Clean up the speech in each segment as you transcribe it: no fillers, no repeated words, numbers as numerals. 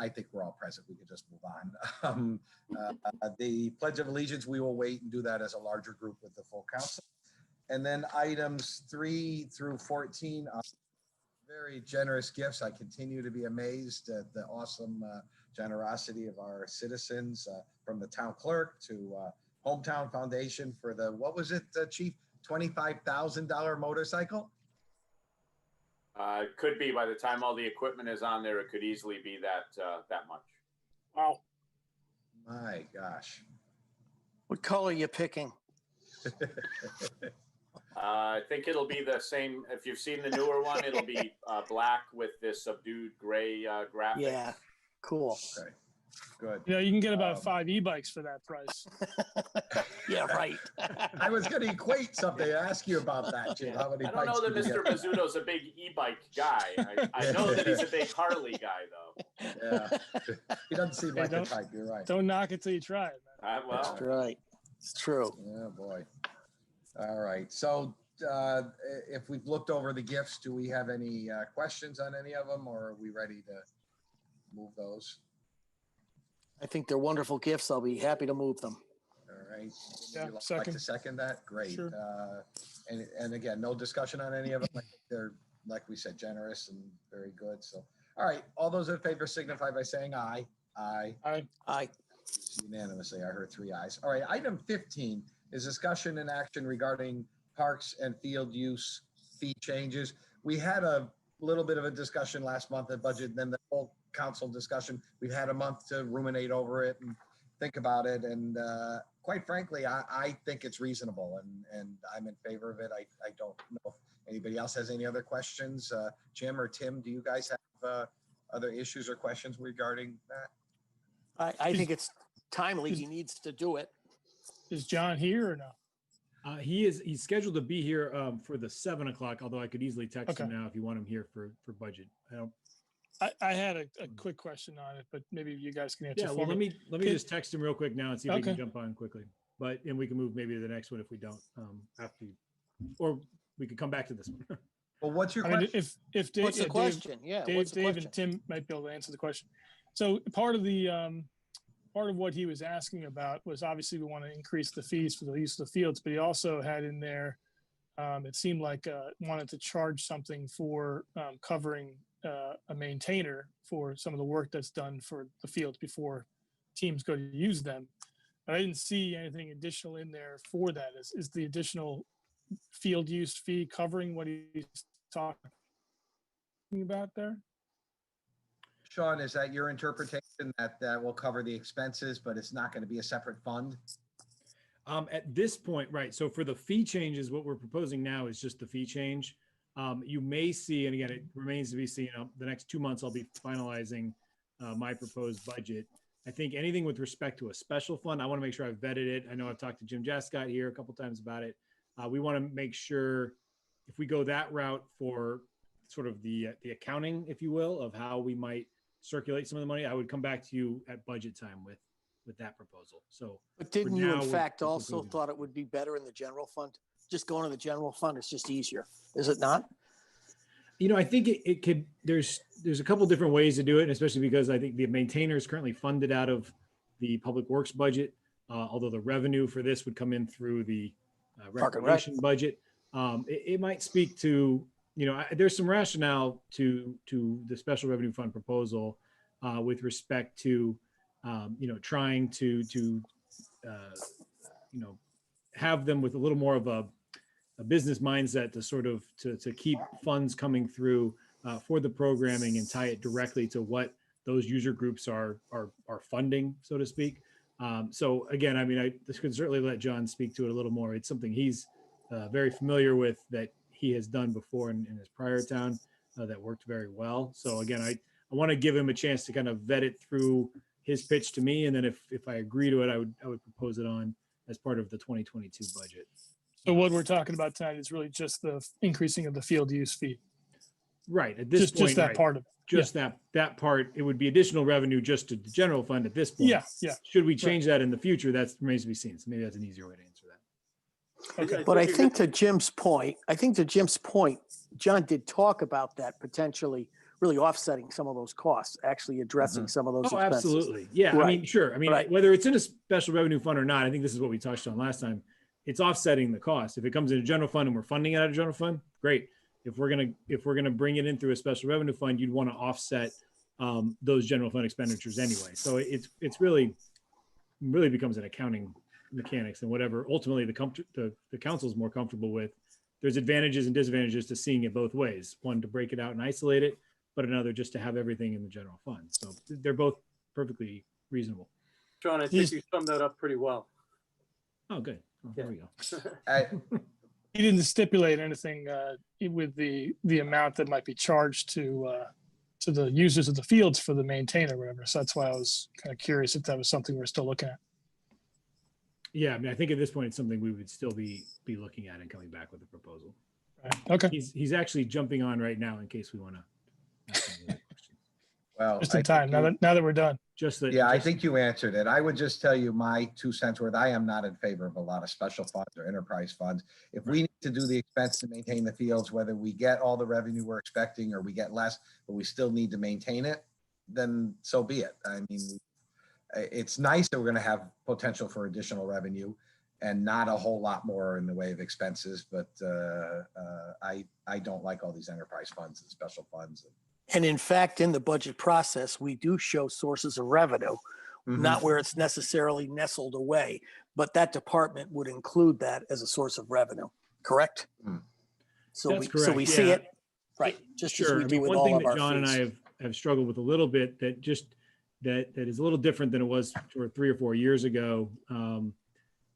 I think we're all present. We could just move on. The Pledge of Allegiance, we will wait and do that as a larger group with the full council. And then items 3 through 14 are very generous gifts. I continue to be amazed at the awesome generosity of our citizens, from the town clerk to Hometown Foundation for the, what was it, Chief? $25,000 motorcycle? It could be, by the time all the equipment is on there, it could easily be that much. Wow. My gosh. What color are you picking? I think it'll be the same. If you've seen the newer one, it'll be black with this subdued gray graphic. Yeah, cool. Okay, good. You know, you can get about 5 e-bikes for that price. Yeah, right. I was going to equate something, ask you about that, Jim. How many I don't know that bikes do you Mr. Bizzuto's a big e-bike guy. I know that he's a big Harley guy, though. Yeah, he doesn't seem like a don't- type. You're right. Don't knock it till you try it, man. Well, That's right. It's true. Yeah, boy. All right. So if we've looked over the gifts, do we have any questions on any of them, or are we ready to move those? I think they're wonderful gifts. I'll be happy to move them. All right. Yeah, Would you like second. to second that? Great. Sure. And again, no discussion on any of them. I think they're, like we said, generous and very good. So, all right. All those in favor signify by saying aye. Aye. Aye. Unanimously, I heard 3 ayes. All right, item 15 is discussion and action regarding parks and field use fee changes. We had a little bit of a discussion last month at budget, and then the whole council discussion. We've had a month to ruminate over it and think about it. And quite frankly, I think it's reasonable, and I'm in favor of it. I don't know if anybody else has any other questions. Jim or Tim, do you guys have other issues or questions regarding that? I think it's timely. He needs to do it. Is John here or no? He's scheduled to be here for the 7 o'clock, although I could easily text him Okay. now if you want him here for budget. I don't. I had a quick question on it, but maybe you guys can answer. Yeah, for well, me. let me just text him real quick now and see if he can Okay. jump on quickly. And we can move maybe to the next one if we don't after, or we could come back to this one. Well, what's your I mean, question? if Dave, What's the yeah, question? Yeah, Dave, what's the Dave question? and Tim might be able to answer the question. So part of the part of what he was asking about was obviously we want to increase the fees for the use of the fields, but he also had in there, it seemed like wanted to charge something for covering a maintainer for some of the work that's done for the fields before teams go to use them. But I didn't see anything additional in there for that. Is the additional field use fee covering what he's talking about there? Sean, is that your interpretation that that will cover the expenses, but it's not going to be a separate fund? At this point, right. So for the fee changes, what we're proposing now is just the fee change. You may see, and again, it remains to be seen, the next 2 months, I'll be finalizing my proposed budget. I think anything with respect to a special fund, I want to make sure I've vetted it. I know I've talked to Jim Jascott here a couple times about it. We want to make sure if we go that route for sort of the accounting, if you will, of how we might circulate some of the money, I would come back to you at budget time with that proposal. So, But didn't you now, in we're fact also proposing- thought it would be better in the general fund? Just going to the general fund, it's just easier. Is it not? I think it could, there's a couple different ways to do it, and especially because I think the maintainer is currently funded out of the public works budget, although the revenue for this would come in through the Park and Rec. recreation budget. It might speak to, there's some rationale to the special revenue fund proposal with respect to, trying to have them with a little more of a business mindset to sort of to keep funds coming through for the programming and tie it directly to what those user groups are funding, so to speak. So again, I mean, I could certainly let John speak to it a little more. It's something he's very familiar with, that he has done before in his prior town that worked very well. So again, I want to give him a chance to kind of vet it through his pitch to me, and then if I agree to it, I would propose it on as part of the 2022 budget. So what we're talking about tonight is really just the increasing of the field use fee. Right. At this point, Just that right, part of it. just that part, it would be additional revenue just to the general fund at this point. Yeah, yeah. Should we change that in the future? That remains to be seen. So maybe that's an easier way to answer that. Okay. But I think to Jim's point, John did talk about that potentially really offsetting some of those costs, actually addressing some of those Oh, expenses. absolutely. Yeah. I Right. mean, sure. I mean, Right. whether it's in a special revenue fund or not, I think this is what we touched on last time. It's offsetting the cost. If it comes in a general fund and we're funding it out of general fund, great. If we're gonna bring it in through a special revenue fund, you'd want to offset those general fund expenditures anyway. So it's really becomes an accounting mechanics, and whatever ultimately the council is more comfortable with. There's advantages and disadvantages to seeing it both ways. One, to break it out and isolate it, but another just to have everything in the general fund. So they're both perfectly reasonable. John, I think you summed that up pretty well. Oh, good. Well, there we go. I- He didn't stipulate anything with the amount that might be charged to the users of the fields for the maintain or whatever. So that's why I was kind of curious if that was something we're still looking at. Yeah, I mean, I think at this point, it's something we would still be looking at and coming back with a proposal. Right. Okay, He's actually jumping on right now in case we want to. Well, just in I time. think Now that we're done. Just that. Yeah, I just- think you answered it. I would just tell you my 2 cents worth. I am not in favor of a lot of special funds or enterprise funds. If we need to do the expense to maintain the fields, whether we get all the revenue we're expecting or we get less, but we still need to maintain it, then so be it. I mean, it's nice that we're going to have potential for additional revenue and not a whole lot more in the way of expenses, but I don't like all these enterprise funds and special funds. And in fact, in the budget process, we do show sources of revenue, not where it's necessarily nestled away, but that department would include that as a source of revenue, correct? Mm. So That's we correct, see yeah. it, right, just as Sure. we I do mean, with one all thing of that our John and I fees. have struggled with a little bit that is a little different than it was sort of 3 or 4 years ago.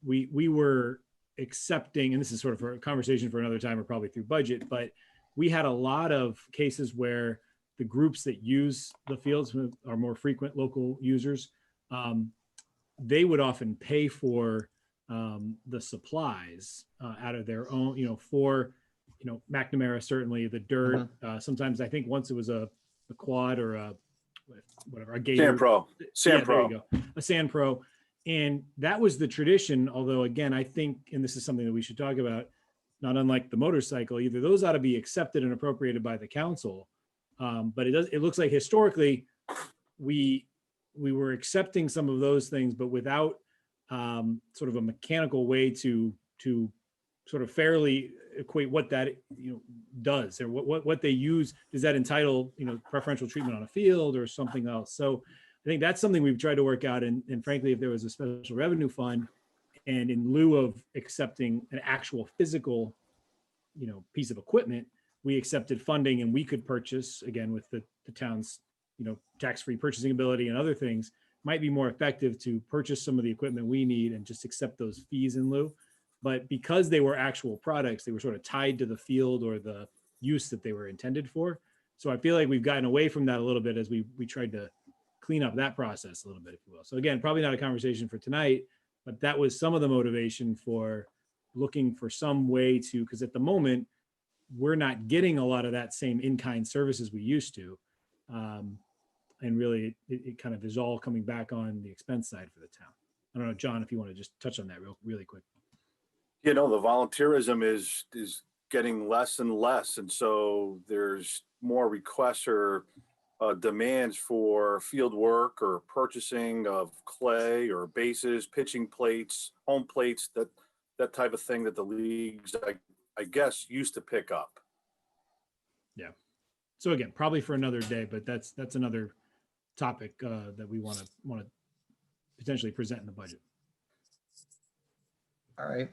We were accepting, and this is sort of a conversation for another time or probably through budget, but we had a lot of cases where the groups that use the fields are more frequent local users. They would often pay for the supplies out of their own, for, McNamara, certainly the dirt. Sometimes I think once it was a quad or a gator. Sand Pro. Sand Yeah, there Pro. you go. A Sand Pro. And that was the tradition. Although, again, I think, and this is something that we should talk about, not unlike the motorcycle, either those ought to be accepted and appropriated by the council. But it looks like historically we were accepting some of those things, but without sort of a mechanical way to sort of fairly equate what that does or what they use. Does that entitle preferential treatment on a field or something else? So I think that's something we've tried to work out. And frankly, if there was a special revenue fund, and in lieu of accepting an actual physical piece of equipment, we accepted funding and we could purchase, again, with the town's tax-free purchasing ability and other things, might be more effective to purchase some of the equipment we need and just accept those fees in lieu. But because they were actual products, they were sort of tied to the field or the use that they were intended for. So I feel like we've gotten away from that a little bit as we tried to clean up that process a little bit, if you will. So again, probably not a conversation for tonight, but that was some of the motivation for looking for some way to, because at the moment, we're not getting a lot of that same in-kind services we used to. And really, it kind of is all coming back on the expense side for the town. I don't know, John, if you want to just touch on that really quick. The volunteerism is getting less and less. And so there's more requests or demands for field work or purchasing of clay or bases, pitching plates, home plates, that type of thing that the leagues, I guess, used to pick up. Yeah. So again, probably for another day, but that's another topic that we want to potentially present in the budget. All right.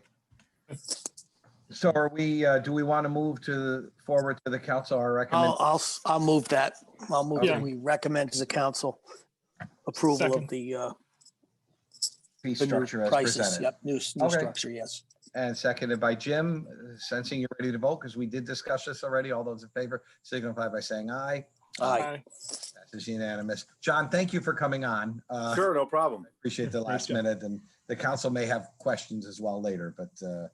So are we, do we want to move forward to the council or recommend? I'll move that. I'll move Yeah. that we recommend to the council approval Second. of the Fee the new structure as prices. presented? Yep, new Okay. structure, yes. And seconded by Jim, sensing you're ready to vote, because we did discuss this already. All those in favor signify by saying aye. Aye. That is unanimous. John, thank you for coming on. Sure, no problem. Appreciate the last John. minute, and the council may have questions as well later, but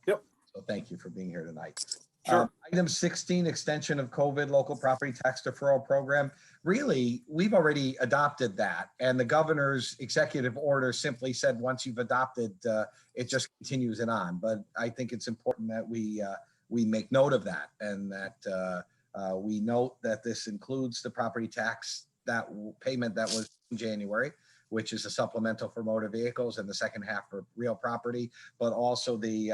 Yep. so thank you for being here tonight. Sure. Item 16, extension of COVID local property tax deferral program. Really, we've already adopted that, and the governor's executive order simply said, once you've adopted, it just continues it on. But I think it's important that we make note of that, and that We note that this includes the property tax payment that was in January, which is a supplemental for motor vehicles, and the second half for real property, but also the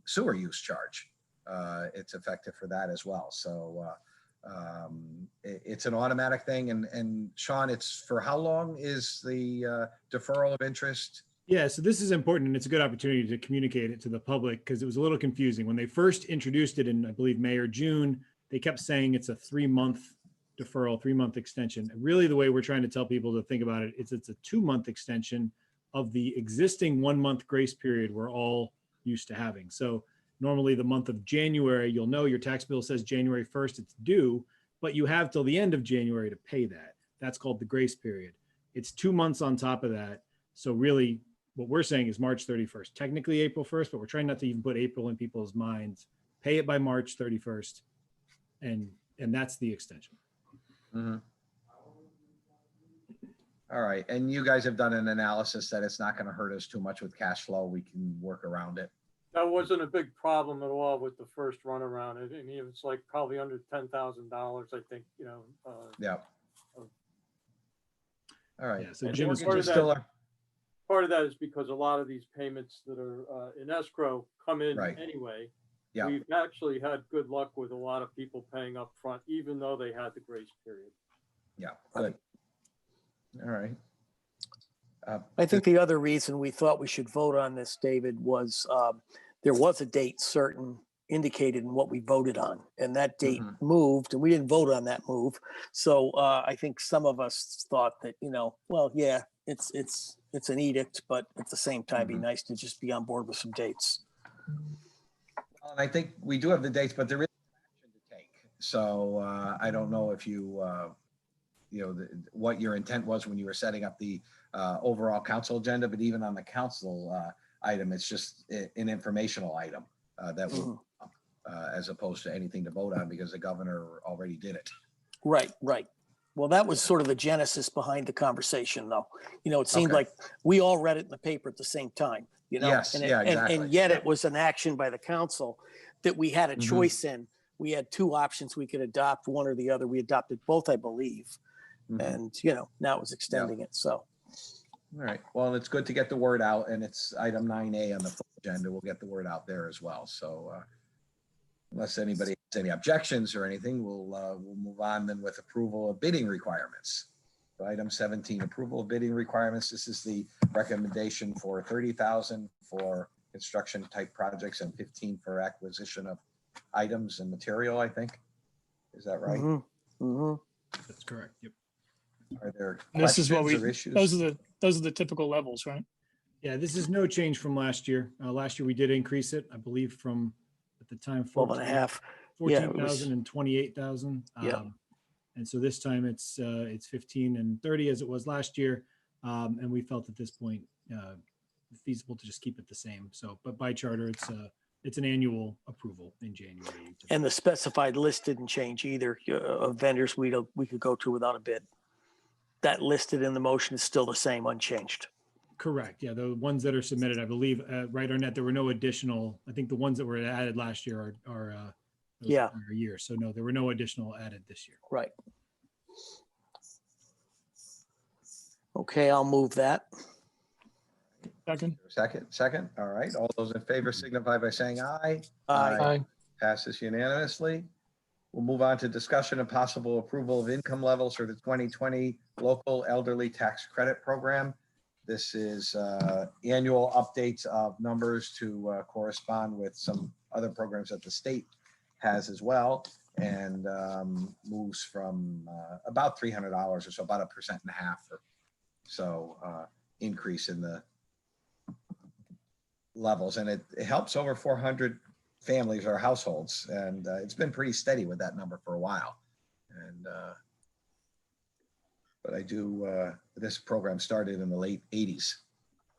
sewer use charge. It's effective for that as well. So it's an automatic thing. And Sean, it's for how long is the deferral of interest? Yeah, so this is important, and it's a good opportunity to communicate it to the public because it was a little confusing. When they first introduced it in, I believe, May or June, they kept saying it's a 3-month deferral, 3-month extension. Really, the way we're trying to tell people to think about it is it's a 2-month extension of the existing 1-month grace period we're all used to having. So normally the month of January, you'll know your tax bill says January 1st, it's due, but you have till the end of January to pay that. That's called the grace period. It's 2 months on top of that. So really, what we're saying is March 31st, technically April 1st, but we're trying not to even put April in people's minds. Pay it by March 31st, and that's the extension. Mhm. All right. And you guys have done an analysis that it's not going to hurt us too much with cash flow. We can work around it. That wasn't a big problem at all with the first run around. I mean, it was like probably under $10,000, I think, Yeah. All right. Yeah, so And Jim we're is part of that- Still, part of that is because a lot of these payments that are in escrow come in Right. anyway. Yeah. We've actually had good luck with a lot of people paying up front, even though they had the grace period. yeah, good. All right. I think the other reason we thought we should vote on this, David, was there was a date certain indicated in what we voted on, and that date Mhm. moved, and we didn't vote on that move. So I think some of us thought that, well, yeah, it's an edict, but at the same time, be Mhm. nice to just be on board with some dates. And I think we do have the dates, but there is action to take. So I don't know if what your intent was when you were setting up the overall council agenda, but even on the council item, it's just an informational item that will, as opposed to anything to vote on because the governor already did it. Right, right. Well, that was sort of the genesis behind the conversation, though. It seemed Okay. like we all read it in the paper at the same time, Yes, and yeah, exactly. and yet it was an action by the council that we had a Mhm. choice in. We had two options. We could adopt one or the other. We adopted both, I believe. Mhm. And, now it was extending it. So, All right. Well, it's good to get the word out, and it's item 9A on the full agenda. We'll get the word out there as well. So unless anybody has any objections or anything, we'll move on then with approval of bidding requirements. So item 17, approval of bidding requirements. This is the recommendation for 30,000 for construction type projects and 15 for acquisition of items and material, I think. Is that right? mhm, mhm. That's correct. Yep. Are there This is what questions or issues? those are the typical levels, right? Yeah, this is no change from last year. Last year we did increase it, I believe, from at the time 12 and a half. Yeah, it was- 14,000 and 28,000. Yeah. And so this time it's 15 and 30 as it was last year. And we felt at this point feasible to just keep it the same. So, but by charter, it's an annual approval in January. And the specified list didn't change either of vendors we could go to without a bid. That listed in the motion is still the same, unchanged. Correct. Yeah, the ones that are submitted, I believe, right, Arnett, there were no additional. I think the ones that were added last year are those Yeah. prior year. So no, there were no additional added this year. Right. Okay, I'll move that. Second. Second. All right. All those in favor signify by saying aye. Aye. Passes unanimously. We'll move on to discussion and possible approval of income levels for the 2020 local elderly tax credit program. This is annual updates of numbers to correspond with some other programs that the state has as well, and moves from about $300 or so, about 1.5% or so increase in the levels, and it helps over 400 families or households, and it's been pretty steady with that number for a while. And but I do this program started in the late 80s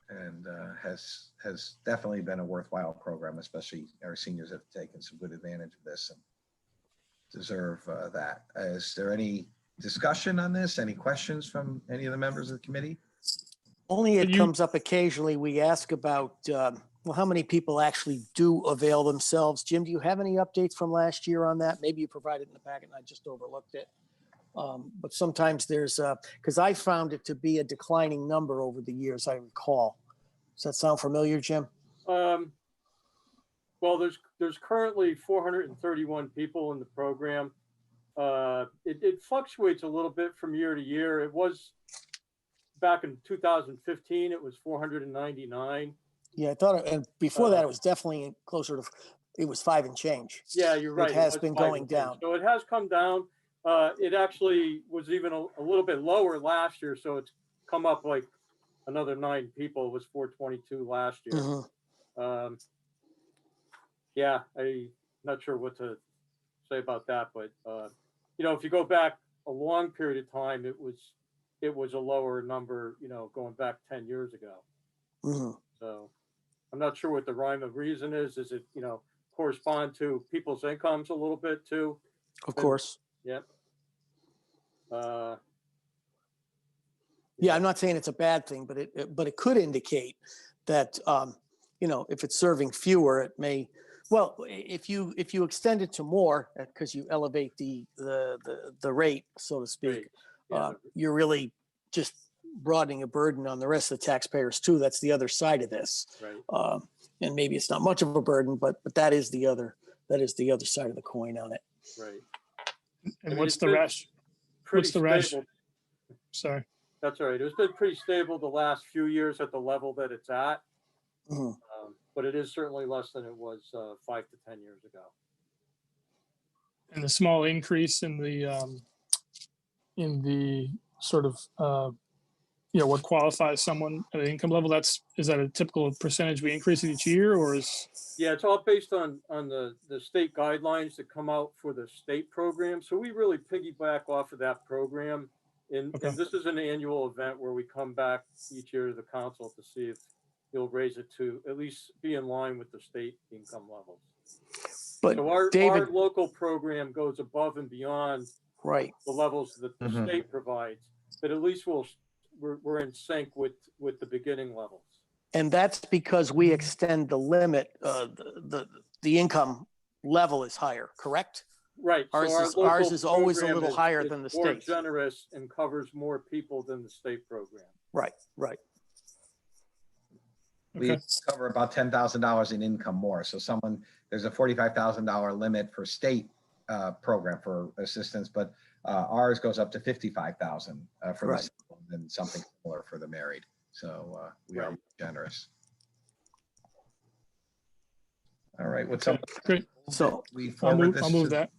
and has definitely been a worthwhile program, especially our seniors have taken some good advantage of this and deserve that. Is there any discussion on this? Any questions from any of the members of the committee? Only it You- comes up occasionally. We ask about Well, how many people actually do avail themselves? Jim, do you have any updates from last year on that? Maybe you provided in the packet and I just overlooked it. But sometimes there's, because I found it to be a declining number over the years, I recall. Does that sound familiar, Jim? Well, there's currently 431 people in the program. It fluctuates a little bit from year to year. It was back in 2015, it was 499. Yeah, I thought, and before that, it was definitely closer to, it was 5 and change. Yeah, you're right. It has was been 5 going and change. down. So it has come down. It actually was even a little bit lower last year. So it's come up like another 9 people. It was 422 last year. Mhm. Yeah, I'm not sure what to say about that, but you know, if you go back a long period of time, it was a lower number, you know, going back 10 years ago. Mhm. So I'm not sure what the rhyme of reason is. Is it, you know, correspond to people's incomes a little bit too? Of course. Yep. Yeah, I'm not saying it's a bad thing, but it could indicate that, you know, if it's serving fewer, it may, well, if you extend it to more, because you elevate the rate, so to speak, Right. Yeah. you're really just broadening a burden on the rest of the taxpayers too. That's the other side of this. Right. And maybe it's not much of a burden, but that is the other side of the coin on it. Right. And mean, what's it's the been rash? Pretty What's the rash? stable. Sorry. That's all right. It's been pretty stable the last few years at the level that it's at. Mhm. But it is certainly less than it was 5 to 10 years ago. And the small increase in the sort of, you know, what qualifies someone at an income level, is that a typical percentage we increase it each year, or is? Yeah, it's all based on the state guidelines that come out for the state program. So we really piggyback off of that program. And this is an annual event where we come back each year to the council to see if you'll raise it to at least be in line with the state income levels. But So our David, local program goes above and beyond right. the levels that the Mhm. state provides, but at least we're in sync with the beginning levels. And that's because we extend the limit, the income level is higher, correct? Right. Ours so our is- local ours is always a program little higher than the more state's. generous and covers more people than the state program. Right, right. We Okay. cover about $10,000 in income more. So there's a $45,000 limit for state program for assistance, but ours goes up to 55,000 for the Right. single and something similar for the married. So we are Right. generous. All right, what's Okay, up? great. So We I'll forward move, this I'll move to that.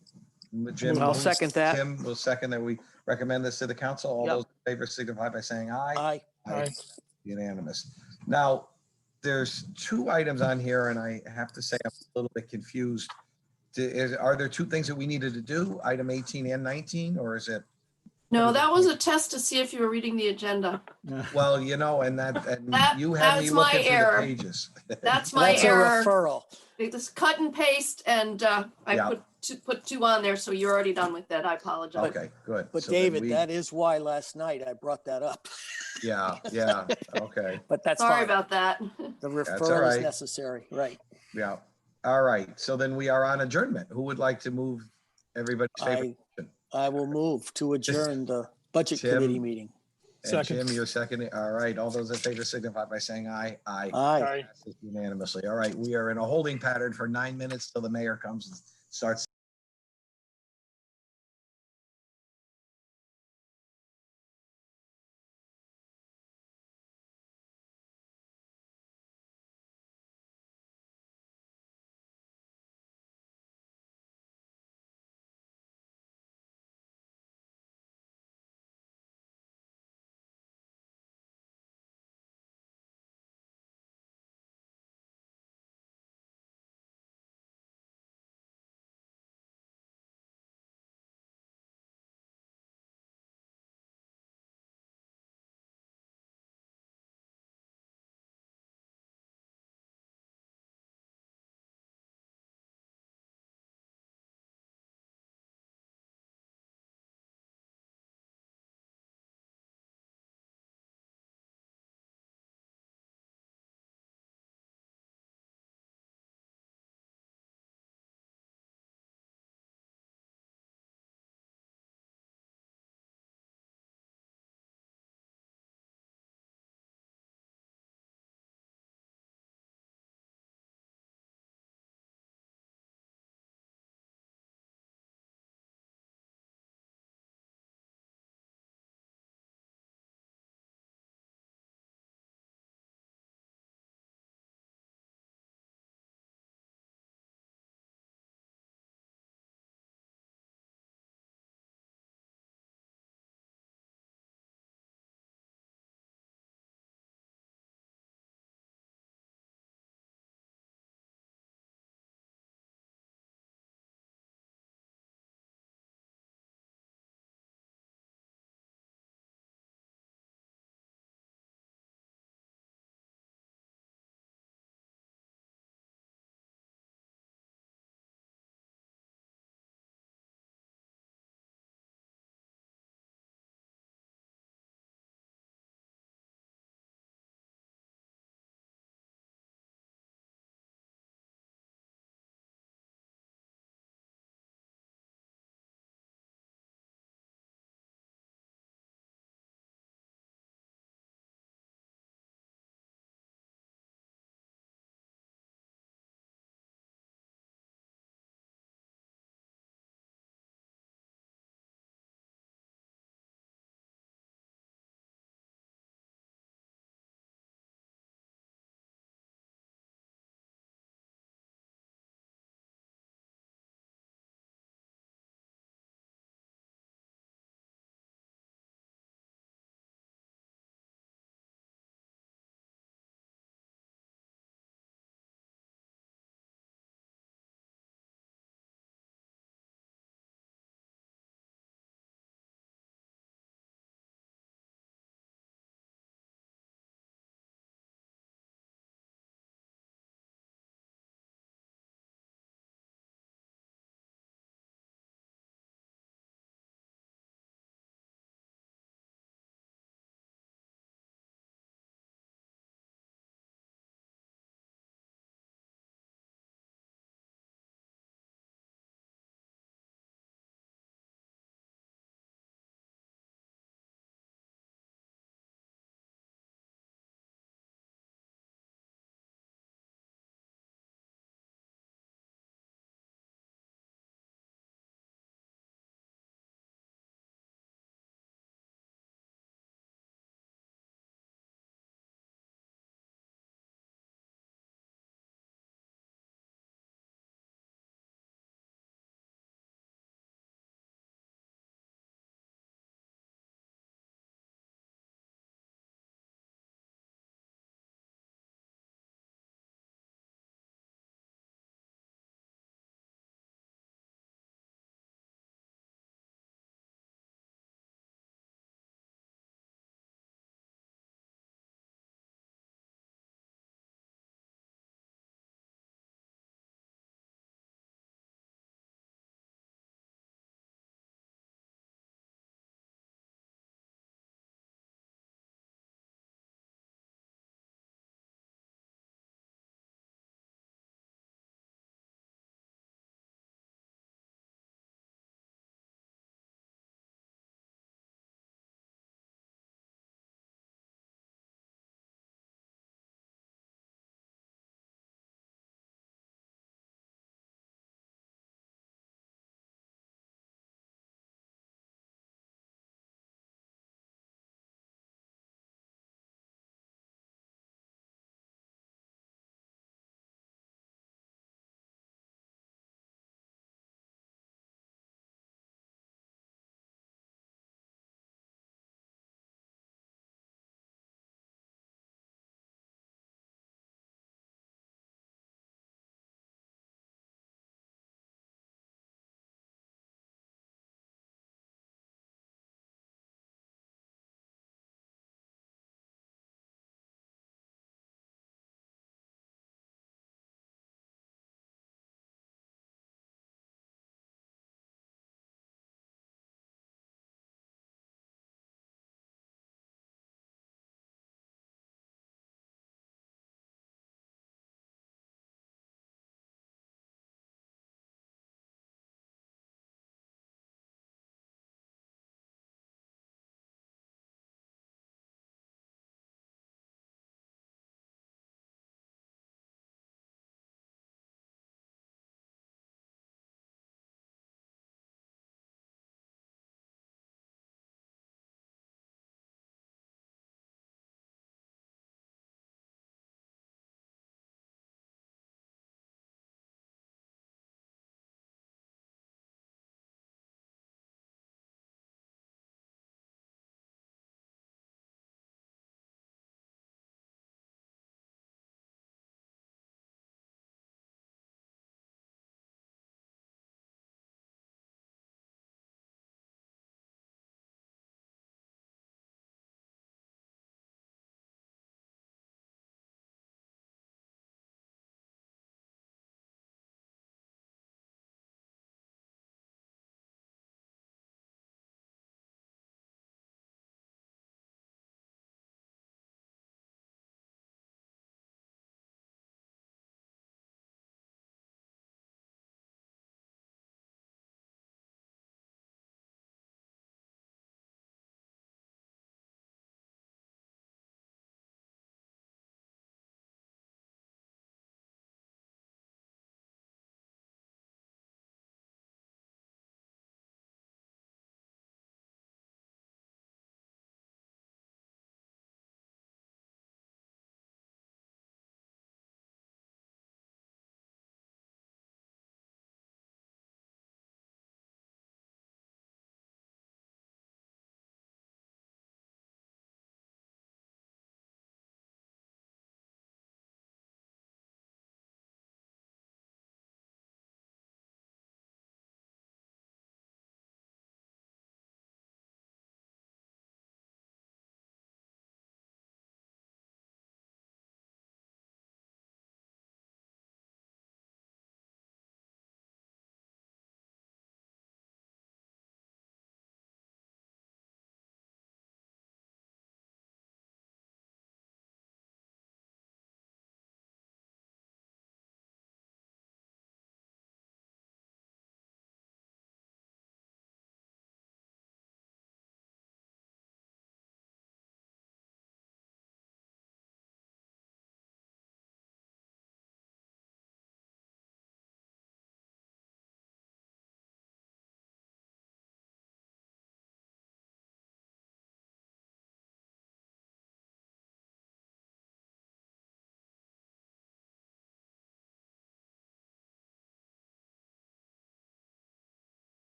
Jim. I'll moves. second that. Tim will second that we recommend this to the council. All Yep. those in favor signify by saying aye. Aye. Aye. Unanimous. Now, there's 2 items on here and I have to say I'm a little bit confused. Are there 2 things that we needed to do, item 18 and 19, or is it? No, that was a test to see if you were reading the agenda. Well, you know, and you had me That's my looking through the error. pages. That's my That's a error. referral. Just cut and paste, and I Yeah. put 2 on there, so you're already done with that. I apologize. Okay, good. But So then David, we- that is why last night I brought that up. Yeah, okay, But that's Sorry fine. about that. The all referral is right. necessary, right? yeah. All right, so then we are on adjournment. Who would like to move everybody's favorite? I will move to adjourn the budget Tim. committee meeting. And Second. Jim, you're seconding. All right, all those in favor signify by saying aye. Aye. Aye. Aye. Passes unanimously. All right, we are in a holding pattern for 9 minutes till the mayor comes and starts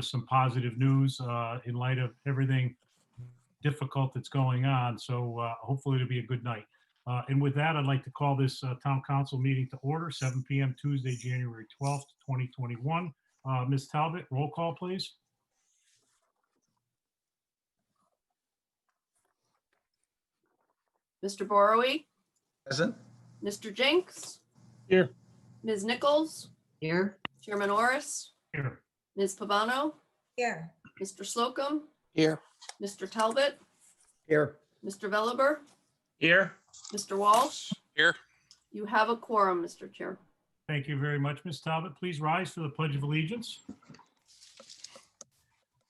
some positive news in light of everything difficult that's going on. So hopefully it'll be a good night. And with that, I'd like to call this town council meeting to order, 7 p.m. Tuesday, January 12th, 2021. Ms. Talbot, roll call, please. Mr. Borowee, Present? Mr. Jenks, Here. Ms. Nichols, Here. Chairman Orris, Here. Ms. Pavano, Here. Mr. Slocum, Here. Mr. Talbot, Here. Mr. Veliver, Here. Mr. Walsh. Here. You have a quorum, Mr. Chair. Thank you very much, Ms. Talbot. Please rise for the Pledge of Allegiance.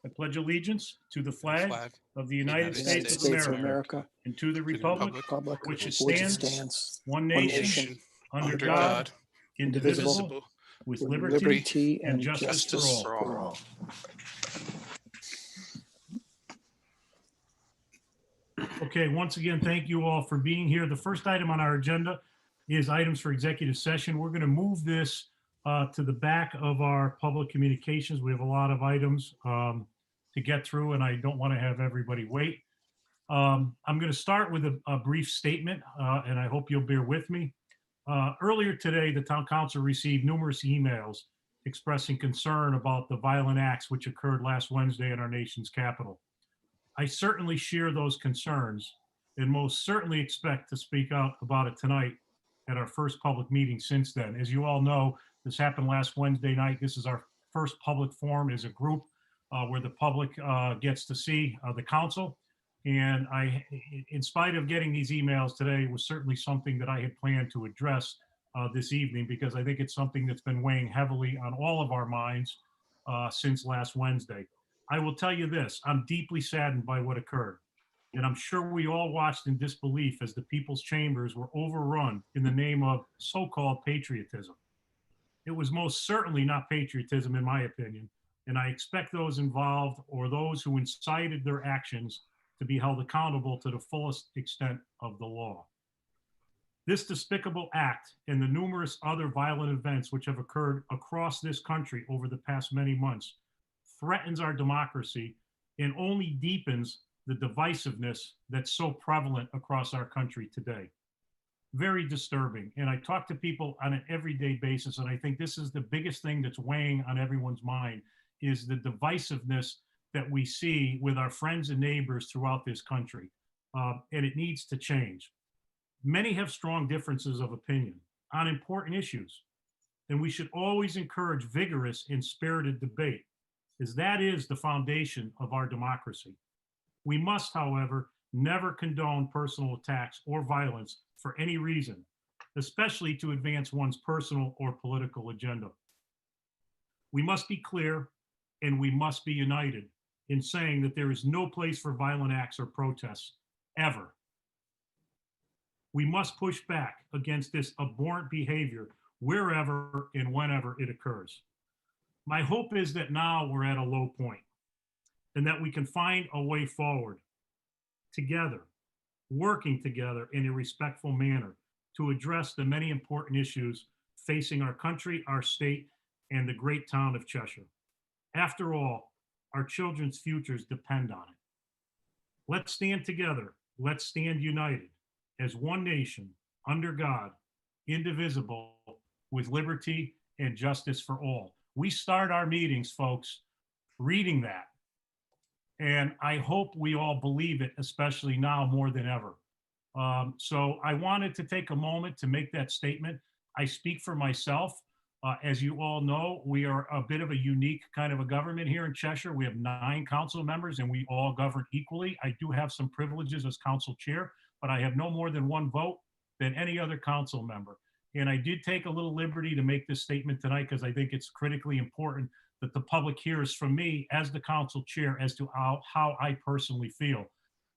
I pledge allegiance to the flag of the United States of America and to the republic Republic which which stands one one nation nation, under under God, God, indivisible, indivisible, with with liberty and and justice justice for for all. all. Okay, once again, thank you all for being here. The first item on our agenda is items for executive session. We're going to move this to the back of our public communications. We have a lot of items to get through, and I don't want to have everybody wait. I'm going to start with a brief statement, and I hope you'll bear with me. Earlier today, the town council received numerous emails expressing concern about the violent acts which occurred last Wednesday in our nation's capital. I certainly share those concerns and most certainly expect to speak out about it tonight at our first public meeting since then. As you all know, this happened last Wednesday night. This is our first public forum as a group where the public gets to see the council. And in spite of getting these emails today, was certainly something that I had planned to address this evening because I think it's something that's been weighing heavily on all of our minds since last Wednesday. I will tell you this, I'm deeply saddened by what occurred. And I'm sure we all watched in disbelief as the people's chambers were overrun in the name of so-called patriotism. It was most certainly not patriotism, in my opinion. And I expect those involved or those who incited their actions to be held accountable to the fullest extent of the law. This despicable act and the numerous other violent events which have occurred across this country over the past many months threatens our democracy and only deepens the divisiveness that's so prevalent across our country today. Very disturbing. And I talk to people on an everyday basis, and I think this is the biggest thing that's weighing on everyone's mind is the divisiveness that we see with our friends and neighbors throughout this country. And it needs to change. Many have strong differences of opinion on important issues, and we should always encourage vigorous and spirited debate, as that is the foundation of our democracy. We must, however, never condone personal attacks or violence for any reason, especially to advance one's personal or political agenda. We must be clear and we must be united in saying that there is no place for violent acts or protests, ever. We must push back against this abhorrent behavior wherever and whenever it occurs. My hope is that now we're at a low point and that we can find a way forward together, working together in a respectful manner to address the many important issues facing our country, our state, and the great town of Cheshire. After all, our children's futures depend on it. Let's stand together. Let's stand united as one nation under God, indivisible, with liberty and justice for all. We start our meetings, folks, reading that. And I hope we all believe it, especially now more than ever. So I wanted to take a moment to make that statement. I speak for myself. As you all know, we are a bit of a unique kind of a government here in Cheshire. We have 9 council members and we all govern equally. I do have some privileges as council chair, but I have no more than 1 vote than any other council member. And I did take a little liberty to make this statement tonight because I think it's critically important that the public hears from me as the council chair as to how I personally feel.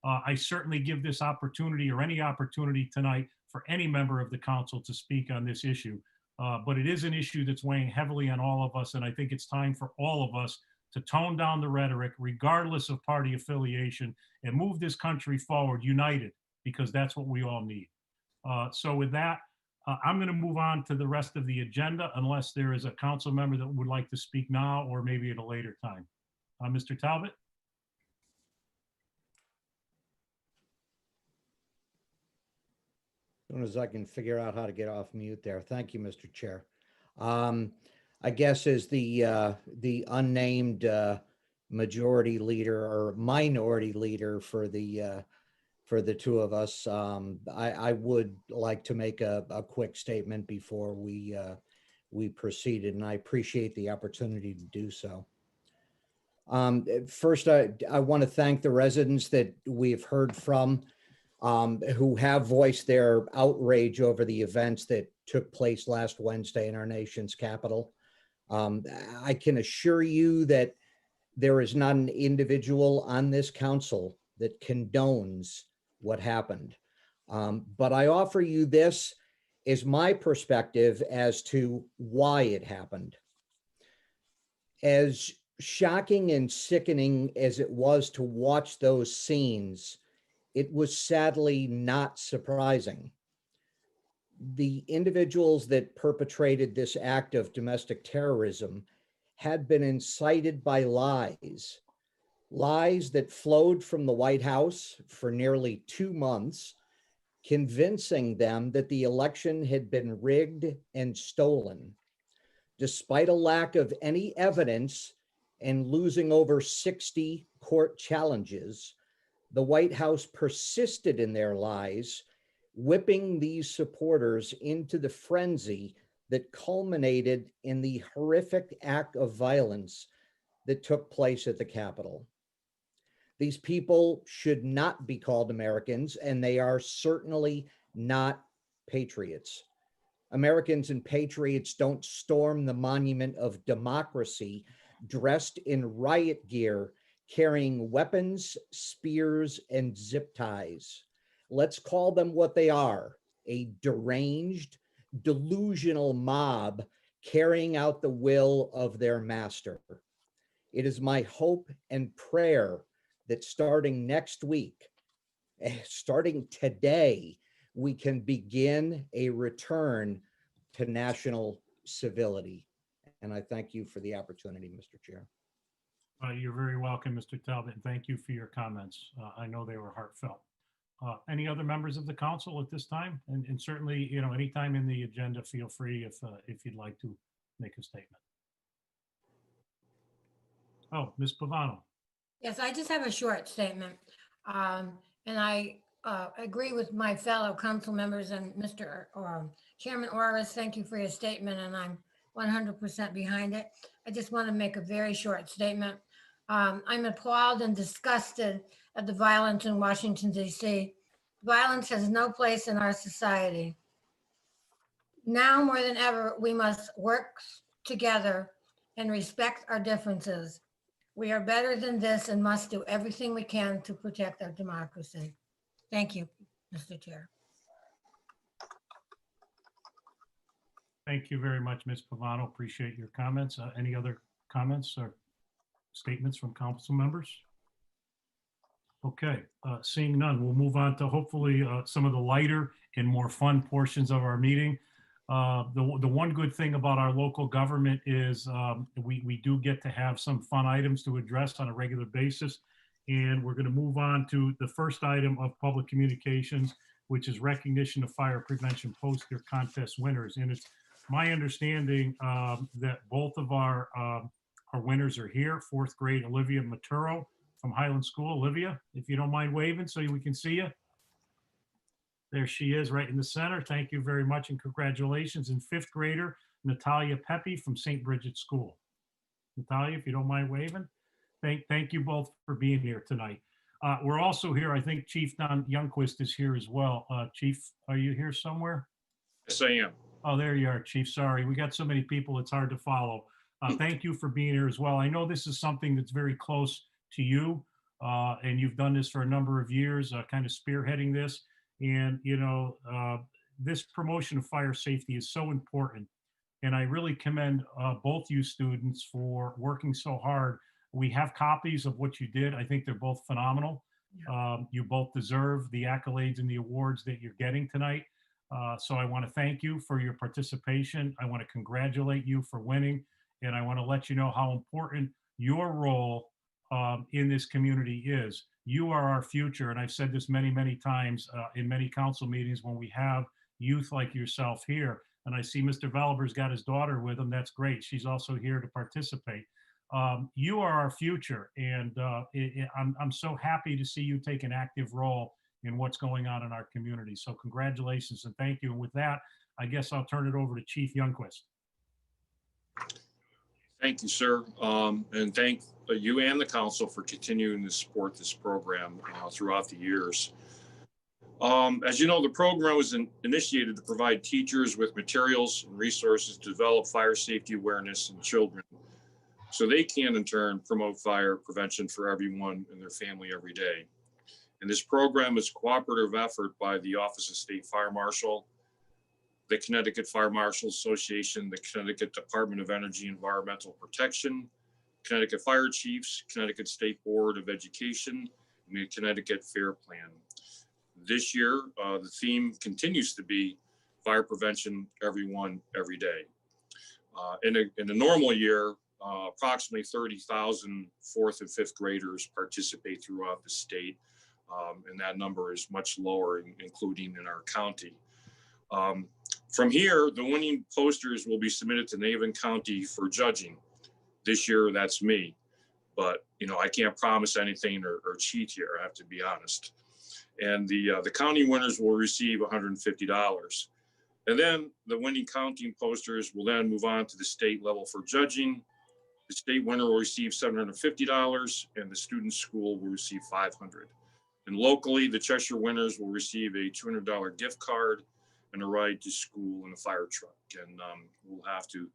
I certainly give this opportunity or any opportunity tonight for any member of the council to speak on this issue. But it is an issue that's weighing heavily on all of us. And I think it's time for all of us to tone down the rhetoric, regardless of party affiliation, and move this country forward united, because that's what we all need. So with that, I'm going to move on to the rest of the agenda unless there is a council member that would like to speak now or maybe at a later time. Mr. Talbot? As soon as I can figure out how to get off mute there. Thank you, Mr. Chair. I guess as the unnamed majority leader or minority leader for the two of us, I would like to make a quick statement before we proceeded, and I appreciate the opportunity to do so. First, I want to thank the residents that we've heard from, who have voiced their outrage over the events that took place last Wednesday in our nation's capital. I can assure you that there is not an individual on this council that condones what happened. But I offer you this as my perspective as to why it happened. As shocking and sickening as it was to watch those scenes, it was sadly not surprising. The individuals that perpetrated this act of domestic terrorism had been incited by lies that flowed from the White House for nearly 2 months, convincing them that the election had been rigged and stolen. Despite a lack of any evidence and losing over 60 court challenges, the White House persisted in their lies, whipping these supporters into the frenzy that culminated in the horrific act of violence that took place at the Capitol. These people should not be called Americans, and they are certainly not patriots. Americans and patriots don't storm the monument of democracy dressed in riot gear, carrying weapons, spears, and zip ties. Let's call them what they are: a deranged, delusional mob carrying out the will of their master. It is my hope and prayer that starting next week, starting today, we can begin a return to national civility. And I thank you for the opportunity, Mr. Chair. You're very welcome, Mr. Talbot, and thank you for your comments. I know they were heartfelt. Any other members of the council at this time? And certainly, you know, anytime in the agenda, feel free if you'd like to make a statement. Oh, Ms. Pavano. Yes, I just have a short statement. And I agree with my fellow council members and Mr. Chairman Orris. Thank you for your statement, and I'm 100% behind it. I just want to make a very short statement. I'm appalled and disgusted at the violence in Washington, D.C. Violence has no place in our society. Now more than ever, we must work together and respect our differences. We are better than this and must do everything we can to protect our democracy. Thank you, Mr. Chair. Thank you very much, Ms. Pavano. Appreciate your comments. Any other comments or statements from council members? Okay, seeing none, we'll move on to hopefully some of the lighter and more fun portions of our meeting. The one good thing about our local government is we do get to have some fun items to address on a regular basis. And we're going to move on to the first item of public communications, which is recognition of fire prevention poster contest winners. And it's my understanding that both of our winners are here. 4th grade Olivia Maturo from Highland School. Olivia, if you don't mind waving so we can see you. There she is right in the center. Thank you very much and congratulations. And 5th grader Natalia Pepe from St. Bridget School. Natalia, if you don't mind waving. Thank you both for being here tonight. We're also here, I think Chief Don Youngquist is here as well. Chief, are you here somewhere? Yes, I am. Oh, there you are, Chief. Sorry, we got so many people, it's hard to follow. Thank you for being here as well. I know this is something that's very close to you, and you've done this for a number of years, kind of spearheading this. And, you know, this promotion of fire safety is so important. And I really commend both you students for working so hard. We have copies of what you did. I think they're both phenomenal. You both deserve the accolades and the awards that you're getting tonight. So I want to thank you for your participation. I want to congratulate you for winning. And I want to let you know how important your role in this community is. You are our future. And I've said this many, many times in many council meetings when we have youth like yourself here. And I see Mr. Veliber's got his daughter with him. That's great. She's also here to participate. You are our future. And I'm so happy to see you take an active role in what's going on in our community. So congratulations and thank you. And with that, I guess I'll turn it over to Chief Youngquist. Thank you, sir. And thank you and the council for continuing to support this program throughout the years. As you know, the program was initiated to provide teachers with materials and resources to develop fire safety awareness in children, so they can in turn promote fire prevention for everyone and their family every day. And this program is a cooperative effort by the Office of State Fire Marshal, the Connecticut Fire Marshal Association, the Connecticut Department of Energy and Environmental Protection, Connecticut Fire Chiefs, Connecticut State Board of Education, and the Connecticut Fair Plan. This year, the theme continues to be fire prevention, everyone, every day. In a normal year, approximately 30,000 fourth and fifth graders participate throughout the state. And that number is much lower, including in our county. From here, the winning posters will be submitted to Naven County for judging. This year, that's me. But, you know, I can't promise anything or cheat here, I have to be honest. And the county winners will receive $150. And then the winning counting posters will then move on to the state level for judging. The state winner will receive $750 and the student school will receive $500. And locally, the Cheshire winners will receive a $200 gift card and a ride to school in a fire truck. And we'll have to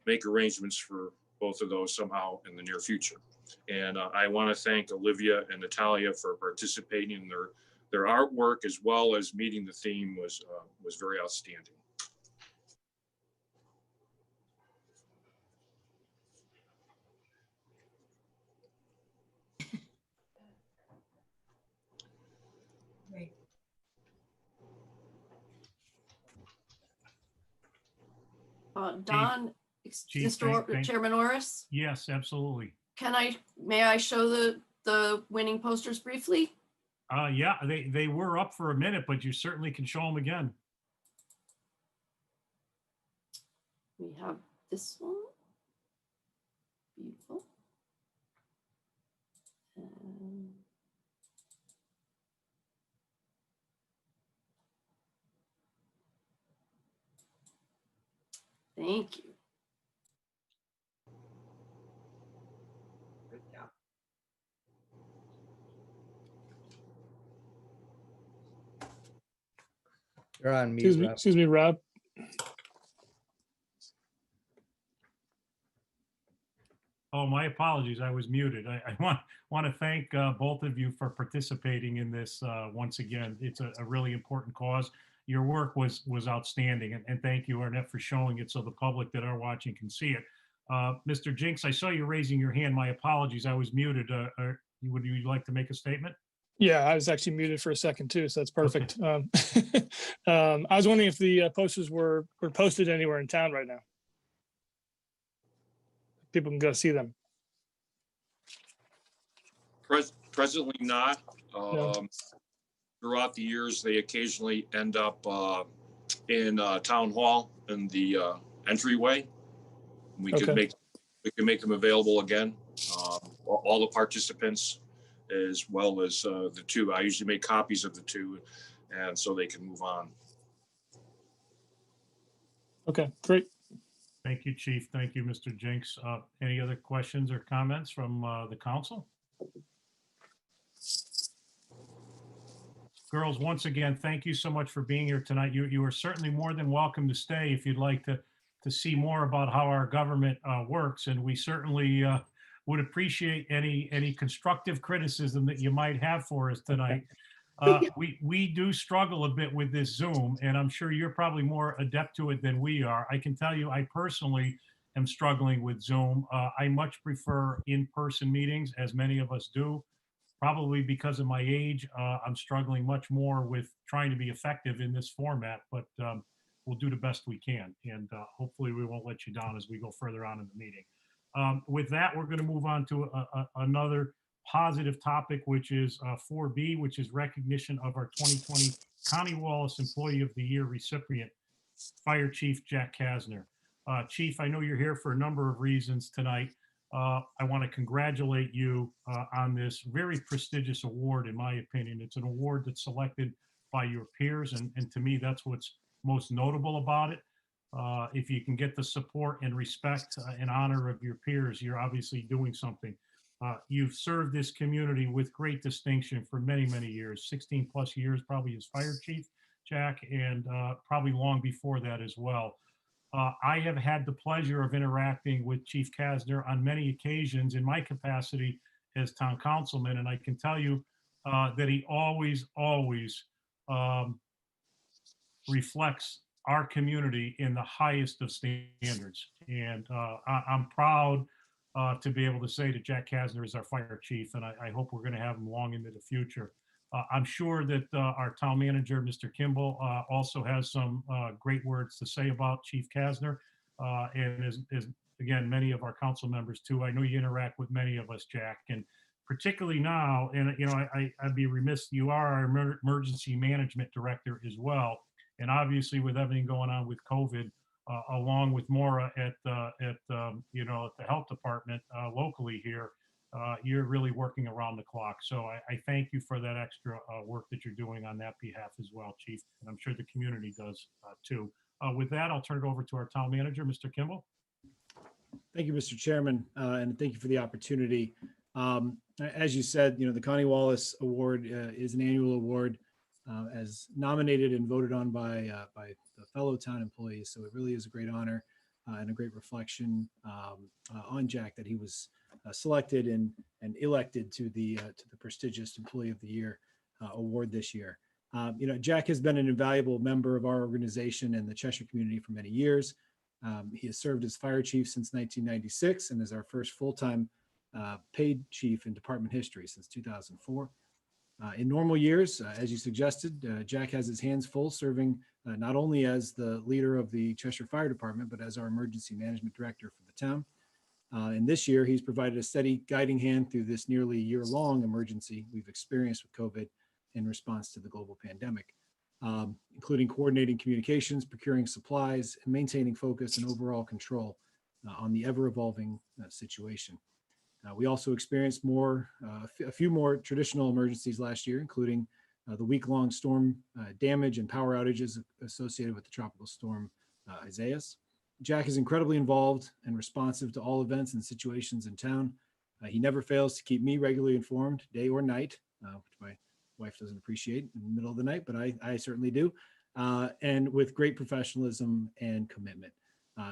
make arrangements for both of those somehow in the near future. And I want to thank Olivia and Natalia for participating in their artwork, as well as meeting the theme was very outstanding. Great. Don, Chief, Chairman Orris, Yes, absolutely. may I show the winning posters briefly? Yeah, they were up for a minute, but you certainly can show them again. We have this one. Beautiful. And thank you. Good job. You're on mute, Rob. Excuse me, Rob. Oh, my apologies. I was muted. I want to thank both of you for participating in this once again. It's a really important cause. Your work was outstanding, and thank you, Arnett, for showing it so the public that are watching can see it. Mr. Jinks, I saw you raising your hand. My apologies. I was muted. Would you like to make a statement? Yeah, I was actually muted for a second too, so that's perfect. Okay. I was wondering if the posters were posted anywhere in town right now. People can go see them. Presently not. No. Throughout the years, they occasionally end up in town hall in the entryway. We could make them available again. All the participants, as well as the two. I usually make copies of the two, and so they can move on. Okay, great. Thank you, Chief. Thank you, Mr. Jinks. Any other questions or comments from the council? Girls, once again, thank you so much for being here tonight. You are certainly more than welcome to stay if you'd like to see more about how our government works. And we certainly would appreciate any constructive criticism that you might have for us tonight. We do struggle a bit with this Zoom, and I'm sure you're probably more adept to it than we are. I can tell you, I personally am struggling with Zoom. I much prefer in-person meetings, as many of us do. Probably because of my age, I'm struggling much more with trying to be effective in this format, but we'll do the best we can. And hopefully we won't let you down as we go further on in the meeting. With that, we're going to move on to another positive topic, which is 4B, which is recognition of our 2020 Connie Wallace Employee of the Year recipient, Fire Chief Jack Kasner. Chief, I know you're here for a number of reasons tonight. I want to congratulate you on this very prestigious award, in my opinion. It's an award that's selected by your peers, and to me, that's what's most notable about it. If you can get the support and respect and honor of your peers, you're obviously doing something. You've served this community with great distinction for many, many years, 16 plus years probably as fire chief, Jack, and probably long before that as well. I have had the pleasure of interacting with Chief Kasner on many occasions in my capacity as town councilman, and I can tell you that he always reflects our community in the highest of standards. And I'm proud to be able to say that Jack Kasner is our fire chief, and I hope we're going to have him long into the future. I'm sure that our town manager, Mr. Kimball, also has some great words to say about Chief Kasner, and as again, many of our council members too. I know you interact with many of us, Jack, and particularly now, and you know, I'd be remiss, you are our emergency management director as well. And obviously with everything going on with COVID, along with Maura at you know, at the health department locally here, you're really working around the clock. So I thank you for that extra work that you're doing on that behalf as well, Chief. And I'm sure the community does too. With that, I'll turn it over to our town manager, Mr. Kimball. Thank you, Mr. Chairman, and thank you for the opportunity. As you said, you know, the Connie Wallace Award is an annual award as nominated and voted on by the fellow town employees. So it really is a great honor and a great reflection on Jack that he was selected and elected to the prestigious Employee of the Year award this year. You know, Jack has been an invaluable member of our organization and the Cheshire community for many years. He has served as fire chief since 1996 and is our first full-time paid chief in department history since 2004. In normal years, as you suggested, Jack has his hands full serving not only as the leader of the Cheshire Fire Department, but as our emergency management director for the town. And this year, he's provided a steady guiding hand through this nearly year-long emergency we've experienced with COVID in response to the global pandemic, including coordinating communications, procuring supplies, and maintaining focus and overall control on the ever-evolving situation. We also experienced a few more traditional emergencies last year, including the week-long storm damage and power outages associated with the tropical storm Isaias. Jack is incredibly involved and responsive to all events and situations in town. He never fails to keep me regularly informed, day or night, which my wife doesn't appreciate in the middle of the night, but I certainly do, and with great professionalism and commitment.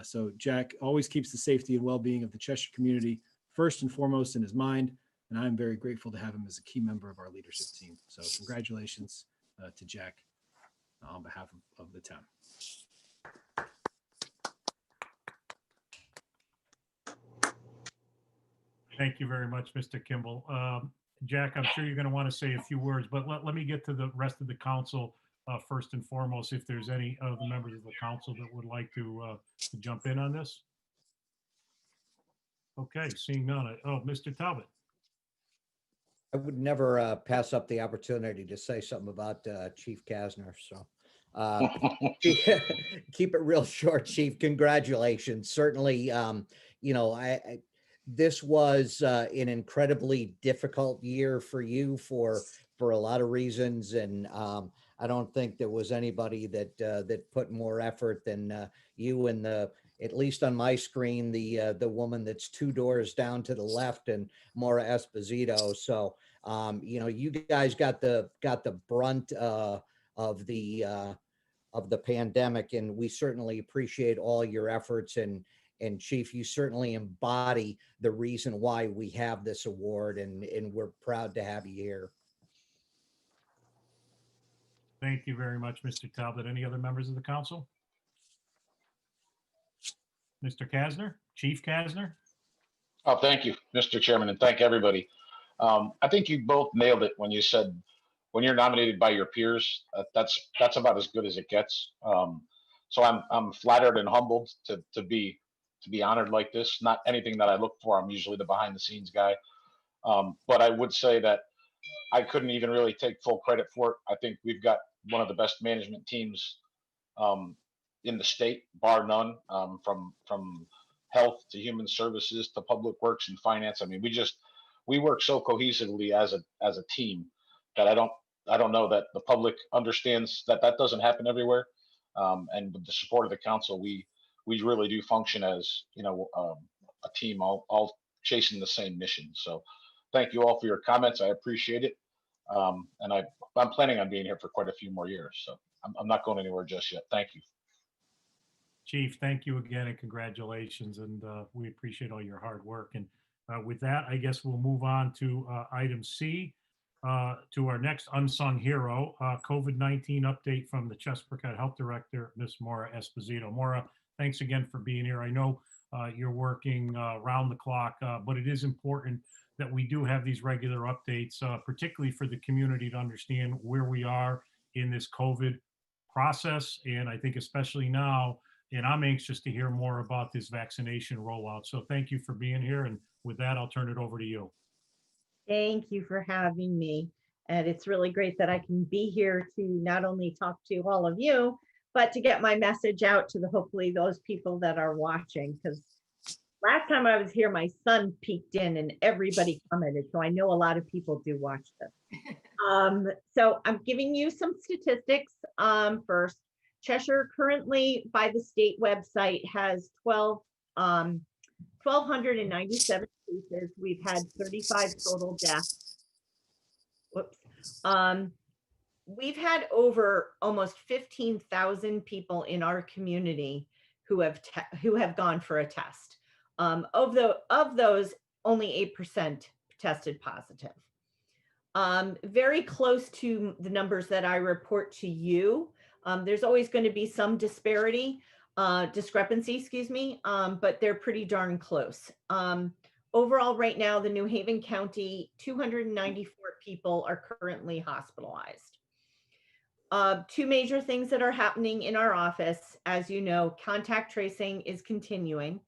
So Jack always keeps the safety and well-being of the Cheshire community first and foremost in his mind, and I'm very grateful to have him as a key member of our leadership team. So congratulations to Jack on behalf of the town. Thank you very much, Mr. Kimball. Jack, I'm sure you're going to want to say a few words, but let me get to the rest of the council first and foremost, if there's any of the members of the council that would like to jump in on this. Okay, seeing none. Oh, Mr. Talbot. I would never pass up the opportunity to say something about Chief Kasner. So keep it real short, Chief. Congratulations. Certainly, you know, this was an incredibly difficult year for you for a lot of reasons, and I don't think there was anybody that put more effort than you and at least on my screen, the woman that's 2 doors down to the left, and Maura Esposito. So you know, you guys got the brunt of the pandemic, and we certainly appreciate all your efforts. And Chief, you certainly embody the reason why we have this award, and we're proud to have you here. Thank you very much, Mr. Talbot. Any other members of the council? Mr. Kasner, Chief Kasner. Oh, thank you, Mr. Chairman, and thank everybody. I think you both nailed it when you said when you're nominated by your peers, that's about as good as it gets. So I'm flattered and humbled to be honored like this. Not anything that I look for. I'm usually the behind the scenes guy. But I would say that I couldn't even really take full credit for it. I think we've got one of the best management teams in the state, bar none, from health to human services to public works and finance. I mean, we work so cohesively as a team that I don't know that the public understands that doesn't happen everywhere. And with the support of the council, we really do function as a team, all chasing the same mission. So, thank you all for your comments. I appreciate it. And I'm planning on being here for quite a few more years. So I'm not going anywhere just yet. Thank you. Chief, thank you again and congratulations. And we appreciate all your hard work. And with that, I guess we'll move on to item C, to our next unsung hero, COVID-19 update from the Chesapeake Health Director, Ms. Maura Esposito. Maura, thanks again for being here. I know you're working round the clock, but it is important that we do have these regular updates, particularly for the community to understand where we are in this COVID process. And I think especially now, and I'm anxious to hear more about this vaccination rollout. So thank you for being here. And with that, I'll turn it over to you. Thank you for having me. And it's really great that I can be here to not only talk to all of you, but to get my message out to hopefully those people that are watching. Because last time I was here, my son peeked in and everybody commented. So I know a lot of people do watch this. So I'm giving you some statistics first. Cheshire currently by the state website has 1,297 cases. We've had 35 total deaths. Whoops. We've had over almost 15,000 people in our community who have gone for a test. Of those, only 8% tested positive. Very close to the numbers that I report to you. There's always going to be some discrepancy, excuse me, but they're pretty darn close. Overall, right now, the New Haven County, 294 people are currently hospitalized. Two major things that are happening in our office, as you know, contact tracing is continuing.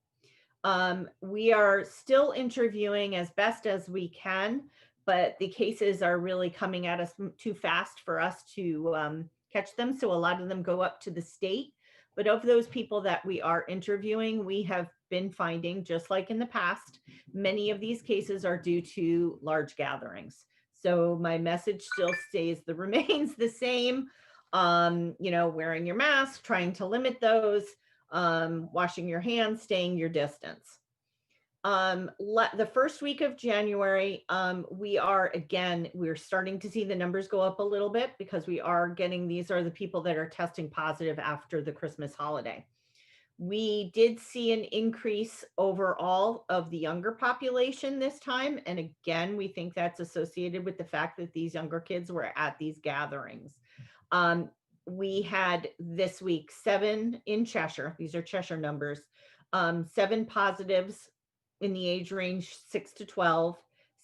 We are still interviewing as best as we can, but the cases are really coming at us too fast for us to catch them. So a lot of them go up to the state. But of those people that we are interviewing, we have been finding, just like in the past, many of these cases are due to large gatherings. So my message still remains the same. Wearing your mask, trying to limit those, washing your hands, staying your distance. The first week of January, we're starting to see the numbers go up a little bit because these are the people that are testing positive after the Christmas holiday. We did see an increase overall of the younger population this time. And again, we think that's associated with the fact that these younger kids were at these gatherings. We had this week 7 in Cheshire. These are Cheshire numbers. 7 positives in the age range 6 to 12,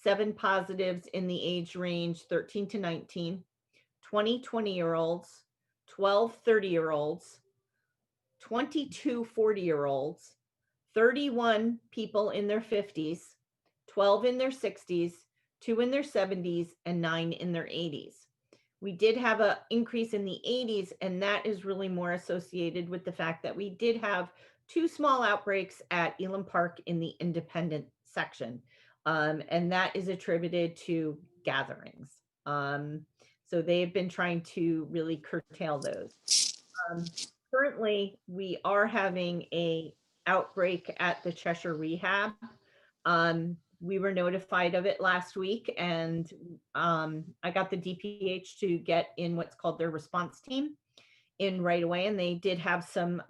7 positives in the age range 13 to 19, 20 20-year-olds, 12 30-year-olds, 22 40-year-olds, 31 people in their 50s, 12 in their 60s, 2 in their 70s, and 9 in their 80s. We did have an increase in the 80s, and that is really more associated with the fact that we did have 2 small outbreaks at Elam Park in the independent section. And that is attributed to gatherings. So they've been trying to really curtail those. Currently, we are having an outbreak at the Cheshire Rehab. We were notified of it last week, and I got the DPH to get in what's called their response team in right away. And they did have some,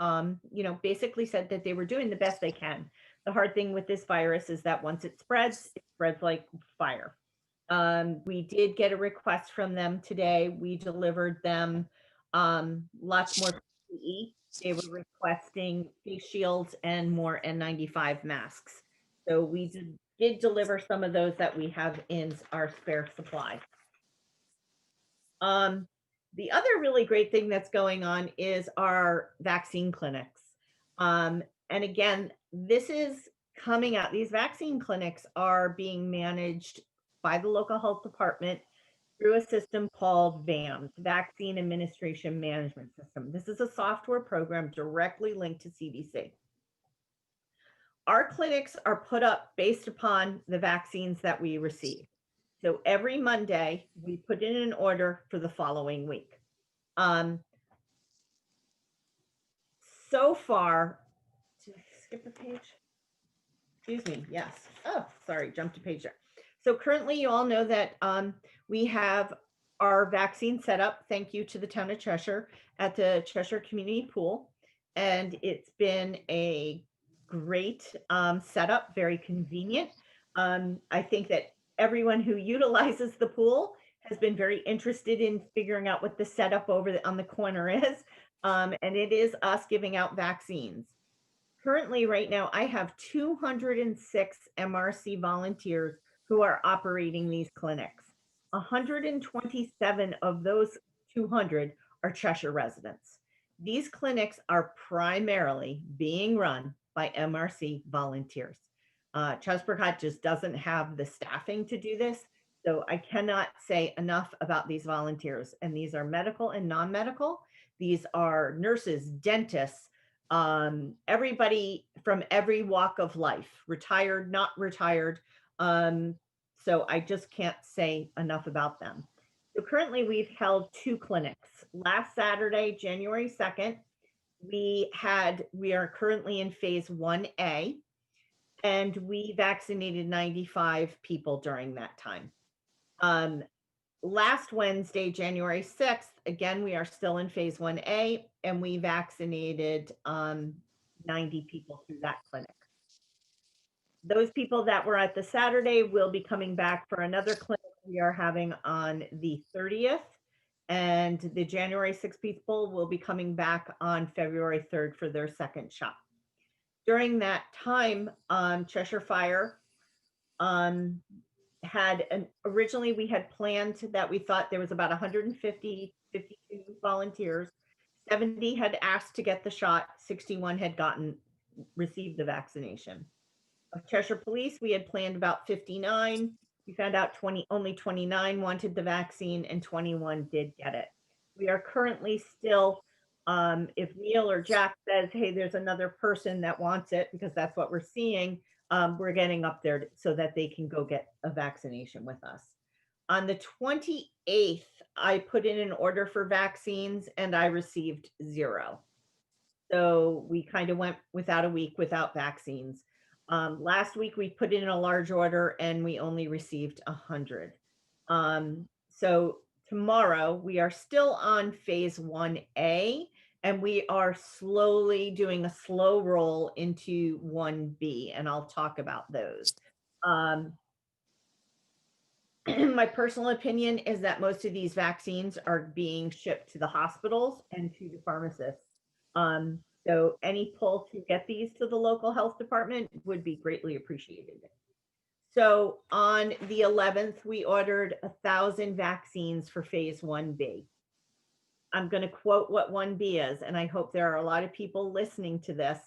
basically said that they were doing the best they can. The hard thing with this virus is that once it spreads like fire. We did get a request from them today. We delivered them lots more PPE. They were requesting face shields and more N95 masks. So we did deliver some of those that we have in our spare supply. The other really great thing that's going on is our vaccine clinics. And again, this is coming out. These vaccine clinics are being managed by the local health department through a system called VAMS, Vaccine Administration Management System. This is a software program directly linked to CDC. Our clinics are put up based upon the vaccines that we receive. So every Monday, we put in an order for the following week. So far, did I skip a page? Excuse me, yes. Oh, sorry, jumped a page there. So currently, you all know that we have our vaccine set up, thank you to the town of Cheshire, at the Cheshire Community Pool. And it's been a great setup, very convenient. I think that everyone who utilizes the pool has been very interested in figuring out what the setup over on the corner is. And it is us giving out vaccines. Currently, right now, I have 206 MRC volunteers who are operating these clinics. 127 of those 200 are Cheshire residents. These clinics are primarily being run by MRC volunteers. Chesbrough just doesn't have the staffing to do this, so I cannot say enough about these volunteers. And these are medical and non-medical. These are nurses, dentists, everybody from every walk of life, retired, not retired. So I just can't say enough about them. So currently we've held 2 clinics. Last Saturday, January 2nd, we are currently in phase 1A, and we vaccinated 95 people during that time. Last Wednesday, January 6th, again, we are still in phase 1A, and we vaccinated 90 people through that clinic. Those people that were at the Saturday will be coming back for another clinic we are having on the 30th, and the January 6th people will be coming back on February 3rd for their second shot. During that time, Cheshire Fire originally we had planned that we thought there was about 52 volunteers. 70 had asked to get the shot, 61 had received the vaccination. Of Cheshire Police, we had planned about 59. We found out only 29 wanted the vaccine and 21 did get it. We are currently still, if Neil or Jack says, hey, there's another person that wants it, because that's what we're seeing, we're getting up there so that they can go get a vaccination with us. On the 28th, I put in an order for vaccines and I received 0. So we kind of went without a week without vaccines. Last week we put in a large order and we only received 100. So tomorrow we are still on phase 1A, and we are slowly doing a slow roll into 1B, and I'll talk about those. My personal opinion is that most of these vaccines are being shipped to the hospitals and to the pharmacists. So any pull to get these to the local health department would be greatly appreciated. So on the 11th, we ordered 1,000 vaccines for phase 1B. I'm going to quote what 1B is, and I hope there are a lot of people listening to this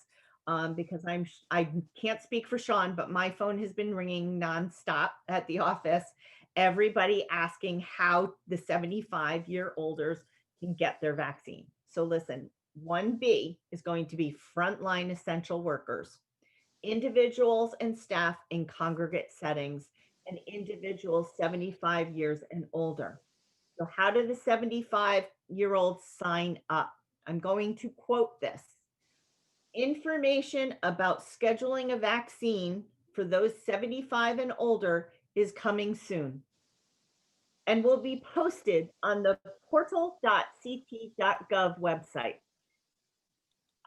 because I can't speak for Sean, but my phone has been ringing nonstop at the office. Everybody asking how the 75-year-olders can get their vaccine. So listen, 1B is going to be frontline essential workers, individuals and staff in congregate settings, and individuals 75 years and older. So how do the 75-year-olds sign up? I'm going to quote this. Information about scheduling a vaccine for those 75 and older is coming soon and will be posted on the portal.ct.gov website.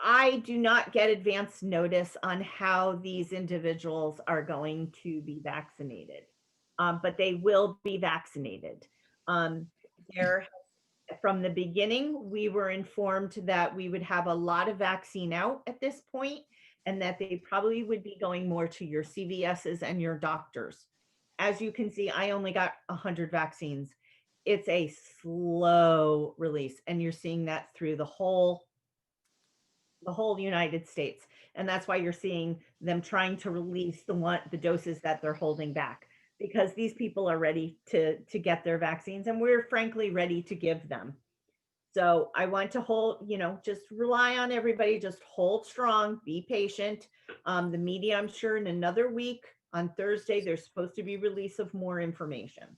I do not get advance notice on how these individuals are going to be vaccinated, but they will be vaccinated. From the beginning, we were informed that we would have a lot of vaccine out at this point, and that they probably would be going more to your CVSs and your doctors. As you can see, I only got 100 vaccines. It's a slow release, and you're seeing that through the whole United States. And that's why you're seeing them trying to release the doses that they're holding back, because these people are ready to get their vaccines, and we're frankly ready to give them. So I want to hold, just rely on everybody, just hold strong, be patient. The media, I'm sure in another week on Thursday, there's supposed to be release of more information.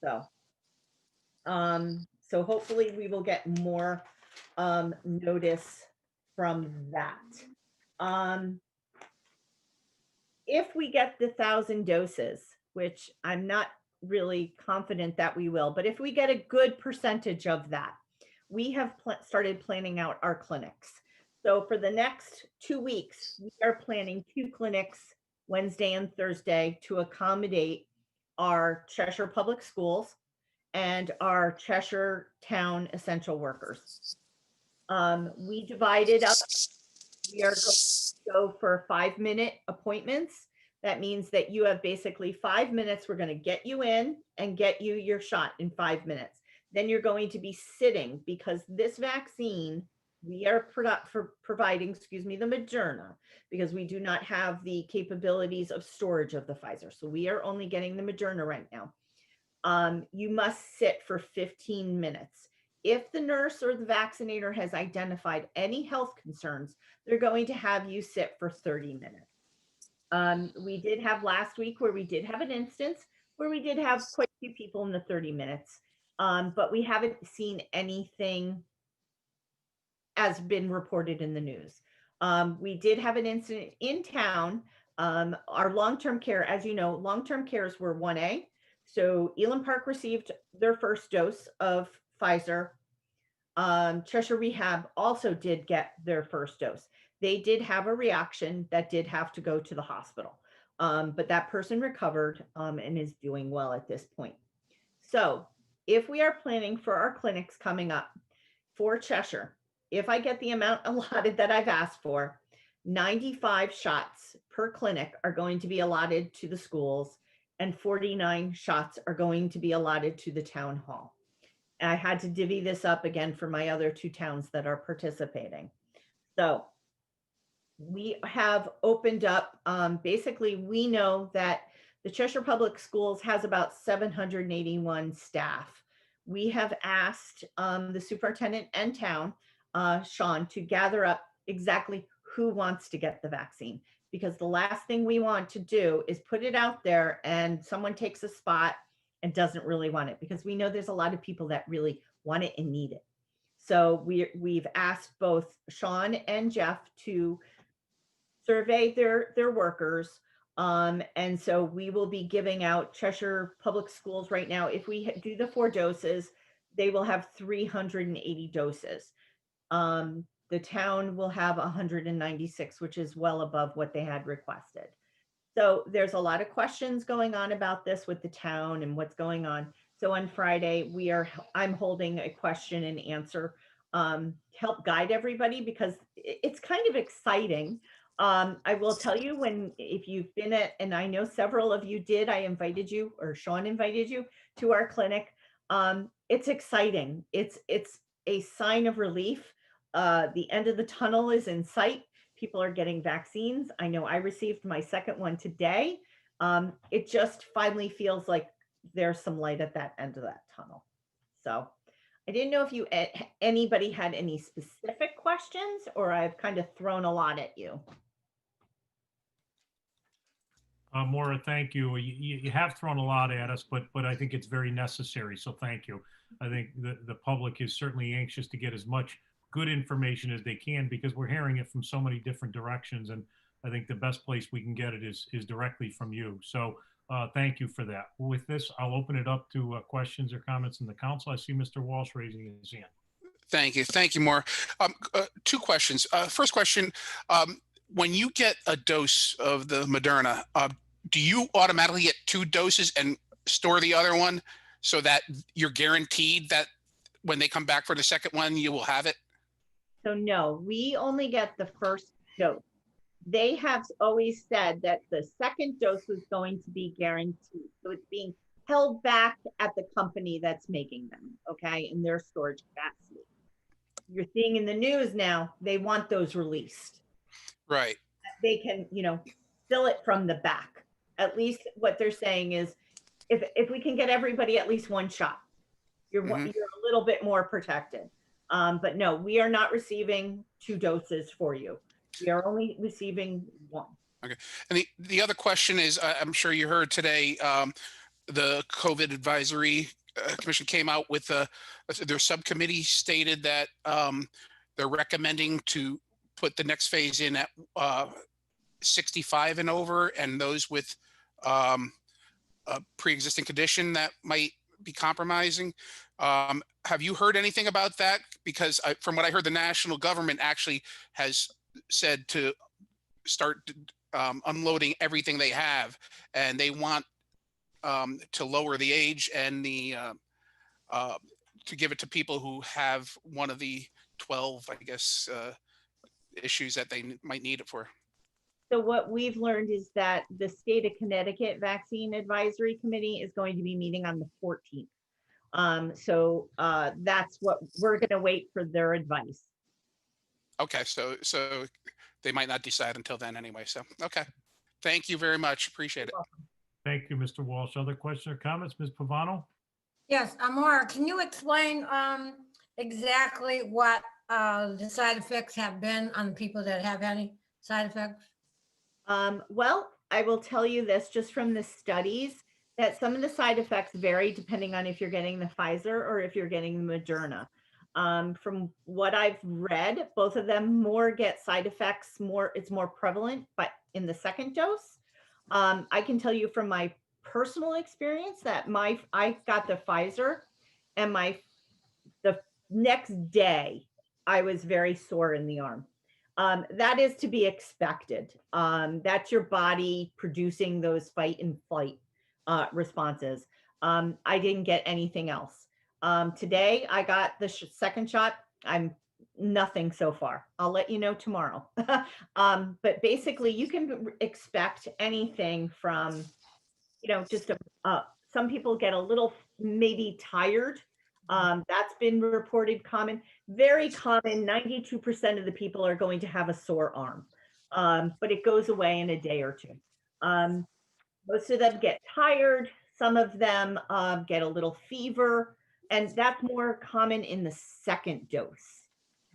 So hopefully we will get more notice from that. If we get the 1,000 doses, which I'm not really confident that we will, but if we get a good percentage of that, we have started planning out our clinics. So for the next 2 weeks, we are planning 2 clinics, Wednesday and Thursday, to accommodate our Cheshire Public Schools and our Cheshire Town essential workers. We divided up. We are going to go for 5-minute appointments. That means that you have basically 5 minutes. We're going to get you in and get you your shot in 5 minutes. Then you're going to be sitting, because this vaccine, we are providing, the Moderna, because we do not have the capabilities of storage of the Pfizer. So we are only getting the Moderna right now. You must sit for 15 minutes. If the nurse or the vaccinator has identified any health concerns, they're going to have you sit for 30 minutes. We did have last week where we did have an instance where we did have quite a few people in the 30 minutes, but we haven't seen anything as been reported in the news. We did have an incident in town. Our long-term care, as you know, long-term cares were 1A. So Elam Park received their first dose of Pfizer. Cheshire Rehab also did get their first dose. They did have a reaction that did have to go to the hospital, but that person recovered and is doing well at this point. So if we are planning for our clinics coming up for Cheshire, if I get the amount allotted that I've asked for, 95 shots per clinic are going to be allotted to the schools, and 49 shots are going to be allotted to the town hall. I had to divvy this up again for my other 2 towns that are participating. So we have opened up, basically we know that the Cheshire Public Schools has about 781 staff. We have asked the superintendent and town, Sean, to gather up exactly who wants to get the vaccine, because the last thing we want to do is put it out there and someone takes a spot and doesn't really want it, because we know there's a lot of people that really want it and need it. So we've asked both Sean and Jeff to survey their workers. And so we will be giving out Cheshire Public Schools right now. If we do the 4 doses, they will have 380 doses. The town will have 196, which is well above what they had requested. So there's a lot of questions going on about this with the town and what's going on. So on Friday, I'm holding a question and answer, help guide everybody, because it's kind of exciting. I will tell you, if you've been at, and I know several of you did, I invited you, or Sean invited you to our clinic. It's exciting. It's a sign of relief. The end of the tunnel is in sight. People are getting vaccines. I know I received my second one today. It just finally feels like there's some light at that end of that tunnel. So I didn't know if anybody had any specific questions, or I've kind of thrown a lot at you. Maura, thank you. You have thrown a lot at us, but I think it's very necessary. So thank you. I think the public is certainly anxious to get as much good information as they can, because we're hearing it from so many different directions. And I think the best place we can get it is directly from you. So thank you for that. With this, I'll open it up to questions or comments in the council. I see Mr. Walsh raising his hand. Thank you. Thank you, Maura. 2 questions. First question, when you get a dose of the Moderna, do you automatically get 2 doses and store the other one so that you're guaranteed that when they come back for the second one, you will have it? So no, we only get the first dose. they have always said that the second dose was going to be guaranteed. So it's being held back at the company that's making them, okay, in their storage capacity. You're seeing in the news now, they want those released. Right. They can, fill it from the back. At least what they're saying is, if we can get everybody at least one shot, you're a little bit more protected. But no, we are not receiving 2 doses for you. We are only receiving 1. Okay. And the other question is, I'm sure you heard today, the COVID advisory commission came out with their subcommittee stated that they're recommending to put the next phase in at 65 and over, and those with a pre-existing condition that might be compromising. Have you heard anything about that? Because from what I heard, the national government actually has said to start unloading everything they have, and they want to lower the age and to give it to people who have one of the 12, I guess, issues that they might need it for. So what we've learned is that the state of Connecticut Vaccine Advisory Committee is going to be meeting on the 14th. So that's what we're going to wait for their advice. Okay, so they might not decide until then anyway. So, okay. Thank you very much. Appreciate it. Thank you, Mr. Walsh. Other questions or comments? Ms. Pavano? Yes, Amora, can you explain exactly what the side effects have been on people that have any side effects? Well, I will tell you this just from the studies, that some of the side effects vary depending on if you're getting the Pfizer or if you're getting the Moderna. From what I've read, both of them more get side effects, it's more prevalent, but in the second dose. I can tell you from my personal experience that I got the Pfizer, and the next day I was very sore in the arm. That is to be expected. That's your body producing those fight and flight responses. I didn't get anything else. Today I got the second shot. I'm nothing so far. I'll let you know tomorrow. But basically you can expect anything from, just some people get a little maybe tired. That's been reported common, very common. 92% of the people are going to have a sore arm, but it goes away in a day or 2. Most of them get tired. Some of them get a little fever, and that's more common in the second dose.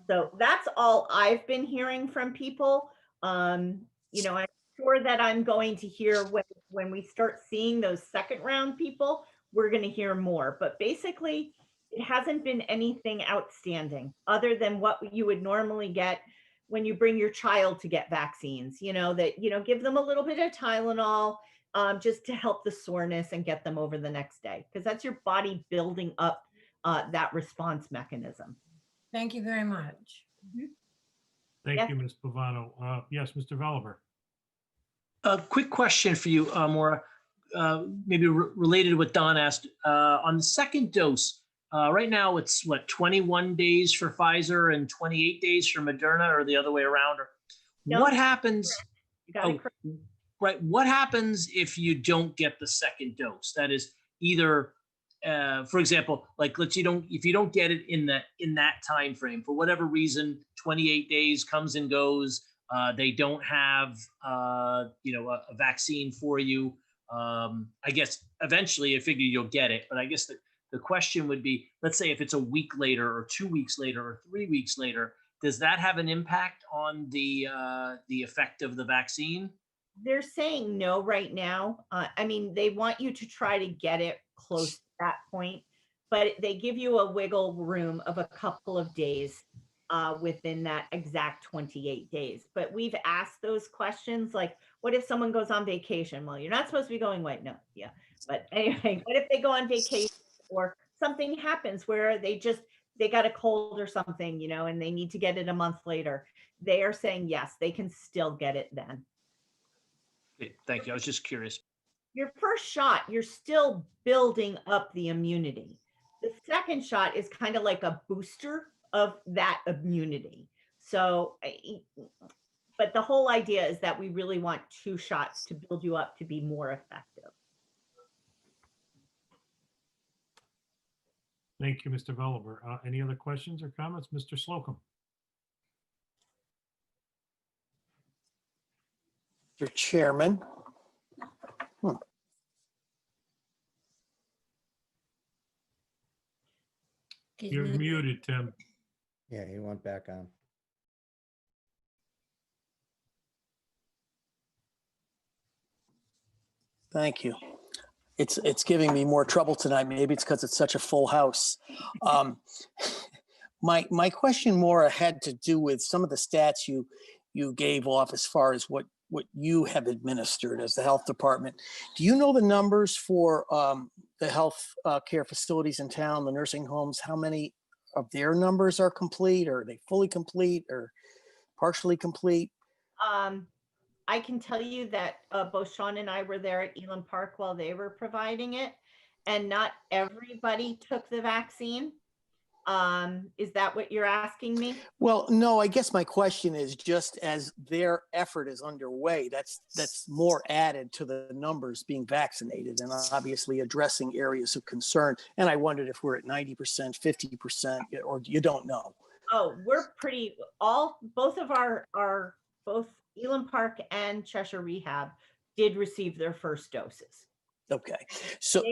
So that's all I've been hearing from people. I'm sure that I'm going to hear when we start seeing those second round people, we're going to hear more. But basically, it hasn't been anything outstanding other than what you would normally get when you bring your child to get vaccines, give them a little bit of Tylenol just to help the soreness and get them over the next day, because that's your body building up that response mechanism. Thank you very much. Thank you, Ms. Pavano. Yes, Mr. Veliver. A quick question for you, Maura, maybe related to what Don asked. On the second dose, right now it's 21 days for Pfizer and 28 days for Moderna, or the other way around? Or No, what happens? You got it correct. Right. What happens if you don't get the second dose? That is either, for example, if you don't get it in that time frame for whatever reason, 28 days comes and goes. They don't have a vaccine for you. I guess eventually I figure you'll get it, but I guess the question would be, let's say if it's a week later or 2 weeks later or 3 weeks later, does that have an impact on the effect of the vaccine? They're saying no right now. They want you to try to get it close to that point, but they give you a wiggle room of a couple of days within that exact 28 days. But we've asked those questions, like, what if someone goes on vacation? Well, you're not supposed to be going away. No, yeah. But anyway, what if they go on vacation or something happens where they got a cold or something, and they need to get it a month later? They are saying, yes, they can still get it then. Okay, thank you. I was just curious. Your first shot, you're still building up the immunity. The second shot is kind of like a booster of that immunity. So But the whole idea is that we really want 2 shots to build you up to be more effective. Thank you, Mr. Veliver. Any other questions or comments? Mr. Slocum? Mr. Chairman. You're muted, Tim. Yeah, he went back on. Thank you. It's giving me more trouble tonight. Maybe it's because it's such a full house. My question more had to do with some of the stats you gave off as far as what you have administered as the health department. Do you know the numbers for the health care facilities in town, the nursing homes? How many of their numbers are complete? Or are they fully complete or partially complete? I can tell you that both Sean and I were there at Elam Park while they were providing it, and not everybody took the vaccine. Is that what you're asking me? Well, no, I guess my question is just as their effort is underway, that's more added to the numbers being vaccinated and obviously addressing areas of concern. And I wondered if we're at 90%, 50%, or you don't know. Oh, we're both of our both Elam Park and Cheshire Rehab did receive their first doses. Okay. So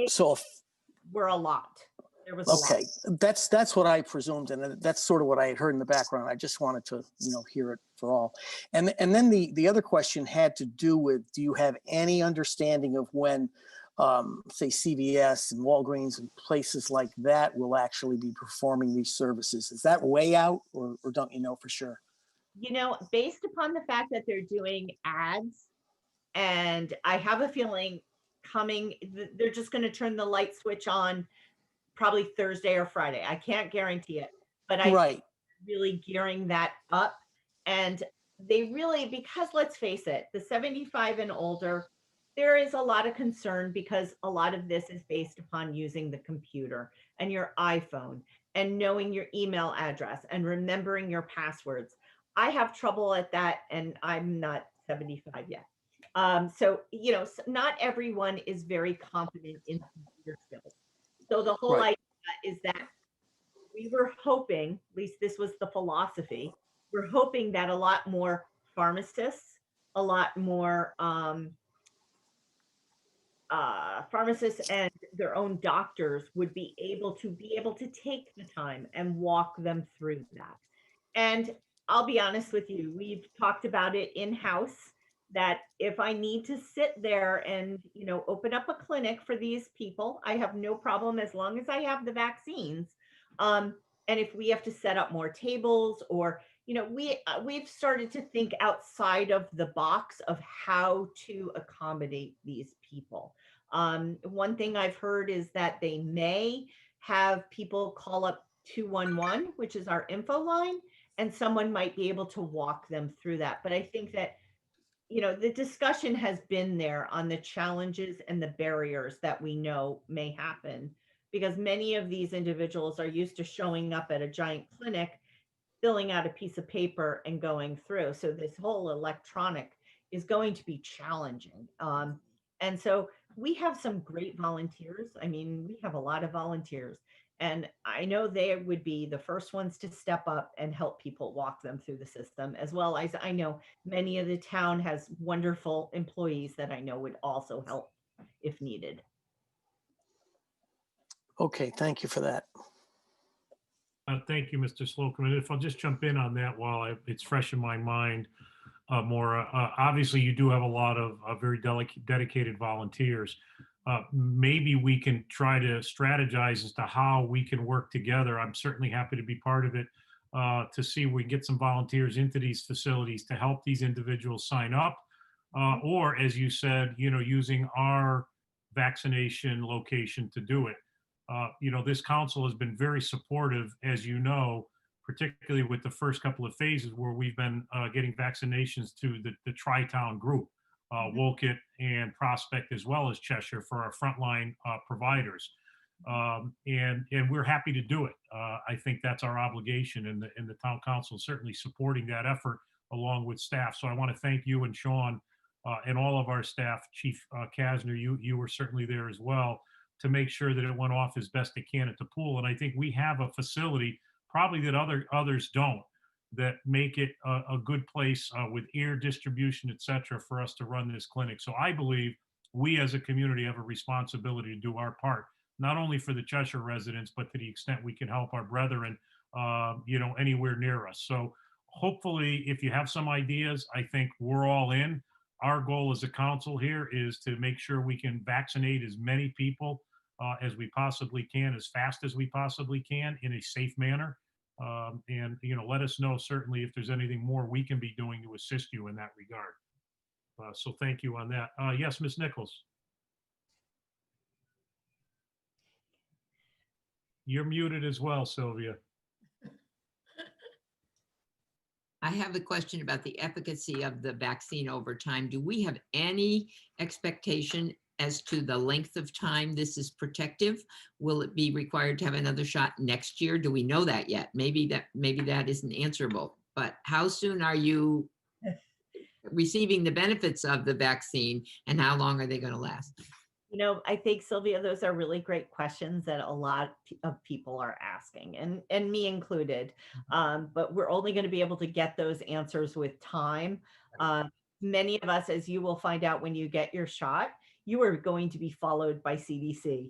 we're a lot. There was a okay, lot. that's what I presumed, and that's sort of what I had heard in the background. I just wanted to, hear it for all. And then the other question had to do with, do you have any understanding of when, say, CVS and Walgreens and places like that will actually be performing these services? Is that way out, or don't you know for sure? Based upon the fact that they're doing ads, and I have a feeling they're just going to turn the light switch on probably Thursday or Friday. I can't guarantee it, but I'm really gearing that up. And they really, because let's face it, the 75 and older, there is a lot of concern because a lot of this is based upon using the computer and your iPhone and knowing your email address and remembering your passwords. I have trouble at that, and I'm not 75 yet. So, not everyone is very confident in computer skills. So the whole idea is that we were hoping, at least this was the philosophy, we're hoping that a lot more pharmacists, a lot more pharmacists and their own doctors would be able to take the time and walk them through that. And I'll be honest with you, we've talked about it in-house that if I need to sit there and, open up a clinic for these people, I have no problem as long as I have the vaccines. And if we have to set up more tables or, we've started to think outside of the box of how to accommodate these people. One thing I've heard is that they may have people call up 211, which is our info line, and someone might be able to walk them through that. But I think that, the discussion has been there on the challenges and the barriers that we know may happen, because many of these individuals are used to showing up at a giant clinic, filling out a piece of paper and going through. So this whole electronic is going to be challenging. And so we have some great volunteers. I mean, we have a lot of volunteers. And I know they would be the first ones to step up and help people walk them through the system, as well as I know many of the town has wonderful employees that I know would also help if needed. Okay, thank you for that. Thank you, Mr. Slocum. And if I'll just jump in on that while it's fresh in my mind, Maura, obviously you do have a lot of very dedicated volunteers. Maybe we can try to strategize as to how we can work together. I'm certainly happy to be part of it to see if we can get some volunteers into these facilities to help these individuals sign up. Or as you said, using our vaccination location to do it. This council has been very supportive, as you know, particularly with the first couple of phases where we've been getting vaccinations to the Tri-Town group. Wolcott and Prospect, as well as Cheshire, for our frontline providers, and we're happy to do it. I think that's our obligation, and the town council is certainly supporting that effort along with staff. So I want to thank you and Sean and all of our staff. Chief Kasner, you were certainly there as well, to make sure that it went off as best it can at the pool. And I think we have a facility probably that others don't, that make it a good place with air distribution, et cetera, for us to run this clinic. So I believe we as a community have a responsibility to do our part, not only for the Cheshire residents, but to the extent we can help our brethren, anywhere near us. So hopefully, if you have some ideas, I think we're all in. Our goal as a council here is to make sure we can vaccinate as many people as we possibly can, as fast as we possibly can, in a safe manner. And let us know certainly if there's anything more we can be doing to assist you in that regard. So thank you on that. Yes, Ms. Nichols. You're muted as well, Sylvia. I have a question about the efficacy of the vaccine over time. Do we have any expectation as to the length of time this is protective? Will it be required to have another shot next year? Do we know that yet? Maybe that isn't answerable, but how soon are you receiving the benefits of the vaccine, and how long are they going to last? I think, Sylvia, those are really great questions that a lot of people are asking, and me included. But we're only going to be able to get those answers with time. Many of us, as you will find out when you get your shot, you are going to be followed by CDC.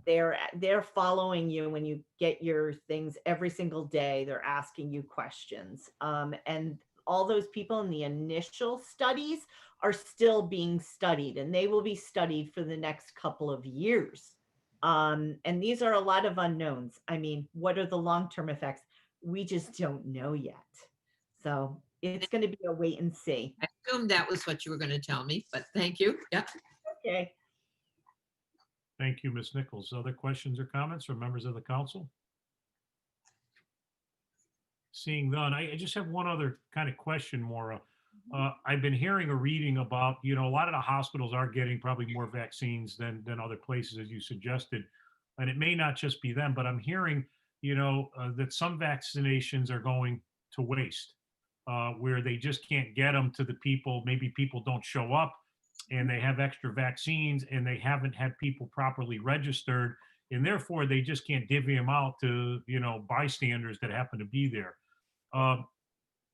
They're following you when you get your things every single day. They're asking you questions. And all those people in the initial studies are still being studied, and they will be studied for the next couple of years. And these are a lot of unknowns. I mean, what are the long-term effects? We just don't know yet. So it's going to be a wait and see. I assumed that was what you were going to tell me, but thank you. Yeah. Okay. Thank you, Ms. Nichols. Other questions or comments from members of the council? Seeing none, I just have one other kind of question, Maura. I've been hearing or reading about, a lot of the hospitals are getting probably more vaccines than other places, as you suggested. And it may not just be them, but I'm hearing, that some vaccinations are going to waste, where they just can't get them to the people. Maybe people don't show up and they have extra vaccines and they haven't had people properly registered. And therefore, they just can't divvy them out to, bystanders that happen to be there.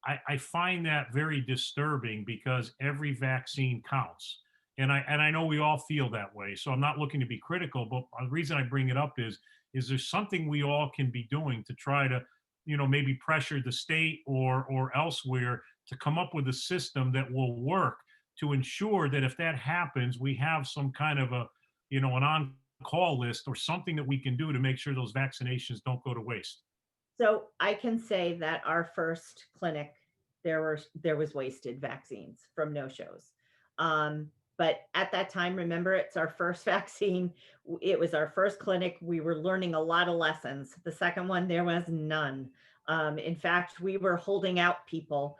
I find that very disturbing, because every vaccine counts. And I know we all feel that way. So I'm not looking to be critical, but the reason I bring it up is there something we all can be doing to try to, maybe pressure the state or elsewhere to come up with a system that will work to ensure that if that happens, we have some kind of an on-call list or something that we can do to make sure those vaccinations don't go to waste. So I can say that our first clinic, there was wasted vaccines from no-shows. But at that time, remember, it's our first vaccine. It was our first clinic. We were learning a lot of lessons. The second one, there was none. In fact, we were holding out people.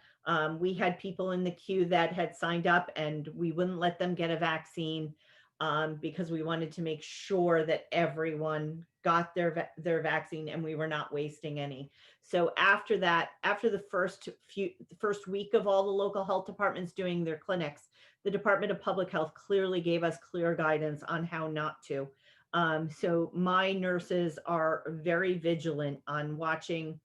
We had people in the queue that had signed up, and we wouldn't let them get a vaccine because we wanted to make sure that everyone got their vaccine and we were not wasting any. So after that, after the first week of all the local health departments doing their clinics, the Department of Public Health clearly gave us clear guidance on how not to. So my nurses are very vigilant on watching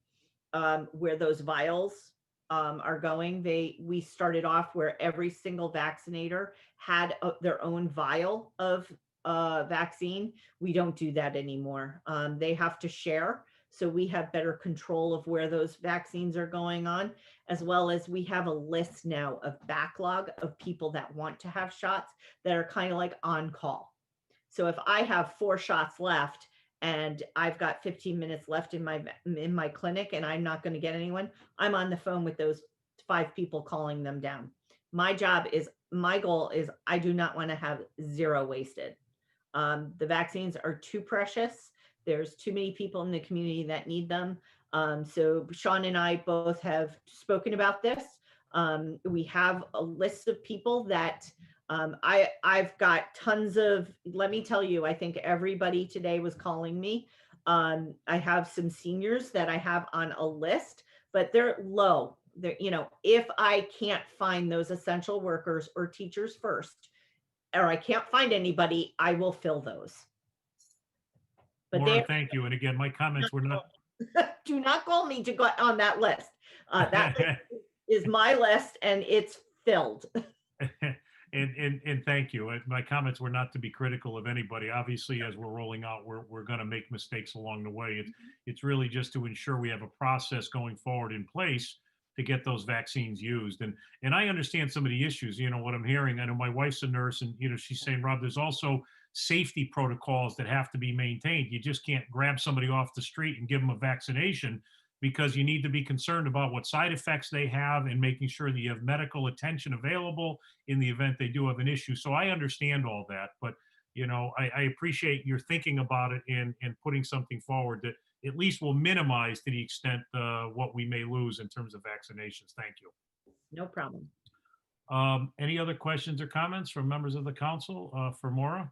where those vials are going. We started off where every single vaccinator had their own vial of vaccine. We don't do that anymore. They have to share, so we have better control of where those vaccines are going on, as well as we have a list now of backlog of people that want to have shots that are kind of like on call. So if I have 4 shots left and I've got 15 minutes left in my clinic and I'm not going to get anyone, I'm on the phone with those 5 people calling them down. My goal is I do not want to have 0 wasted. The vaccines are too precious. There's too many people in the community that need them. So Sean and I both have spoken about this. We have a list of people that I've got tons of, let me tell you, I think everybody today was calling me. I have some seniors that I have on a list, but they're low. there, if I can't find those essential workers or teachers first, or I can't find anybody, I will fill those. But Maura, thank you. And again, my comments were not. do not call me to go on that list. That list is my list and it's filled. And thank you. My comments were not to be critical of anybody. Obviously, as we're rolling out, we're going to make mistakes along the way. It's really just to ensure we have a process going forward in place to get those vaccines used. And I understand some of the issues, what I'm hearing. I know my wife's a nurse and, she's saying, Rob, there's also safety protocols that have to be maintained. You just can't grab somebody off the street and give them a vaccination, because you need to be concerned about what side effects they have and making sure that you have medical attention available in the event they do have an issue. So I understand all that, but I appreciate your thinking about it and putting something forward that at least will minimize to the extent what we may lose in terms of vaccinations. Thank you. No problem. Any other questions or comments from members of the council for Maura?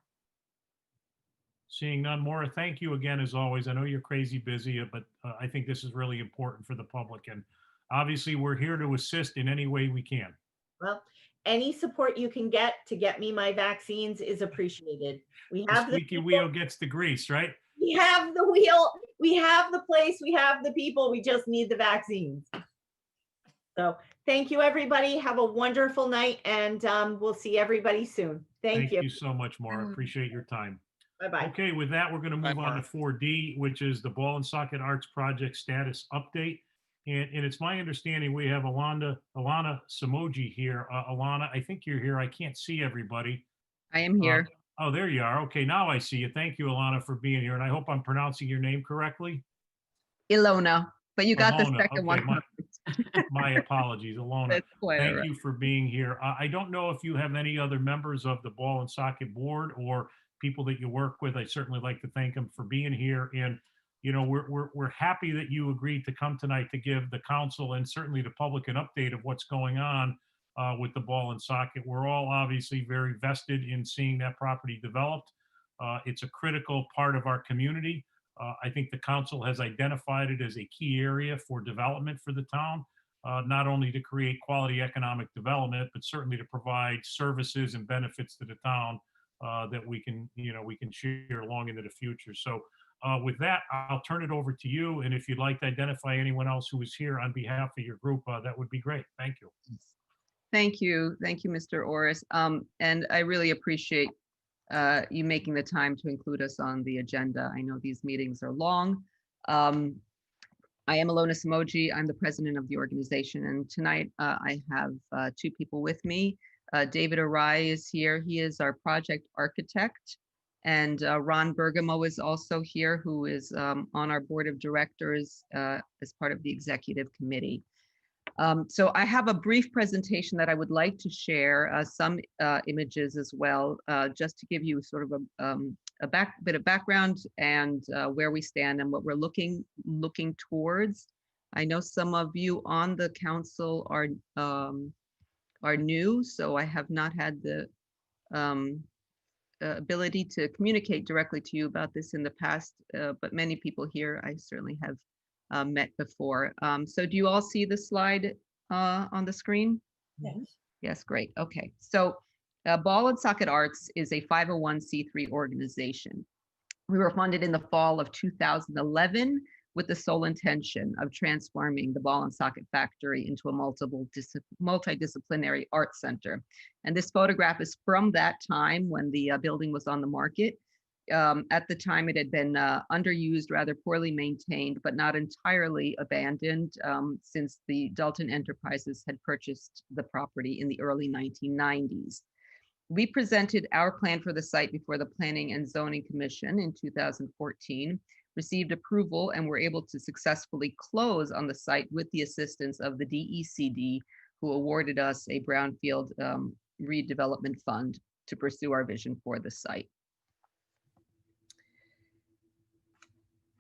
Seeing none. Maura, thank you again, as always. I know you're crazy busy, but I think this is really important for the public. And obviously, we're here to assist in any way we can. Well, any support you can get to get me my vaccines is appreciated. We The have the squeaky wheel gets the grease, right? we have the wheel, we have the place, we have the people, we just need the vaccines. So thank you, everybody. Have a wonderful night, and we'll see everybody soon. Thank you. Thank you so much, Maura. Appreciate your time. Bye-bye. Okay, with that, we're going to move on Maura. to 4D, which is the Ball and Socket Arts Project status update. And it's my understanding we have Alana Samoji here. Alana, I think you're here. I can't see everybody. I am here. Oh, there you are. Okay, now I see you. Thank you, Alana, for being here. And I hope I'm pronouncing your name correctly. Ilona, but you got the Alona, second okay, one. My apologies, Alona. That's quite all Thank right. you for being here. I don't know if you have any other members of the Ball and Socket Board or people that you work with. I certainly like to thank them for being here. And, we're happy that you agreed to come tonight to give the council and certainly the public an update of what's going on with the Ball and Socket. We're all obviously very vested in seeing that property developed. It's a critical part of our community. I think the council has identified it as a key area for development for the town, not only to create quality economic development, but certainly to provide services and benefits to the town that we can share along into the future. So with that, I'll turn it over to you. And if you'd like to identify anyone else who is here on behalf of your group, that would be great. Thank you. Thank you. Thank you, Mr. Orris. And I really appreciate you making the time to include us on the agenda. I know these meetings are long. I am Ilona Samoji. I'm the president of the organization. And tonight I have two people with me. David Arai is here. He is our project architect. And Ron Bergamo is also here, who is on our board of directors as part of the executive committee. So I have a brief presentation that I would like to share, some images as well, just to give you sort of a bit of background and where we stand and what we're looking towards. I know some of you on the council are new, so I have not had the ability to communicate directly to you about this in the past, but many people here I certainly have met before. So do you all see the slide on the screen? Yes. Yes, great. Okay. So Ball and Socket Arts is a 501c3 organization. We were funded in the fall of 2011 with the sole intention of transforming the Ball and Socket Factory into a multidisciplinary art center. And this photograph is from that time when the building was on the market. At the time, it had been underused, rather poorly maintained, but not entirely abandoned since the Dalton Enterprises had purchased the property in the early 1990s. We presented our plan for the site before the Planning and Zoning Commission in 2014, received approval, and were able to successfully close on the site with the assistance of the DECD, who awarded us a brownfield redevelopment fund to pursue our vision for the site.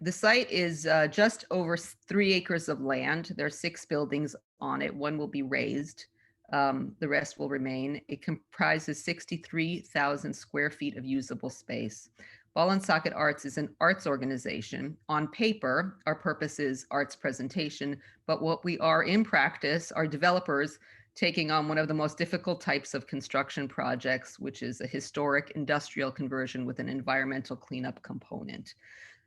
The site is just over 3 acres of land. There are 6 buildings on it. One will be raised. The rest will remain. It comprises 63,000 square feet of usable space. Ball and Socket Arts is an arts organization. On paper, our purpose is arts presentation, but what we are in practice are developers taking on one of the most difficult types of construction projects, which is a historic industrial conversion with an environmental cleanup component.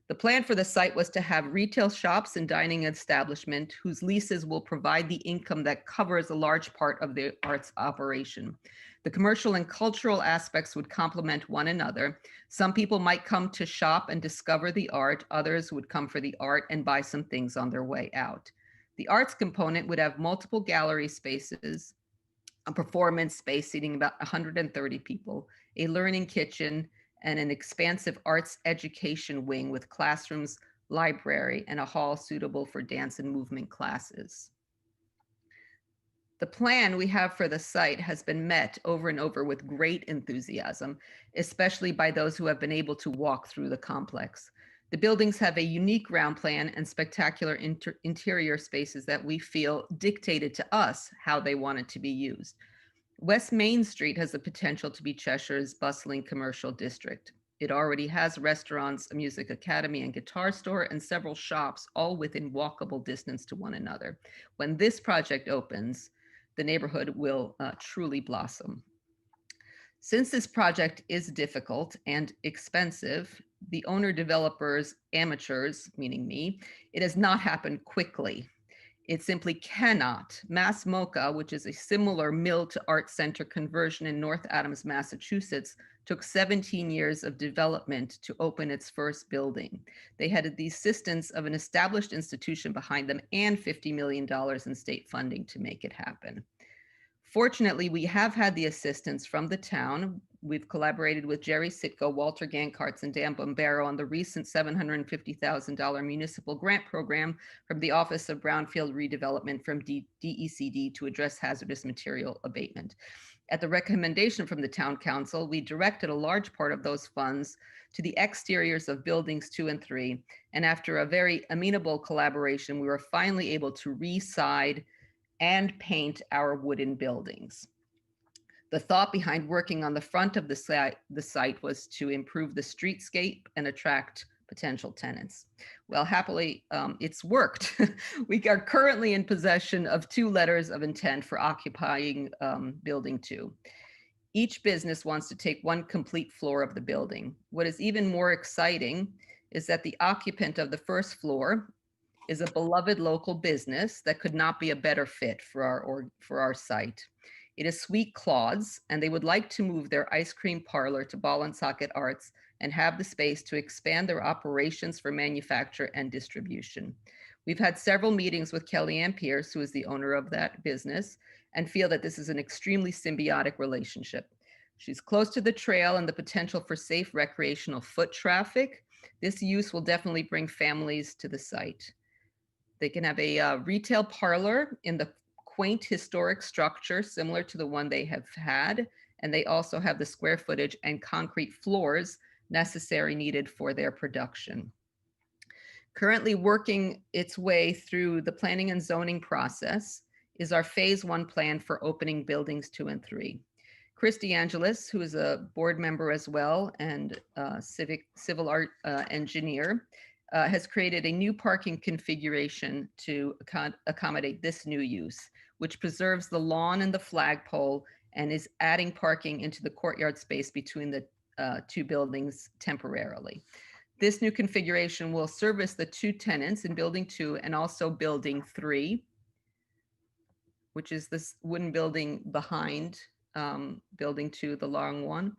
The plan for the site was to have retail shops and dining establishment whose leases will provide the income that covers a large part of the arts operation. The commercial and cultural aspects would complement one another. Some people might come to shop and discover the art. Others would come for the art and buy some things on their way out. The arts component would have multiple gallery spaces, a performance space seating about 130 people, a learning kitchen, and an expansive arts education wing with classrooms, library, and a hall suitable for dance and movement classes. The plan we have for the site has been met over and over with great enthusiasm, especially by those who have been able to walk through the complex. The buildings have a unique ground plan and spectacular interior spaces that we feel dictated to us how they wanted to be used. West Main Street has the potential to be Cheshire's bustling commercial district. It already has restaurants, a music academy and guitar store, and several shops, all within walkable distance to one another. When this project opens, the neighborhood will truly blossom. Since this project is difficult and expensive, the owner developers, amateurs, meaning me, it has not happened quickly. It simply cannot. Mass MoCA, which is a similar mill to art center conversion in North Adams, Massachusetts, took 17 years of development to open its first building. They had the assistance of an established institution behind them and $50 million in state funding to make it happen. Fortunately, we have had the assistance from the town. We've collaborated with Jerry Sitko, Walter Gankarts, and Dan Bombero on the recent $750,000 municipal grant program from the Office of Brownfield Redevelopment from DECD to address hazardous material abatement. At the recommendation from the town council, we directed a large part of those funds to the exteriors of buildings 2 and 3. And after a very amenable collaboration, we were finally able to re-side and paint our wooden buildings. The thought behind working on the front of the site was to improve the streetscape and attract potential tenants. Well, happily, it's worked. We are currently in possession of 2 letters of intent for occupying building 2. Each business wants to take 1 complete floor of the building. What is even more exciting is that the occupant of the first floor is a beloved local business that could not be a better fit for our site. It is Sweet Claude's, and they would like to move their ice cream parlor to Ball and Socket Arts and have the space to expand their operations for manufacture and distribution. We've had several meetings with Kellyanne Pierce, who is the owner of that business, and feel that this is an extremely symbiotic relationship. She's close to the trail and the potential for safe recreational foot traffic. This use will definitely bring families to the site. They can have a retail parlor in the quaint historic structure similar to the one they have had, and they also have the square footage and concrete floors needed for their production. Currently working its way through the planning and zoning process is our phase 1 plan for opening buildings 2 and 3. Chris DeAngelis, who is a board member as well and civil art engineer, has created a new parking configuration to accommodate this new use, which preserves the lawn and the flagpole and is adding parking into the courtyard space between the 2 buildings temporarily. This new configuration will service the 2 tenants in building 2 and also building 3, which is this wooden building behind building 2, the long one.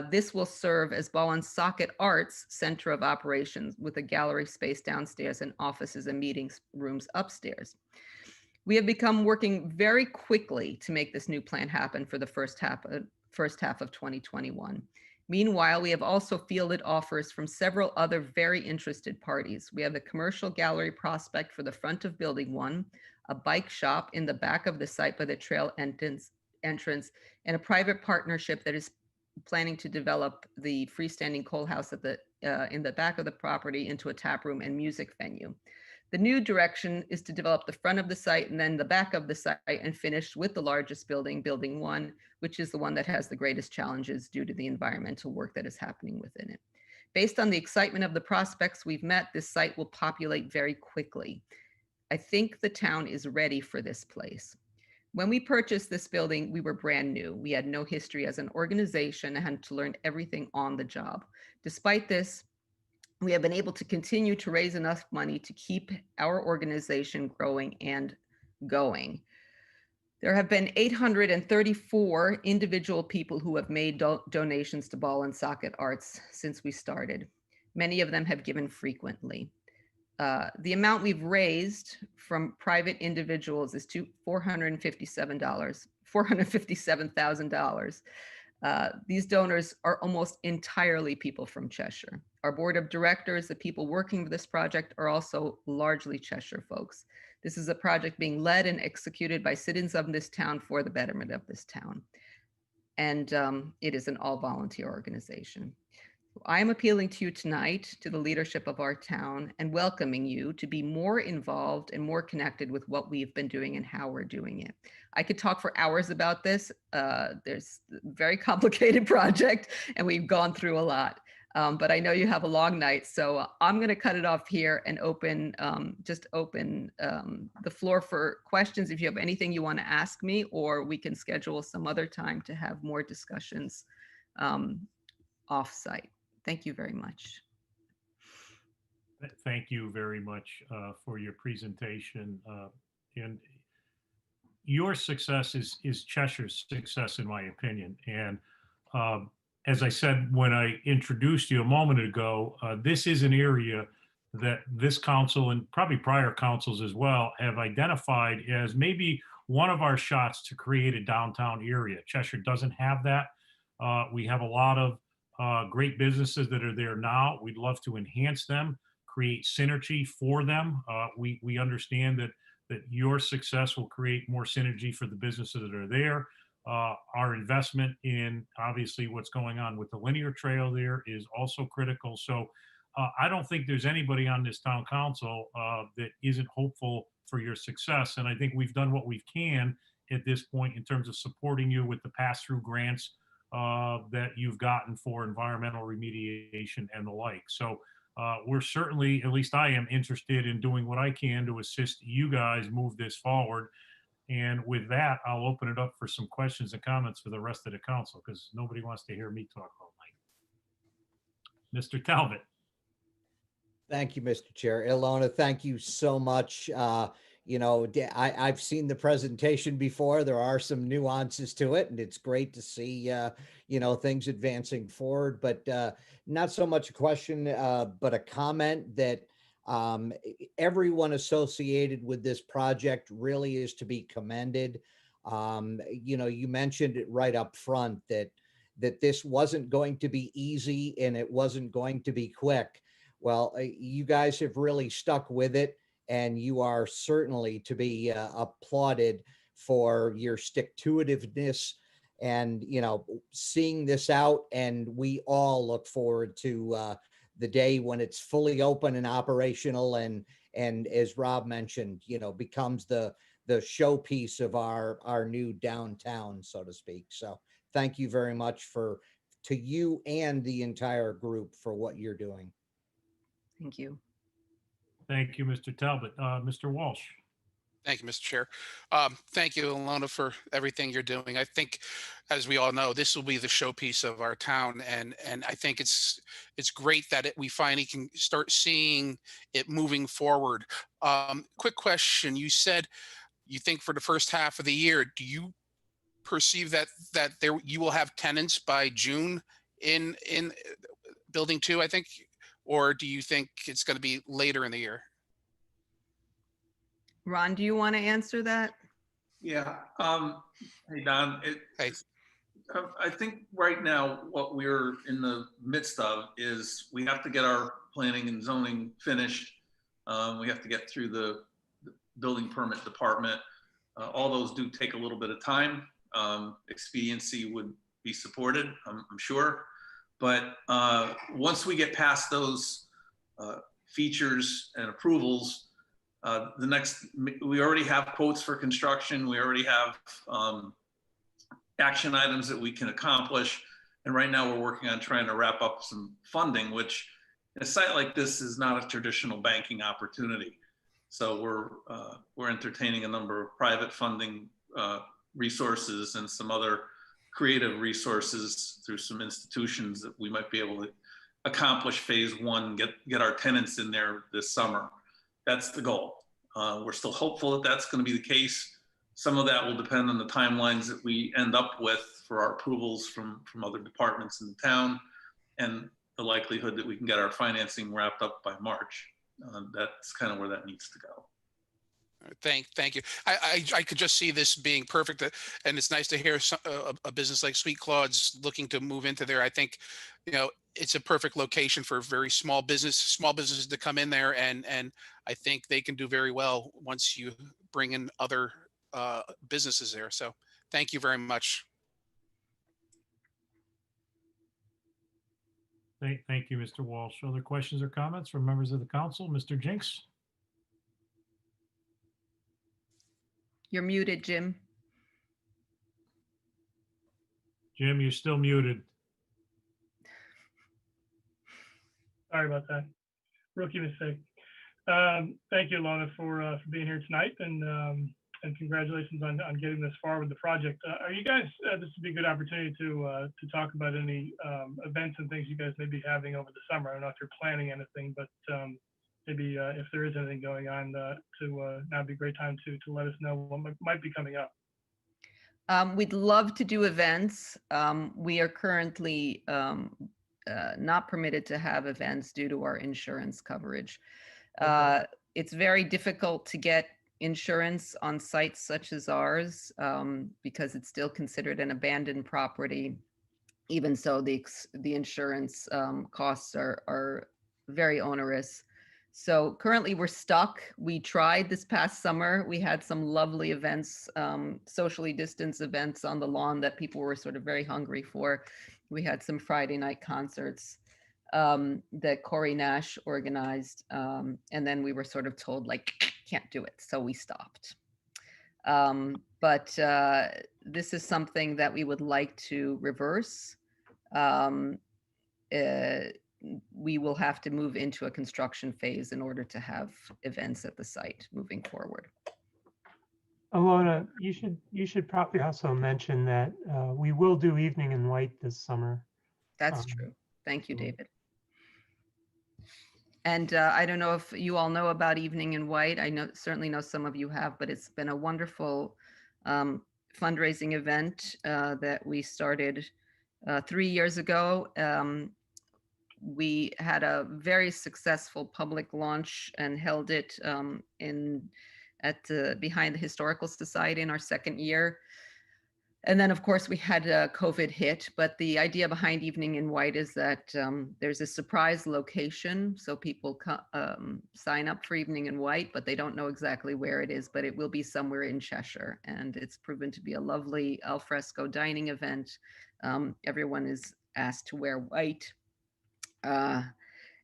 This will serve as Ball and Socket Arts center of operations with a gallery space downstairs and offices and meeting rooms upstairs. We have become working very quickly to make this new plan happen for the first half of 2021. Meanwhile, we have also fielded offers from several other very interested parties. We have the commercial gallery prospect for the front of building 1, a bike shop in the back of the site by the trail entrance, and a private partnership that is planning to develop the freestanding coal house at in the back of the property into a tap room and music venue. The new direction is to develop the front of the site and then the back of the site and finish with the largest building, Building 1, which is the one that has the greatest challenges due to the environmental work that is happening within it. Based on the excitement of the prospects we've met, this site will populate very quickly. I think the town is ready for this place. When we purchased this building, we were brand new. We had no history as an organization and had to learn everything on the job. Despite this, we have been able to continue to raise enough money to keep our organization growing and going. There have been 834 individual people who have made donations to Ball and Socket Arts since we started. Many of them have given frequently. The amount we've raised from private individuals is $457,000. These donors are almost entirely people from Cheshire. Our board of directors, the people working with this project, are also largely Cheshire folks. This is a project being led and executed by citizens of this town for the betterment of this town. And it is an all-volunteer organization. I am appealing to you tonight, to the leadership of our town, and welcoming you to be more involved and more connected with what we've been doing and how we're doing it. I could talk for hours about this. There's a very complicated project, and we've gone through a lot. But I know you have a long night, so I'm going to cut it off here and open the floor for questions if you have anything you want to ask me, or we can schedule some other time to have more discussions off-site. Thank you very much. Thank you very much for your presentation. And your success is Cheshire's success, in my opinion. And as I said when I introduced you a moment ago, this is an area that this council and probably prior councils as well have identified as maybe one of our shots to create a downtown area. Cheshire doesn't have that. We have a lot of great businesses that are there now. We'd love to enhance them, create synergy for them. We understand that your success will create more synergy for the businesses that are there. Our investment in obviously what's going on with the linear trail there is also critical. So I don't think there's anybody on this town council that isn't hopeful for your success. And I think we've done what we can at this point in terms of supporting you with the pass-through grants that you've gotten for environmental remediation and the like. So we're certainly, at least I am, interested in doing what I can to assist you guys move this forward. And with that, I'll open it up for some questions and comments for the rest of the council, because nobody wants to hear me talk all night. Mr. Talbot. Thank you, Mr. Chair. Ilona, thank you so much. You know, I've seen the presentation before. There are some nuances to it, and it's great to see, you know, things advancing forward, but not so much a question, but a comment that everyone associated with this project really is to be commended. You know, you mentioned it right up front that this wasn't going to be easy and it wasn't going to be quick. Well, you guys have really stuck with it, and you are certainly to be applauded for your stick-to-itiveness and, you know, seeing this out. And we all look forward to the day when it's fully open and operational, and as Rob mentioned, you know, becomes the showpiece of our new downtown, so to speak. So thank you very much to you and the entire group for what you're doing. Thank you. Thank you, Mr. Talbot. Mr. Walsh. Thank you, Mr. Chair. Thank you, Ilona, for everything you're doing. I think, as we all know, this will be the showpiece of our town, and I think it's great that we finally can start seeing it moving forward. Quick question: you said you think for the first half of the year, do you perceive that you will have tenants by June in Building 2? I think. Or do you think it's going to be later in the year? Ron, do you want to answer that? Yeah. Hey, Don. I think right now what we're in the midst of is we have to get our planning and zoning finished. We have to get through the building permit department. All those do take a little bit of time. Expediency would be supported, I'm sure. But once we get past those features and approvals, We already have quotes for construction. We already have action items that we can accomplish. And right now we're working on trying to wrap up some funding, which in a site like this is not a traditional banking opportunity. So we're entertaining a number of private funding resources and some other creative resources through some institutions that we might be able to accomplish phase one, get our tenants in there this summer. That's the goal. We're still hopeful that that's going to be the case. Some of that will depend on the timelines that we end up with for our approvals from other departments in the town, and the likelihood that we can get our financing wrapped up by March. That's kind of where that needs to go. Thank you. I could just see this being perfect, and it's nice to hear a business like Sweet Claude's looking to move into there. I think, it's a perfect location for very small businesses to come in there, and I think they can do very well once you bring in other businesses there. So thank you very much. Thank you, Mr. Walsh. Other questions or comments from members of the council? Mr. Jinks? You're muted, Jim. Jim, you're still muted. Sorry about that. Rookie mistake. Thank you, Ilona, for being here tonight, and congratulations on getting this far with the project. Are you guys? This would be a good opportunity to talk about any events and things you guys may be having over the summer. I don't know if you're planning anything, but maybe if there is anything going on, now would be a great time to let us know what might be coming up. We'd love to do events. We are currently not permitted to have events due to our insurance coverage. Okay. It's very difficult to get insurance on sites such as ours because it's still considered an abandoned property. Even so, the insurance costs are very onerous. So currently we're stuck. We tried this past summer. We had some lovely events, socially distanced events on the lawn that people were sort of very hungry for. We had some Friday night concerts that Corey Nash organized. And then we were sort of told, like, can't do it. So we stopped. But this is something that we would like to reverse. We will have to move into a construction phase in order to have events at the site moving forward. Ilona, you should probably also mention that we will do Evening in White this summer. That's true. Thank you, David. And I don't know if you all know about Evening in White. I certainly know some of you have, but it's been a wonderful fundraising event that we started 3 years ago. We had a very successful public launch and held it behind the Historical Society in our second year. And then, of course, we had COVID hit. But the idea behind Evening in White is that there's a surprise location. So people sign up for Evening in White, but they don't know exactly where it is. But it will be somewhere in Cheshire. And it's proven to be a lovely alfresco dining event. Everyone is asked to wear white.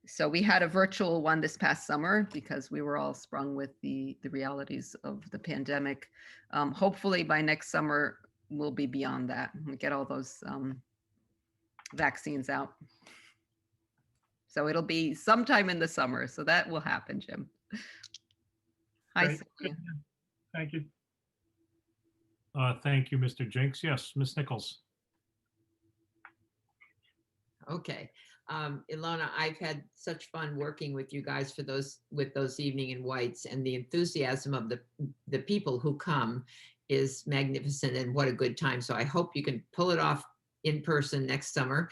So we had a virtual one this past summer because we were all sprung with the realities of the pandemic. Hopefully by next summer, we'll be beyond that and get all those vaccines out. So it'll be sometime in the summer. So that will happen, Jim. Hi, Great. Sylvia. Thank you. Thank you, Mr. Jinks. Yes, Ms. Nichols. Okay. Ilona, I've had such fun working with you guys with those Evening in Whites, and the enthusiasm of the people who come is magnificent, and what a good time. So I hope you can pull it off in person next summer.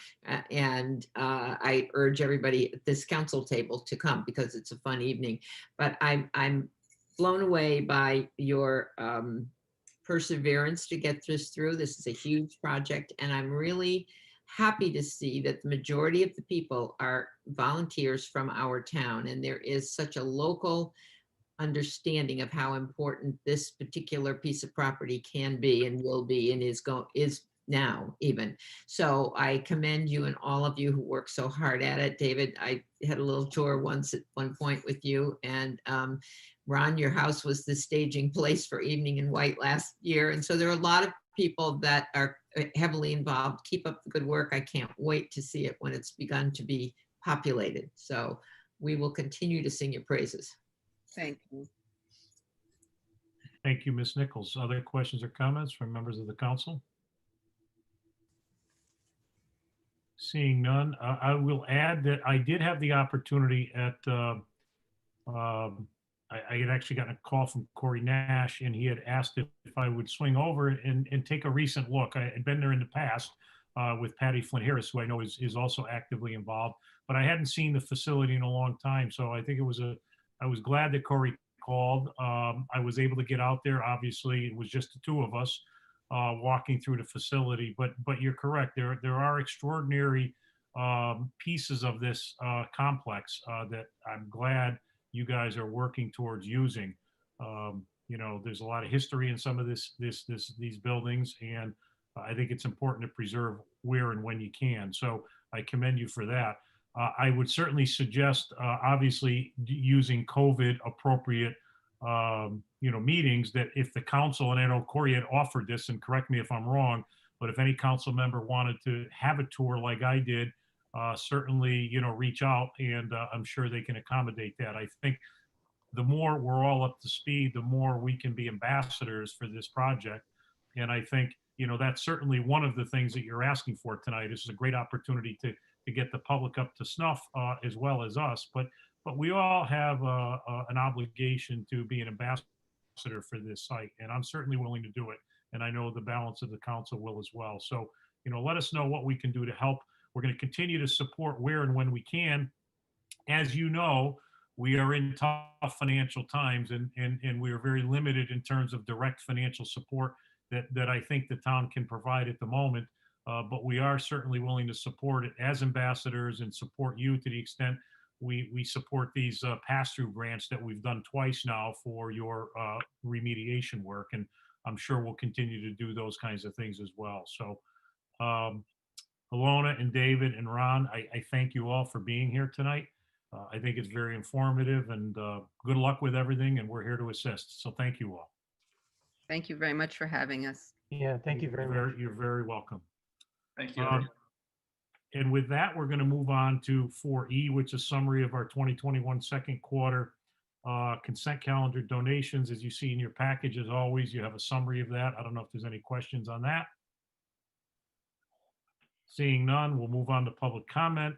And I urge everybody at this council table to come because it's a fun evening. But I'm blown away by your perseverance to get this through. This is a huge project, and I'm really happy to see that the majority of the people are volunteers from our town, and there is such a local understanding of how important this particular piece of property can be and will be and is now even. So I commend you and all of you who work so hard at it. David, I had a little tour once at one point with you, and Ron, your house was the staging place for Evening in White last year. And so there are a lot of people that are heavily involved. Keep up the good work. I can't wait to see it when it's begun to be populated. So we will continue to sing your praises. Thank you. Thank you, Ms. Nichols. Other questions or comments from members of the council? Seeing none, I will add that I did have the opportunity at, I had actually gotten a call from Corey Nash, and he had asked if I would swing over and take a recent look. I had been there in the past with Patty Flynn Harris, who I know is also actively involved, but I hadn't seen the facility in a long time. So I think I was glad that Corey called. I was able to get out there. Obviously, it was just the two of us walking through the facility, but you're correct. There are extraordinary pieces of this complex that I'm glad you guys are working towards using. You know, there's a lot of history in some of these buildings, and I think it's important to preserve where and when you can. So I commend you for that. I would certainly suggest, obviously, using COVID appropriate, you know, meetings, that if the council, and I know Corey had offered this, and correct me if I'm wrong, but if any council member wanted to have a tour like I did, certainly, you know, reach out, and I'm sure they can accommodate that. I think the more we're all up to speed, the more we can be ambassadors for this project. And I think, you know, that's certainly one of the things that you're asking for tonight. This is a great opportunity to get the public up to snuff, as well as us. But we all have an obligation to be an ambassador for this site, and I'm certainly willing to do it. And I know the balance of the council will as well. So, you know, let us know what we can do to help. We're going to continue to support where and when we can. As you know, we are in tough financial times, and we are very limited in terms of direct financial support that I think the town can provide at the moment. But we are certainly willing to support it as ambassadors and support you to the extent we support these pass-through grants that we've done twice now for your remediation work. And I'm sure we'll continue to do those kinds of things as well. So Alona and David and Ron, I thank you all for being here tonight. I think it's very informative, and good luck with everything, and we're here to assist. So thank you all. Thank you very much for having us. Yeah, thank you very much. You're very welcome. Thank you. And with that, we're going to move on to 4E, which is summary of our 2021 second quarter consent calendar donations. As you see in your package, as always, you have a summary of that. I don't know if there's any questions on that. Seeing none, we'll move on to public comment.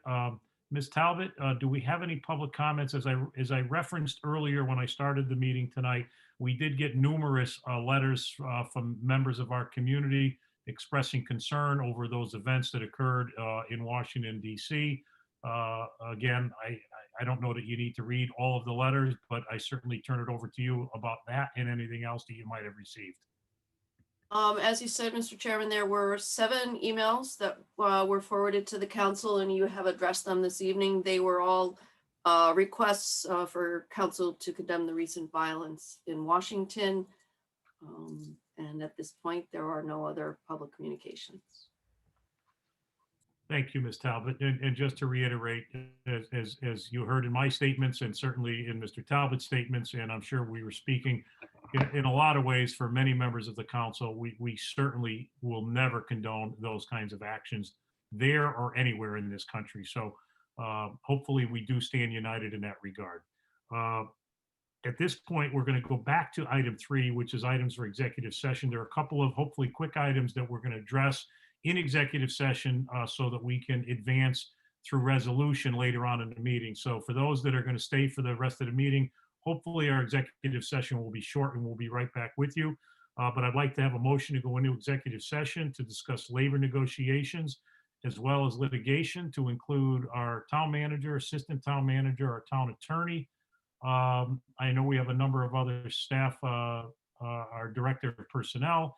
Ms. Talbot, do we have any public comments? As I referenced earlier when I started the meeting tonight, we did get numerous letters from members of our community expressing concern over those events that occurred in Washington, D.C. Again, I don't know that you need to read all of the letters, but I certainly turn it over to you about that and anything else that you might have received. As you said, Mr. Chairman, there were 7 emails that were forwarded to the council, and you have addressed them this evening. They were all requests for council to condemn the recent violence in Washington. And at this point, there are no other public communications. Thank you, Ms. Talbot. And just to reiterate, as you heard in my statements, and certainly in Mr. Talbot's statements, and I'm sure we were speaking in a lot of ways for many members of the council, we certainly will never condone those kinds of actions there or anywhere in this country. So hopefully we do stand united in that regard. At this point, we're going to go back to item 3, which is items for executive session. There are a couple of hopefully quick items that we're going to address in executive session so that we can advance through resolution later on in the meeting. So for those that are going to stay for the rest of the meeting, hopefully our executive session will be short, and we'll be right back with you. But I'd like to have a motion to go into executive session to discuss labor negotiations as well as litigation, to include our town manager, assistant town manager, our town attorney. I know we have a number of other staff, our director of personnel.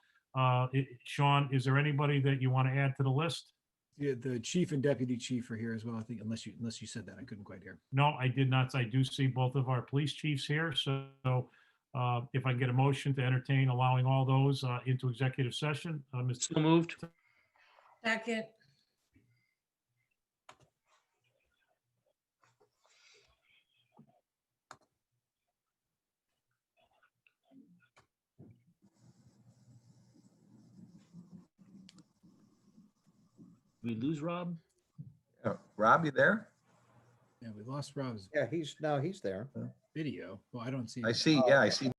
Sean, is there anybody that you want to add to the list? Yeah, the chief and deputy chief are here as well, I think, unless you said that. I couldn't quite hear. No, I did not. I do see both of our police chiefs here. So if I can get a motion to entertain allowing all those into executive session, Mr. So moved. Second. We lose Rob? Rob, you there? Yeah, we lost Rob's Yeah, he's there. video. Well, I don't see. I see, yeah, I see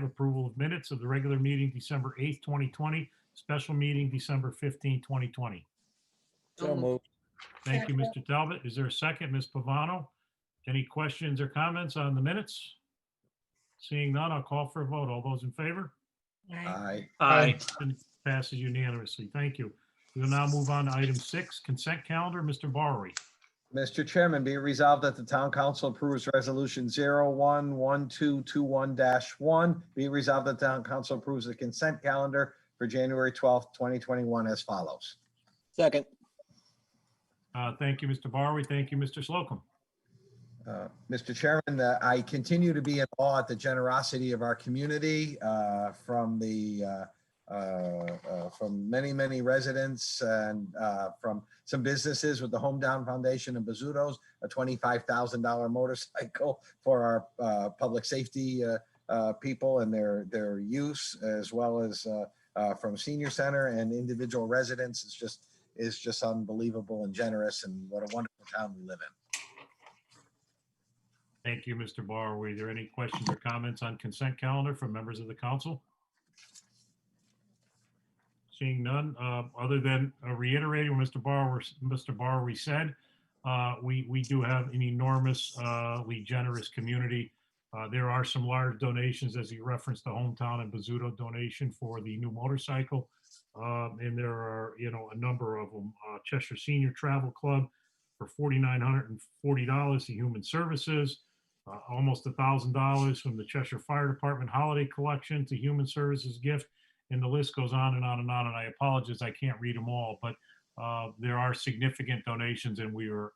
approval of minutes of the regular meeting December 8th, 2020, special meeting December 15th, 2020. So moved. Thank you, Mr. Talbot. Is there a second, Ms. Pavano? Any questions or comments on the minutes? Seeing none, I'll call for a vote. All those in favor? Aye. Aye. And passes unanimously. Thank you. We will now move on to item 6, consent calendar. Mr. Barry. Mr. Chairman, be it resolved that the town council approves resolution 011221-1. Be it resolved that the town council approves the consent calendar for January 12th, 2021 as follows. Second. Thank you, Mr. Barry. Thank you, Mr. Slocum. Mr. Chairman, I continue to be in awe at the generosity of our community from many, many residents and from some businesses with the Hometown Foundation and Bazzuto's, a $25,000 motorcycle for our public safety people and their use, as well as from Senior Center and individual residents. It's just unbelievable and generous, and what a wonderful town we live in. Thank you, Mr. Barr. Were there any questions or comments on consent calendar from members of the council? Seeing none, other than reiterating what Mr. Barr said, we do have an enormously generous community. There are some large donations, as he referenced, the Hometown and Bazzuto donation for the new motorcycle. And there are, a number of them. Cheshire Senior Travel Club for $4,940, the Human Services, almost $1,000 from the Cheshire Fire Department Holiday Collection to Human Services gift, and the list goes on and on and on. And I apologize, I can't read them all, but there are significant donations, and we are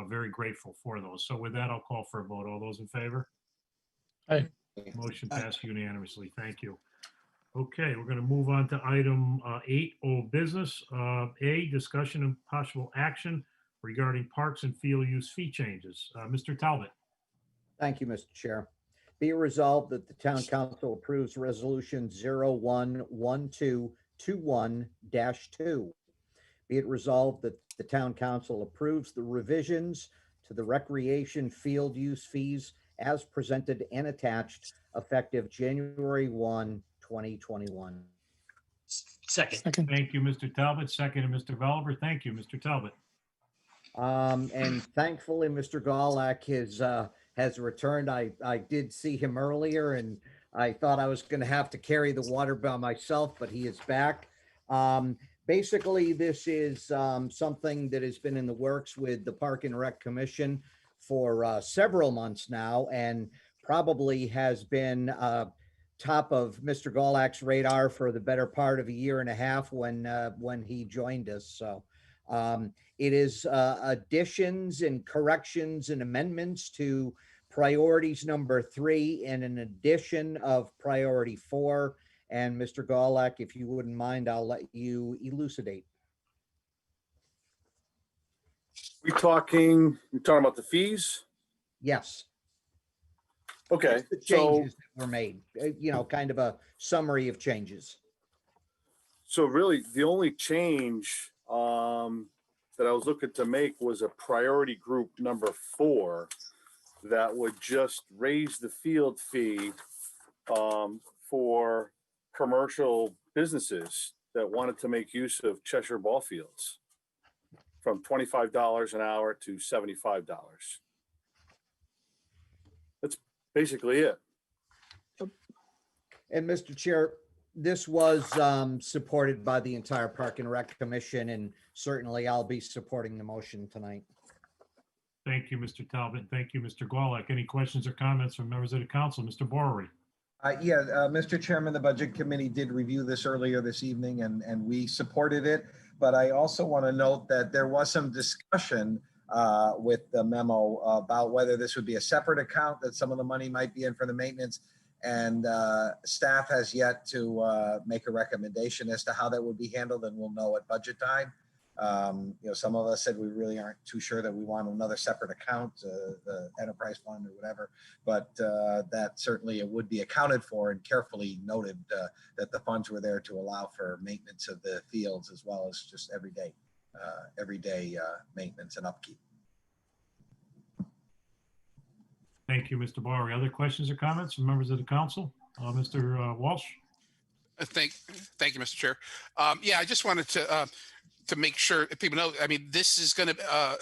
very grateful for those. So with that, I'll call for a vote. All those in favor? Aye. Motion passed unanimously. Thank you. Okay, we're going to move on to item 8, old business. A, discussion and possible action regarding parks and field use fee changes. Mr. Talbot. Thank you, Mr. Chair. Be it resolved that the town council approves resolution 011221-2. Be it resolved that the town council approves the revisions to the recreation field use fees as presented and attached effective January 1, 2021. Second. Thank you, Mr. Talbot. Second, Mr. Veliver. Thank you, Mr. Talbot. And thankfully, Mr. Gawlak has returned. I did see him earlier, and I thought I was going to have to carry the water by myself, but he is back. Basically, this is something that has been in the works with the Park and Rec Commission for several months now, and probably has been top of Mr. Gawlak's radar for the better part of a year and a half when he joined us. So it is additions and corrections and amendments to priorities number 3 and an addition of priority 4. And Mr. Gawlak, if you wouldn't mind, I'll let you elucidate. You're talking about the fees? Yes. Okay, The so, changes that were made, kind of a summary of changes. so really the only change that I was looking to make was a priority group number 4 that would just raise the field fee for commercial businesses that wanted to make use of Cheshire ball fields from $25 an hour to $75. That's basically it. And Mr. Chair, this was supported by the entire Park and Rec Commission, and certainly I'll be supporting the motion tonight. Thank you, Mr. Talbot. Thank you, Mr. Gawlak. Any questions or comments from members of the council? Mr. Bowery. Mr. Chairman, the Budget Committee did review this earlier this evening, and we supported it. But I also want to note that there was some discussion with the memo about whether this would be a separate account that some of the money might be in for the maintenance. And staff has yet to make a recommendation as to how that would be handled, and we'll know at budget time. Some of us said we really aren't too sure that we want another separate account, the enterprise fund or whatever, but that certainly it would be accounted for and carefully noted that the funds were there to allow for maintenance of the fields as well as just everyday maintenance and upkeep. Thank you, Mr. Bowery. Other questions or comments from members of the council? Mr. Walsh? Thank you, Mr. Chair. Yeah, I just wanted to make sure people know, I mean, this is going to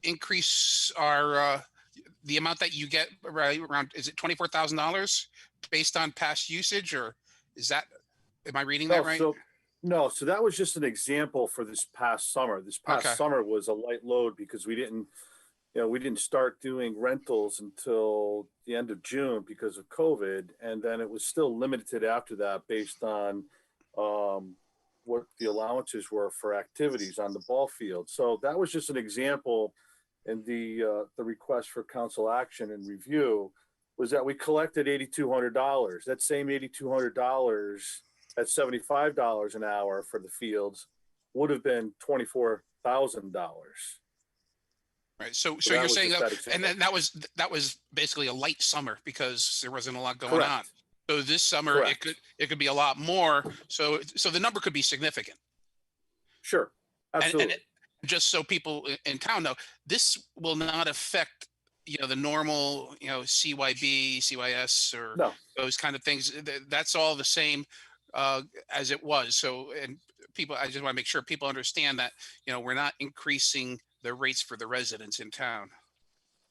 increase our, the amount that you get right around, is it $24,000 based on past usage, or is that, am I reading that right? No, so that was just an example for this past summer. This past Okay. summer was a light load because we didn't start doing rentals until the end of June because of COVID. And then it was still limited after that based on what the allowances were for activities on the ball field. So that was just an example. And the request for council action and review was that we collected $8,200. That same $8,200 at $75 an hour for the fields would have been $24,000. Right. So that you're was saying just that, that example. and then that was basically a light summer because there wasn't a lot going Correct. on. So this summer Correct. it could be a lot more. So the number could be significant. Sure. Absolutely. And just so people in town know, this will not affect, the normal, CYB, CYS, or No. those kind of things. That's all the same as it was. So, and people, I just want to make sure people understand that, we're not increasing the rates for the residents in town.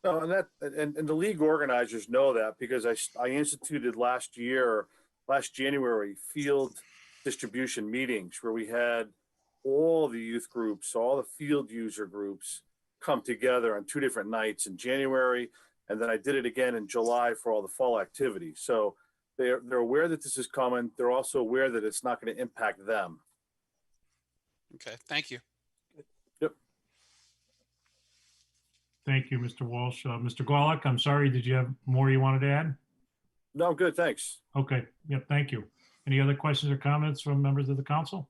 No, and the league organizers know that because I instituted last January, field distribution meetings where we had all the youth groups, all the field user groups come together on 2 different nights in January. And then I did it again in July for all the fall activities. So they're aware that this is coming. They're also aware that it's not going to impact them. Okay, thank you. Yep. Thank you, Mr. Walsh. Mr. Golick, I'm sorry, did you have more you wanted to add? No, good, thanks. Okay, yep, thank you. Any other questions or comments from members of the council?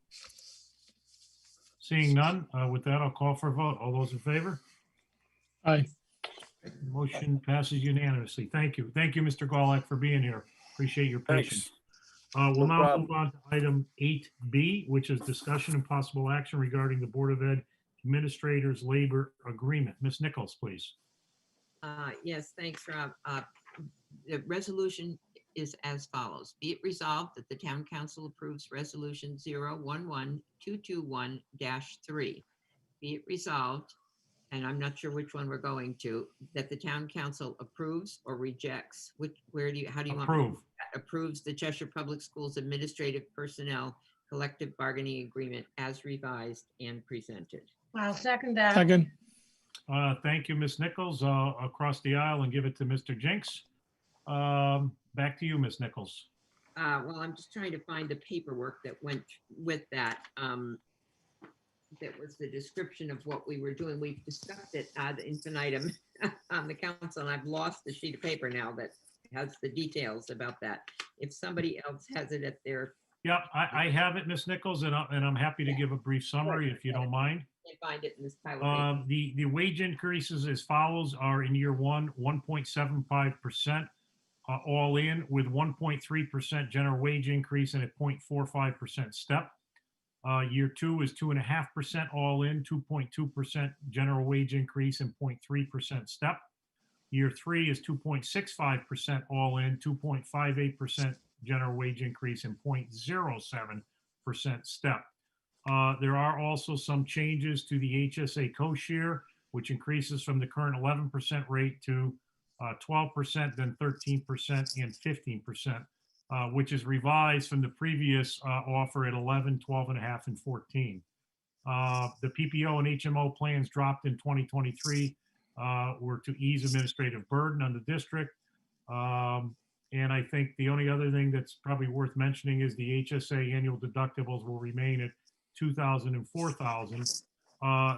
Seeing none, with that, I'll call for a vote. All those in favor? Aye. Motion passes unanimously. Thank you. Thank you, Mr. Golick, for being here. Appreciate your patience. We'll now problem. move on to item 8B, which is discussion and possible action regarding the Board of Ed Administrators Labor Agreement. Ms. Nichols, please. Yes, thanks, Rob. The resolution is as follows. Be it resolved that the town council approves resolution 011221-3. Be it resolved, and I'm not sure which one we're going to, that the town council approves or rejects, how do you want? Approve. Approves the Cheshire Public Schools Administrative Personnel Collective Bargaining Agreement as revised and presented. I'll second that. Second. Thank you, Ms. Nichols. Across the aisle and give it to Mr. Jinks. Back to you, Ms. Nichols. Well, I'm just trying to find the paperwork that went with that. That was the description of what we were doing. We've discussed it ad infinitum on the council, and I've lost the sheet of paper now that has the details about that. If somebody else has it at their. Yeah, I have it, Ms. Nichols, and I'm happy to give a brief summary if you don't mind. Can't find it in this pile of paper. The wage increases as follows are in year one, 1.75%. All in with 1.3% general wage increase and a 0.45% step. Year two is 2.5% all in, 2.2% general wage increase and 0.3% step. Year three is 2.65% all in, 2.58% general wage increase and 0.07% step. There are also some changes to the HSA co-share, which increases from the current 11% rate to 12%, then 13% and 15%, which is revised from the previous offer at 11, 12.5, and 14. The PPO and HMO plans dropped in 2023 were to ease administrative burden on the district. And I think the only other thing that's probably worth mentioning is the HSA annual deductibles will remain at $2,000 and $4,000.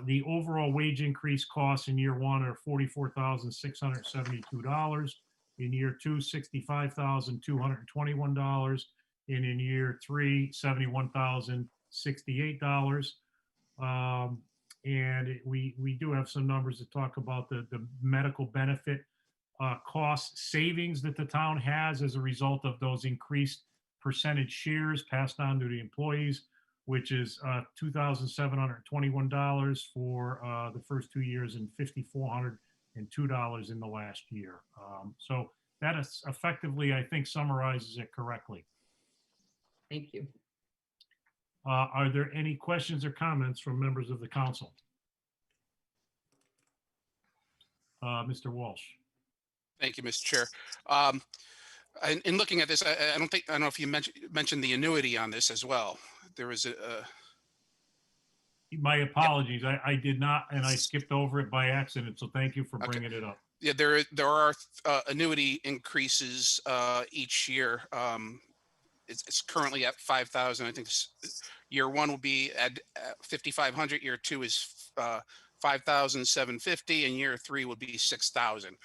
The overall wage increase costs in year one are $44,672. In year two, $65,221. And in year three, $71,068. And we do have some numbers to talk about the medical benefit cost savings that the town has as a result of those increased percentage shares passed on to the employees, which is $2,721 for the first 2 years and $5,402 in the last year. So that is effectively, I think, summarizes it correctly. Thank you. Are there any questions or comments from members of the council? Mr. Walsh. Thank you, Mr. Chair. In looking at this, I don't know if you mentioned the annuity on this as well. There was a My apologies. I did not, and I skipped over it by accident. So thank you for bringing it up. yeah, there are annuity increases each year. It's currently at 5,000. I think year one will be at 5,500. Year two is 5,750, and year three will be 6,000.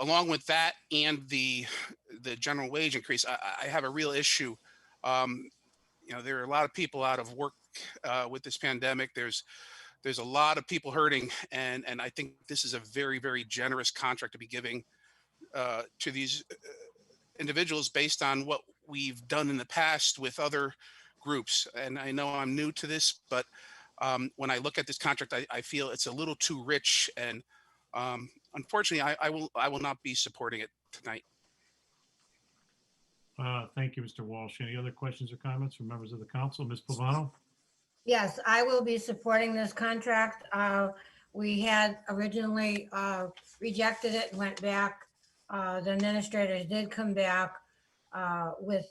Along with that and the general wage increase, I have a real issue. You know, there are a lot of people out of work with this pandemic. There's a lot of people hurting, and I think this is a very, very generous contract to be giving to these individuals based on what we've done in the past with other groups. And I know I'm new to this, but when I look at this contract, I feel it's a little too rich, and unfortunately, I will not be supporting it tonight. Thank you, Mr. Walsh. Any other questions or comments from members of the council? Ms. Pavano? Yes, I will be supporting this contract. We had originally rejected it and went back. The administrators did come back with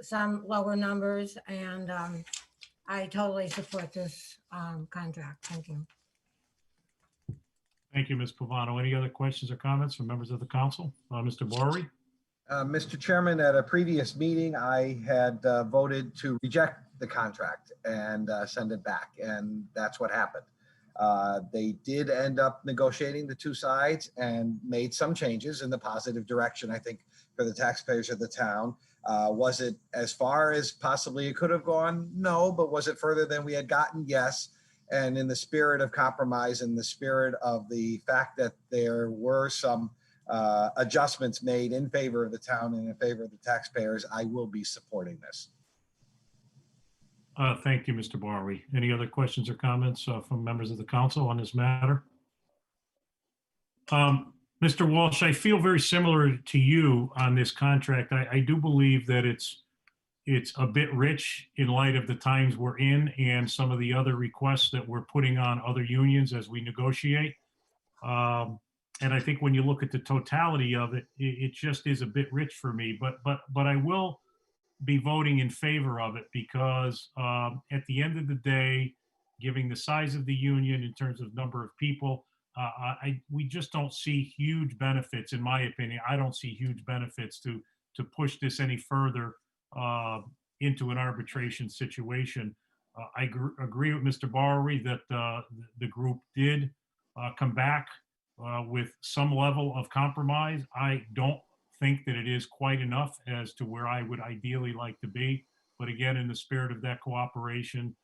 some lower numbers, and I totally support this contract. Thank you. Thank you, Ms. Pavano. Any other questions or comments from members of the council? Mr. Bory? Mr. Chairman, at a previous meeting, I had voted to reject the contract and send it back, and that's what happened. They did end up negotiating, the two sides, and made some changes in the positive direction, I think, for the taxpayers of the town. Was it as far as possibly it could have gone? No, but was it further than we had gotten? Yes. And in the spirit of compromise, in the spirit of the fact that there were some adjustments made in favor of the town and in favor of the taxpayers, I will be supporting this. Thank you, Mr. Bory. Any other questions or comments from members of the council on this matter? Mr. Walsh, I feel very similar to you on this contract. I do believe that it's a bit rich in light of the times we're in and some of the other requests that we're putting on other unions as we negotiate. And I think when you look at the totality of it, it just is a bit rich for me. But I will be voting in favor of it because at the end of the day, giving the size of the union in terms of number of people, we just don't see huge benefits, in my opinion. I don't see huge benefits to push this any further into an arbitration situation. I agree with Mr. Bowery that the group did come back with some level of compromise. I don't think that it is quite enough as to where I would ideally like to be. But again, in the spirit of that cooperation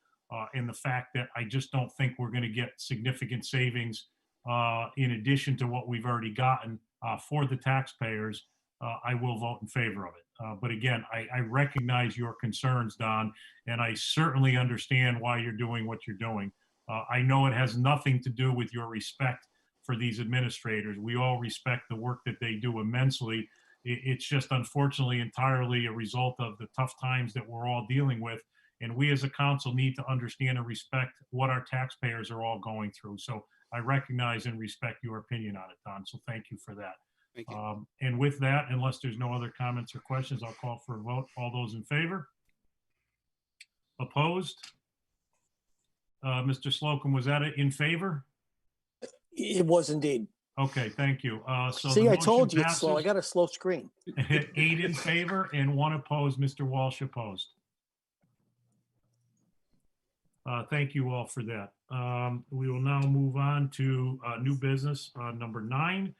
and the fact that I just don't think we're going to get significant savings in addition to what we've already gotten for the taxpayers, I will vote in favor of it. But again, I recognize your concerns, Don, and I certainly understand why you're doing what you're doing. I know it has nothing to do with your respect for these administrators. We all respect the work that they do immensely. It's just unfortunately entirely a result of the tough times that we're all dealing with. And we as a council need to understand and respect what our taxpayers are all going through. So I recognize and respect your opinion on it, Don. So thank you for that. Thank you. And with that, unless there's no other comments or questions, I'll call for a vote. All those in favor? Opposed? Mr. Slocum, was that in favor? It was indeed. Okay, thank you. So See, the I told motion you it's slow. I passes. got a slow screen. 8 in favor and 1 opposed. Mr. Walsh opposed. Thank you all for that. We will now move on to new business number 9,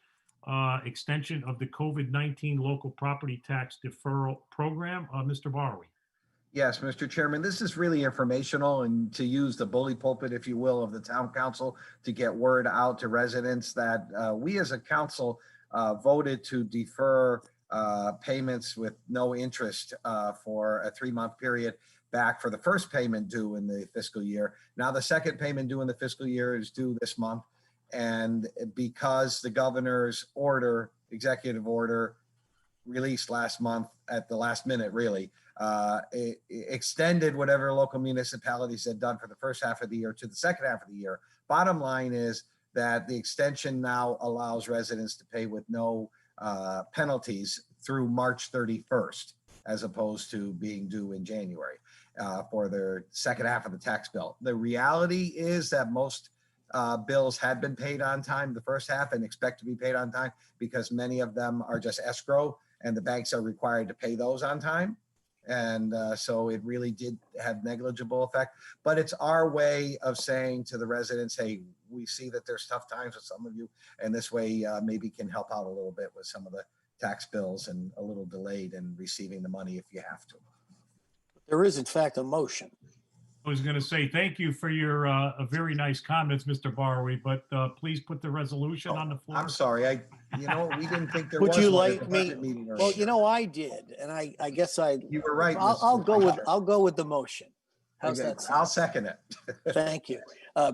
extension of the COVID-19 local property tax deferral program. Mr. Bowery. Yes, Mr. Chairman, this is really informational and to use the bully pulpit, if you will, of the town council to get word out to residents that we as a council voted to defer payments with no interest for a 3-month period back for the first payment due in the fiscal year. Now the second payment due in the fiscal year is due this month. And because the governor's order executive order released last month at the last minute, really, it extended whatever local municipalities had done for the first half of the year to the second half of the year. Bottom line is that the extension now allows residents to pay with no penalties through March 31st, as opposed to being due in January for their second half of the tax bill. The reality is that most bills had been paid on time the first half and expect to be paid on time because many of them are just escrow and the banks are required to pay those on time. And so it really did have negligible effect, but it's our way of saying to the residents, hey, we see that there's tough times with some of you, and this way maybe can help out a little bit with some of the tax bills and a little delayed in receiving the money if you have to. There is in fact a motion. I was going to say, thank you for your very nice comments, Mr. Barwe, but please put the resolution on the floor. I'm sorry, we didn't think there Would was you one at like the me? budget meeting Well, earlier. I did, and I guess You were right. I'll Mr. go with the motion. How's Okay, that sound? I'll second it. Thank you.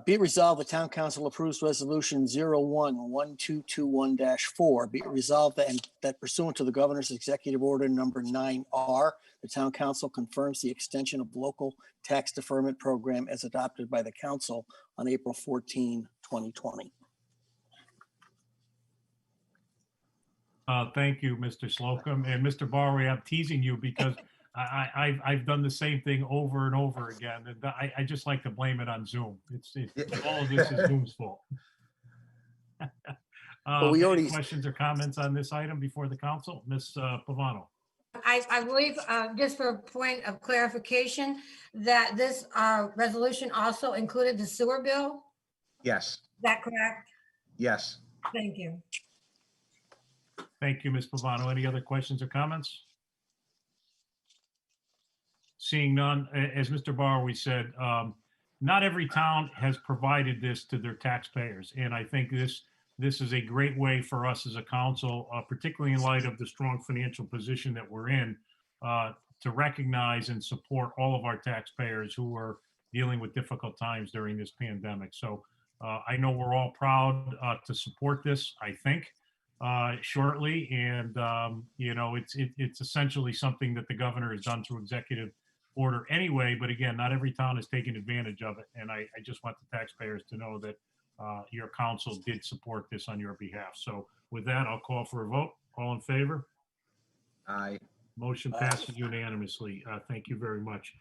Be it resolved, the town council approves resolution 01-1221-4. Be it resolved that pursuant to the governor's executive order number 9R, the town council confirms the extension of local tax deferment program as adopted by the council on April 14, 2020. Thank you, Mr. Slocum. And Mr. Barwe, I'm teasing you because I've done the same thing over and over again. And I just like to blame it on Zoom. All of this is Zoom's fault. we Any already- questions or comments on this item before the council? Ms. Pavano? I believe, just for a point of clarification, that this resolution also included the sewer bill. Yes, Is that correct? yes. Thank you. Thank you, Ms. Pavano. Any other questions or comments? Seeing none, as Mr. Barwe said, not every town has provided this to their taxpayers. And I think this is a great way for us as a council, particularly in light of the strong financial position that we're in, to recognize and support all of our taxpayers who are dealing with difficult times during this pandemic. So I know we're all proud to support this, I think, shortly. And, it's essentially something that the governor has done through executive order anyway. But again, not every town has taken advantage of it. And I just want the taxpayers to know that your council did support this on your behalf. So with that, I'll call for a vote. All in favor? Aye. Motion passes unanimously. Thank you very much.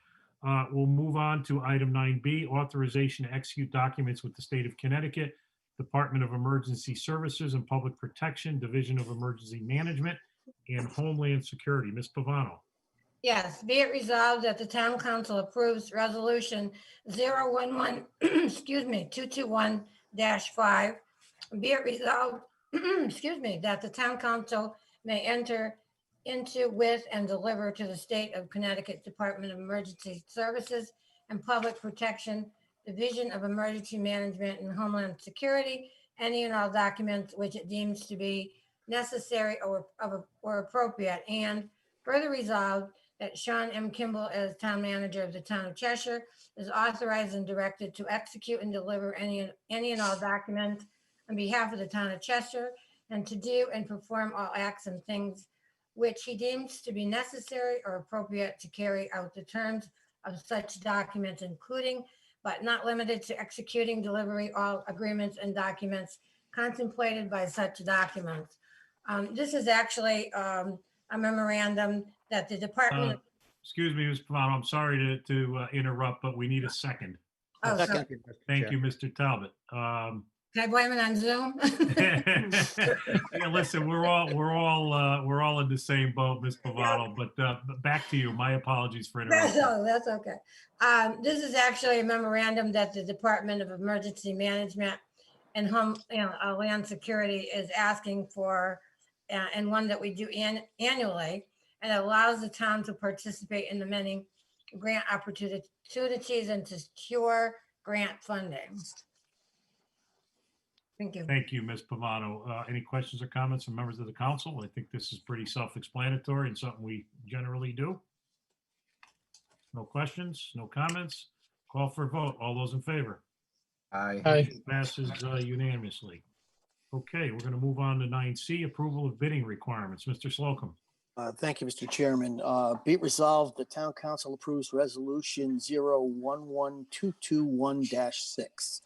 We'll move on to item 9B, authorization to execute documents with the state of Connecticut, Department of Emergency Services and Public Protection, Division of Emergency Management, and Homeland Security. Ms. Pavano. Yes, be it resolved that the town council approves resolution 011, 221-5. Be it resolved, that the town council may enter into with and deliver to the state of Connecticut Department of Emergency Services and Public Protection, Division of Emergency Management and Homeland Security, any and all documents which it deems to be necessary or appropriate. And further resolved that Sean M. Kimball, as town manager of the town of Cheshire, is authorized and directed to execute and deliver any and all documents on behalf of the town of Cheshire, and to do and perform all acts and things which he deems to be necessary or appropriate to carry out the terms of such documents, including but not limited to executing, delivery, all agreements and documents contemplated by such documents. This is actually a memorandum that the Department. Excuse me, Ms. Pavano, I'm sorry to interrupt, but we need a second. Oh, sorry. Thank you, Mr. Talbot. Can I blame it on Zoom? Yeah, listen, we're all in the same boat, Ms. Pavano, but back to you. My apologies for interrupting. That's okay. This is actually a memorandum that the Department of Emergency Management and Homeland Security is asking for, and one that we do annually, and it allows the town to participate in the many grant opportunities and to secure grant funding. Thank you. Thank you, Ms. Pavano. Any questions or comments from members of the council? I think this is pretty self-explanatory and something we generally do. No questions, no comments. Call for a vote. All those in favor? Aye. Aye. Passes unanimously. Okay, we're going to move on to 9C, approval of bidding requirements. Mr. Slocum. Thank you, Mr. Chairman. Be it resolved, the town council approves resolution 011221-6.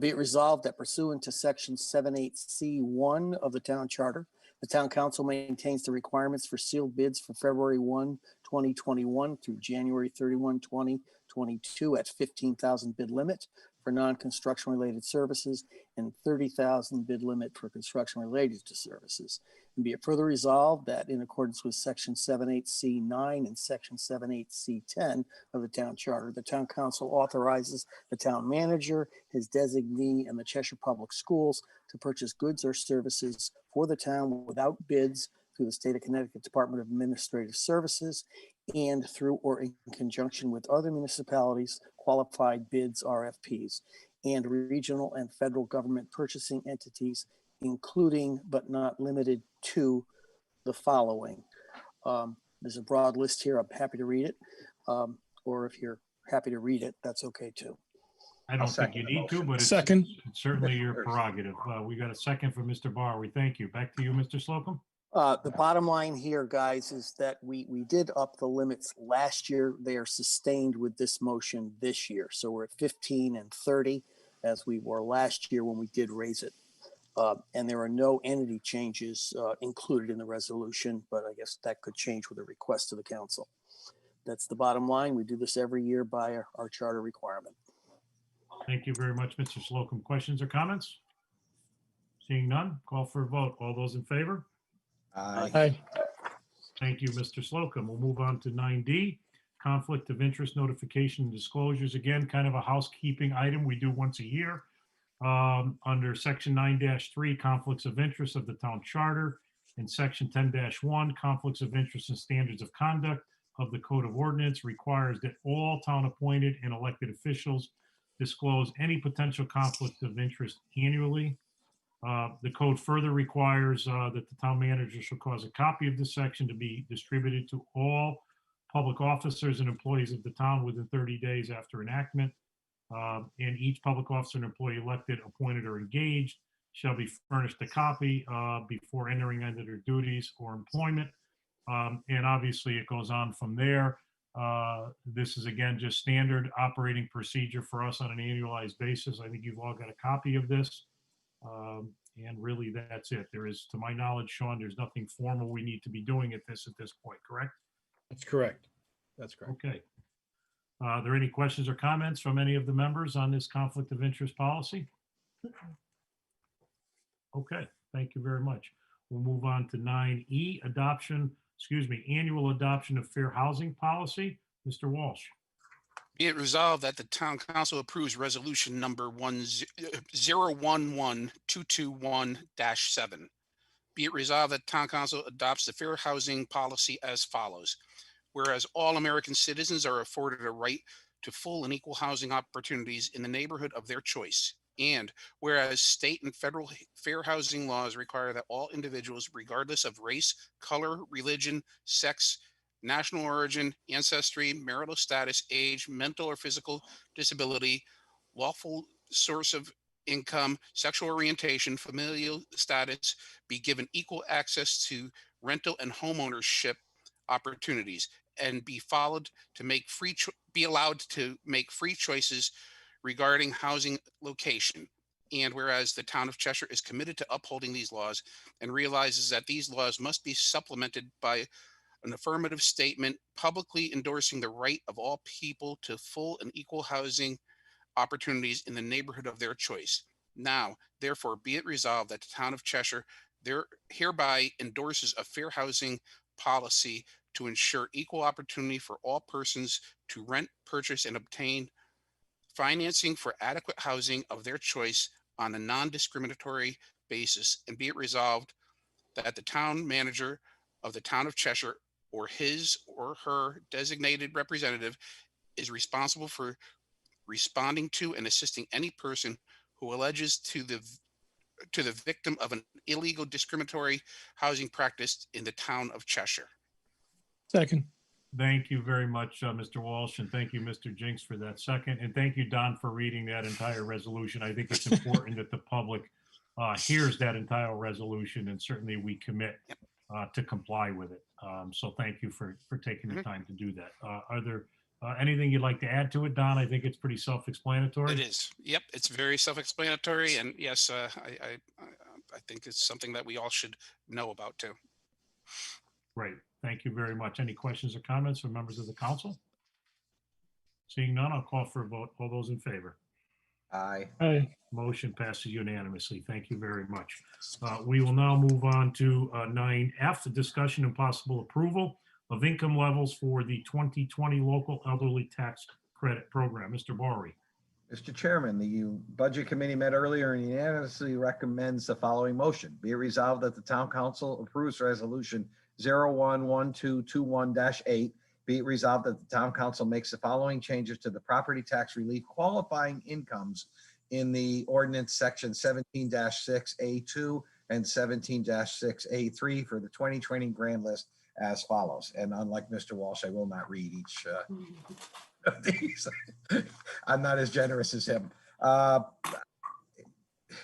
Be it resolved that pursuant to section 78C1 of the town charter, the town council maintains the requirements for sealed bids for February 1, 2021 through January 31, 2022 at 15,000 bid limit for non-construction related services and 30,000 bid limit for construction related to services. And be it further resolved that in accordance with section 78C9 and section 78C10 of the town charter, the town council authorizes the town manager, his designee, and the Cheshire Public Schools to purchase goods or services for the town without bids through the State of Connecticut Department of Administrative Services and through or in conjunction with other municipalities, qualified bids, RFPs, and regional and federal government purchasing entities, including but not limited to the following. There's a broad list here. I'm happy to read it. Or if you're happy to read it, that's okay too. I don't think you need to, but it's Second. it's certainly your prerogative. We got a second from Mr. Barr. We thank you. Back to you, Mr. Slocum. The bottom line here, guys, is that we did up the limits last year. They are sustained with this motion this year. So we're at 15 and 30 as we were last year when we did raise it. And there are no entity changes included in the resolution, but I guess that could change with a request to the council. That's the bottom line. We do this every year by our charter requirement. Thank you very much, Mr. Slocum. Questions or comments? Seeing none, call for a vote. All those in favor? Aye. Thank you, Mr. Slocum. We'll move on to 9D, conflict of interest notification and disclosures. Again, kind of a housekeeping item we do once a year. Under section 9-3, conflicts of interest of the town charter, and section 10-1, conflicts of interest and standards of conduct of the code of ordinance requires that all town appointed and elected officials disclose any potential conflict of interest annually. The code further requires that the town manager shall cause a copy of this section to be distributed to all public officers and employees of the town within 30 days after enactment. And each public officer and employee elected, appointed, or engaged shall be furnished a copy before entering into their duties or employment. And obviously it goes on from there. This is again just standard operating procedure for us on an annualized basis. I think you've all got a copy of this. And really that's it. There is, to my knowledge, Sean, there's nothing formal we need to be doing at this point, correct? That's correct. That's correct. Okay. Are there any questions or comments from any of the members on this conflict of interest policy? Okay, thank you very much. We'll move on to 9E, annual adoption of fair housing policy. Mr. Walsh. Be it resolved that the town council approves resolution number 011221-7. Be it resolved that town council adopts the fair housing policy as follows. Whereas all American citizens are afforded a right to full and equal housing opportunities in the neighborhood of their choice. And whereas state and federal fair housing laws require that all individuals, regardless of race, color, religion, sex, national origin, ancestry, marital status, age, mental or physical disability, lawful source of income, sexual orientation, familial status, be given equal access to rental and homeownership opportunities, and be allowed to make free choices regarding housing location. And whereas the town of Cheshire is committed to upholding these laws and realizes that these laws must be supplemented by an affirmative statement publicly endorsing the right of all people to full and equal housing opportunities in the neighborhood of their choice. Now, therefore, be it resolved that the town of Cheshire hereby endorses a fair housing policy to ensure equal opportunity for all persons to rent, purchase, and obtain financing for adequate housing of their choice on a non-discriminatory basis. And be it resolved that the town manager of the town of Cheshire or his or her designated representative is responsible for responding to and assisting any person who alleges to the victim of an illegal discriminatory housing practice in the town of Cheshire. Second. Thank you very much, Mr. Walsh, and thank you, Mr. Jinks, for that second. And thank you, Don, for reading that entire resolution. I think it's important that the public hears that entire resolution, and certainly we commit to comply with it. So thank you for taking the time to do that. Are there anything you'd like to add to it, Don? I think it's pretty self-explanatory. It is. Yep, it's very self-explanatory, and yes, I think it's something that we all should know about too. Great. Thank you very much. Any questions or comments from members of the council? Seeing none, I'll call for a vote. All those in favor? Aye. Aye. Motion passes unanimously. Thank you very much. We will now move on to 9F, the discussion and possible approval of income levels for the 2020 local elderly tax credit program. Mr. Bory. Mr. Chairman, the Budget Committee met earlier and unanimously recommends the following motion. Be it resolved that the Town Council approves Resolution 011221-8. Be it resolved that the Town Council makes the following changes to the property tax relief qualifying incomes in the ordinance section 17-6A2 and 17-6A3 for the 2020 grand list as follows. And unlike Mr. Walsh, I will not read each of these. I'm not as generous as him.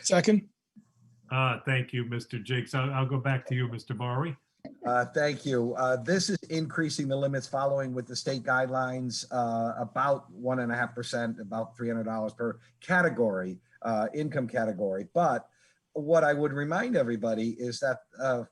Second. Thank you, Mr. Jakes. I'll go back to you, Mr. Bory. Thank you. This is increasing the limits following with the state guidelines, about 1.5%, about $300 per category, income category. But what I would remind everybody is that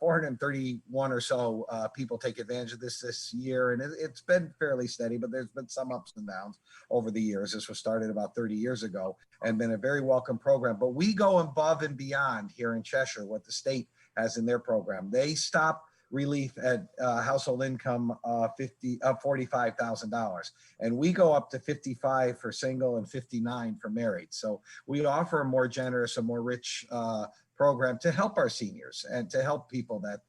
431 or so people take advantage of this year, and it's been fairly steady, but there's been some ups and downs over the years. This was started about 30 years ago and been a very welcome program. But we go above and beyond here in Cheshire what the state has in their program. They stop relief at household income $45,000, and we go up to 55 for single and 59 for married. So we offer a more generous, a more rich program to help our seniors and to help people that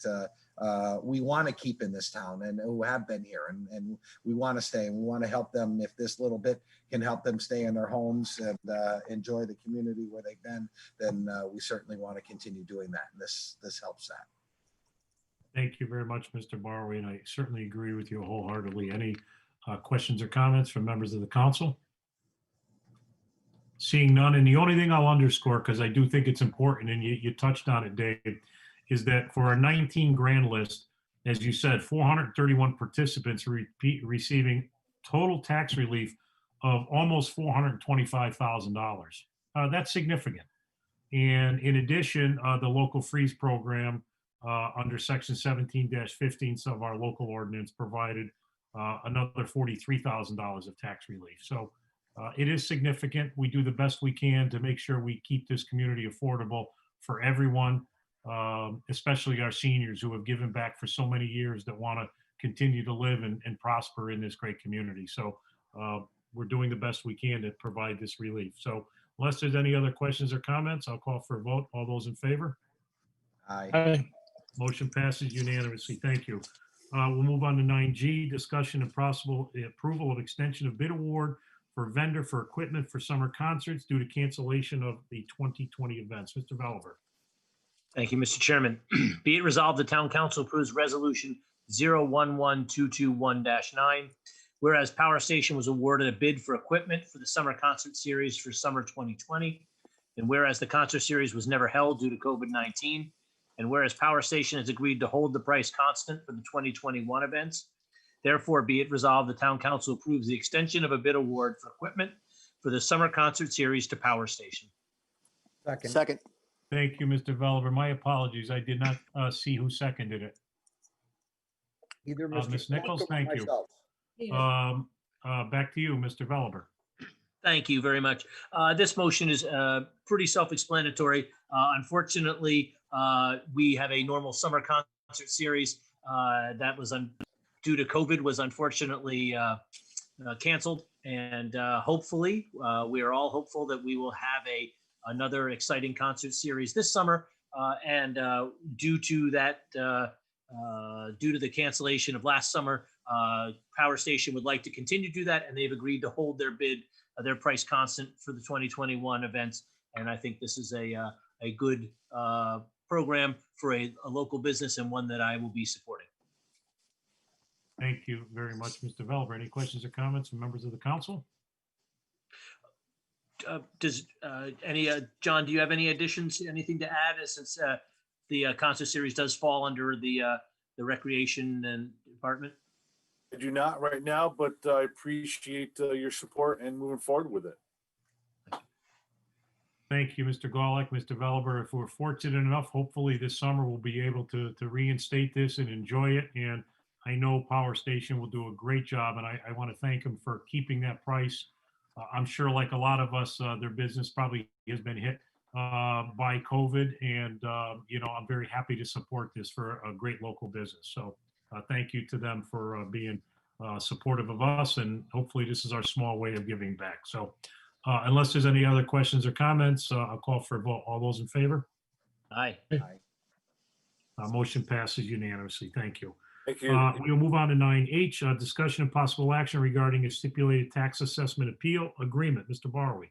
we want to keep in this town and who have been here, and we want to stay, and we want to help them. If this little bit can help them stay in their homes and enjoy the community where they've been, then we certainly want to continue doing that, and this helps that. Thank you very much, Mr. Bory, and I certainly agree with you wholeheartedly. Any questions or comments from members of the council? Seeing none, and the only thing I'll underscore, because I do think it's important, and you touched on it, Dave, is that for our 19 grand list, as you said, 431 participants receiving total tax relief of almost $425,000. That's significant. And in addition, the local freeze program under section 17-15 of our local ordinance provided another $43,000 of tax relief. So it is significant. We do the best we can to make sure we keep this community affordable for everyone, especially our seniors who have given back for so many years that want to continue to live and prosper in this great community. So we're doing the best we can to provide this relief. So unless there's any other questions or comments, I'll call for a vote. All those in favor? Aye. Aye. Motion passes unanimously. Thank you. We'll move on to 9G, discussion and possible approval of extension of bid award for vendor for equipment for summer concerts due to cancellation of the 2020 events. Mr. Veliver. Thank you, Mr. Chairman. Be it resolved, the Town Council approves Resolution 011221-9, whereas Power Station was awarded a bid for equipment for the summer concert series for summer 2020, and whereas the concert series was never held due to COVID-19, and whereas Power Station has agreed to hold the price constant for the 2021 events, therefore be it resolved, the Town Council approves the extension of a bid award for equipment for the summer concert series to Power Station. Second. Thank you, Mr. Veliver. My apologies. I did not see who seconded it. Either Ms. Nichols, thank you. Back to you, Mr. Veliver. Thank you very much. This motion is pretty self-explanatory. Unfortunately, we have a normal summer concert series that was due to COVID was unfortunately canceled, and hopefully we are all hopeful that we will have another exciting concert series this summer. And due to that, due to the cancellation of last summer, Power Station would like to continue to do that, and they've agreed to hold their bid, their price constant for the 2021 events. And I think this is a good program for a local business, and one that I will be supporting. Thank you very much, Mr. Veliver. Any questions or comments from members of the council? John, do you have any additions, anything to add, since the concert series does fall under the recreation and department? I do not right now, but I appreciate your support and moving forward with it. Thank you, Mr. Golick, Mr. Veliver. If we're fortunate enough, hopefully this summer we'll be able to reinstate this and enjoy it. And I know Power Station will do a great job, and I want to thank them for keeping that price. I'm sure, like a lot of us, their business probably has been hit by COVID, and I'm very happy to support this for a great local business. So thank you to them for being supportive of us, and hopefully this is our small way of giving back. So unless there's any other questions or comments, I'll call for a vote. All those in favor? Aye. Motion passes unanimously. Thank you. Thank you. We'll move on to 9H, discussion of possible action regarding a stipulated tax assessment appeal agreement. Mr. Barwi.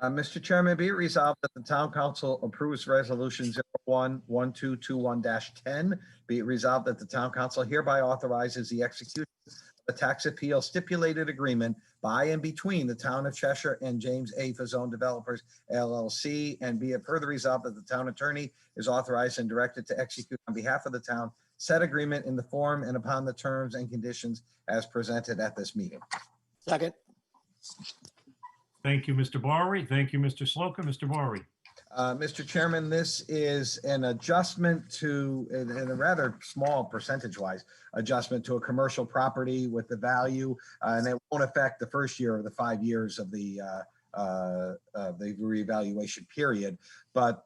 Mr. Chairman, be it resolved that the town council approves resolution 01-1221-10. Be it resolved that the town council hereby authorizes the execution of a tax appeal stipulated agreement by and between the town of Cheshire and James A. Fazone Developers LLC. And be it further resolved that the town attorney is authorized and directed to execute on behalf of the town said agreement in the form and upon the terms and conditions as presented at this meeting. Second. Thank you, Mr. Barwi. Thank you, Mr. Slocum. Mr. Barwi. Mr. Chairman, this is an adjustment to, in a rather small percentage-wise adjustment to a commercial property with the value, and it won't affect the first year of the 5 years of the reevaluation period. But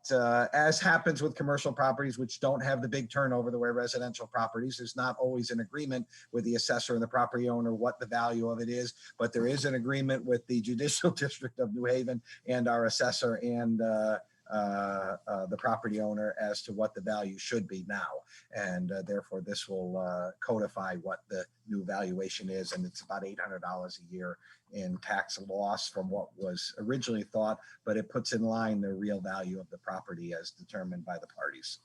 as happens with commercial properties, which don't have the big turnover the way residential properties, there's not always an agreement with the assessor and the property owner what the value of it is. But there is an agreement with the Judicial District of New Haven and our assessor and the property owner as to what the value should be now. And therefore, this will codify what the new valuation is. And it's about $800 a year in tax loss from what was originally thought, but it puts in line the real value of the property as determined by the parties.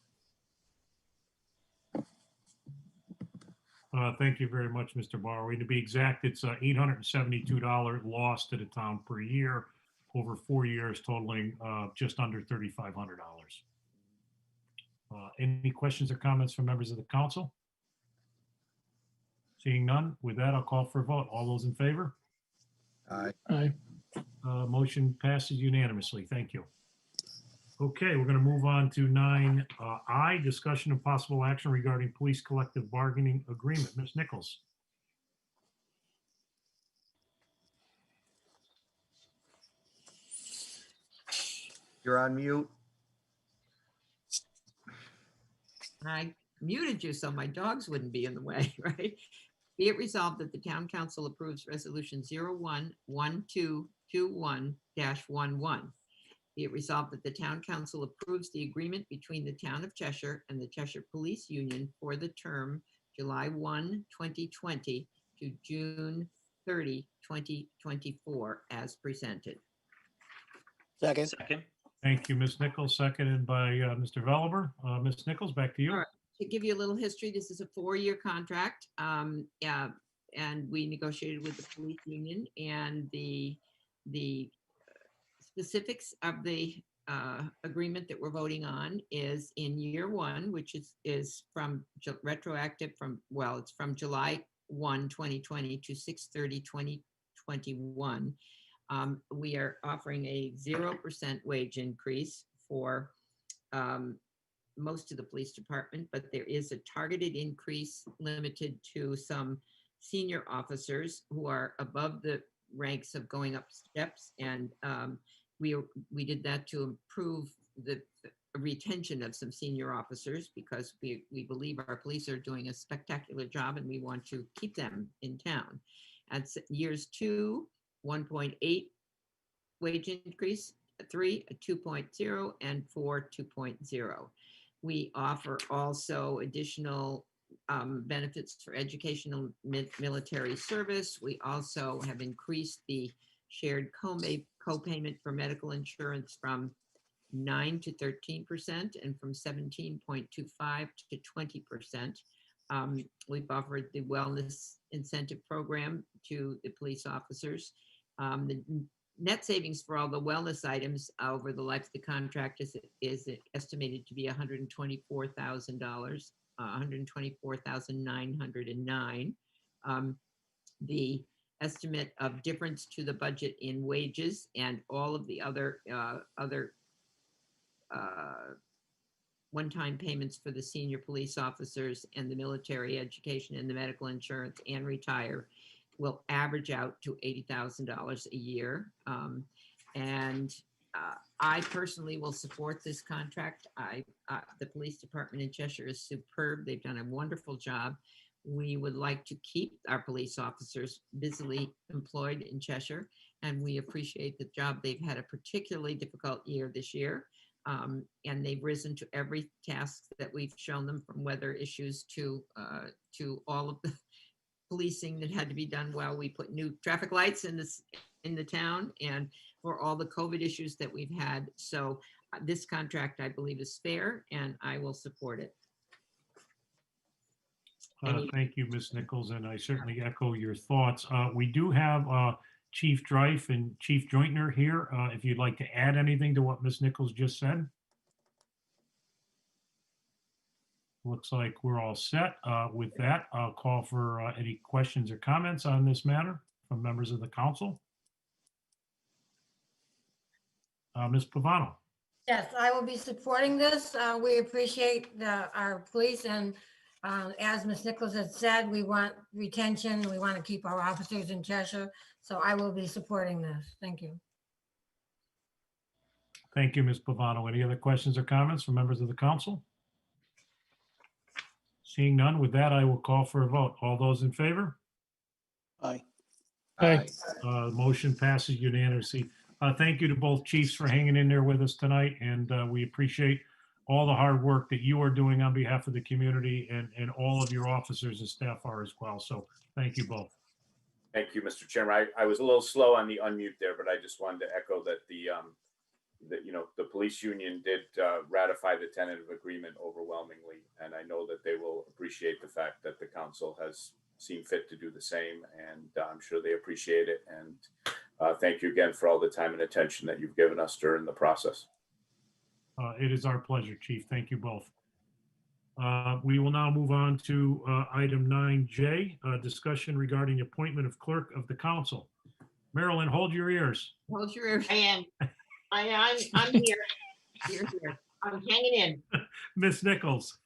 Thank you very much, Mr. Barwi. To be exact, it's $872 loss to the town per year over 4 years, totaling just under $3,500. Any questions or comments from members of the council? Seeing none, with that, I'll call for a vote. All those in favor? Aye. Motion passes unanimously. Thank you. Okay, we're going to move on to 9I, discussion of possible action regarding police collective bargaining agreement. Ms. Nichols. You're on mute. I muted you so my dogs wouldn't be in the way, right? Be it resolved that the town council approves resolution 01-1221-11. Be it resolved that the town council approves the agreement between the town of Cheshire and the Cheshire Police Union for the term July 1, 2020 to June 30, 2024 as presented. Second. Second. Thank you, Ms. Nichols, seconded by Mr. Veliver. Ms. Nichols, back to you. All right. To give you a little history, this is a 4-year contract. And we negotiated with the police union, and the specifics of the agreement that we're voting on is in year 1, which is from retroactive from, well, it's from July 1, 2020 to 6/30/2021. We are offering a 0% wage increase for most of the police department, but there is a targeted increase limited to some senior officers who are above the ranks of going up steps. And we did that to improve the retention of some senior officers, because we believe our police are doing a spectacular job and we want to keep them in town. At years 2, 1.8 wage increase, 3, a 2.0, and 4, 2.0. We offer also additional benefits for educational military service. We also have increased the shared co-payment for medical insurance from 9 to 13% and from 17.25 to 20%. We've offered the wellness incentive program to the police officers. The net savings for all the wellness items over the life of the contract is estimated to be $124,000, $124,909. The estimate of difference to the budget in wages and all of the other one-time payments for the senior police officers and the military education and the medical insurance and retire will average out to $80,000 a year. I personally will support this contract. The police department in Cheshire is superb. They've done a wonderful job. We would like to keep our police officers busily employed in Cheshire, and we appreciate the job. They've had a particularly difficult year this year, and they've risen to every task that we've shown them, from weather issues to all of the policing that had to be done while we put new traffic lights in the town, and for all the COVID issues that we've had. So this contract, I believe, is fair, and I will support it. Thank you, Ms. Nichols, and I certainly echo your thoughts. We do have Chief Dreif and Chief Jointner here. If you'd like to add anything to what Ms. Nichols just said. Looks like we're all set. With that, I'll call for any questions or comments on this matter from members of the council. Ms. Pavano. Yes, I will be supporting this. We appreciate our police, and as Ms. Nichols has said, we want retention. We want to keep our officers in Cheshire. So I will be supporting this. Thank you. Thank you, Ms. Pavano. Any other questions or comments from members of the council? Seeing none, with that, I will call for a vote. All those in favor? Aye. Aye. Motion passes unanimously. Thank you to both chiefs for hanging in there with us tonight, and we appreciate all the hard work that you are doing on behalf of the community, and all of your officers and staff are as well. So thank you both. Thank you, Mr. Chairman. I was a little slow on the unmute there, but I just wanted to echo that the police union did ratify the tentative agreement overwhelmingly, and I know that they will appreciate the fact that the council has seen fit to do the same, and I'm sure they appreciate it. And thank you again for all the time and attention that you've given us during the process. It is our pleasure, Chief. Thank you both. We will now move on to item 9J, discussion regarding appointment of clerk of the council. Marilyn, hold your ears. Hold your ears. I am. I'm here. You're here. I'm hanging in. Ms. Nichols.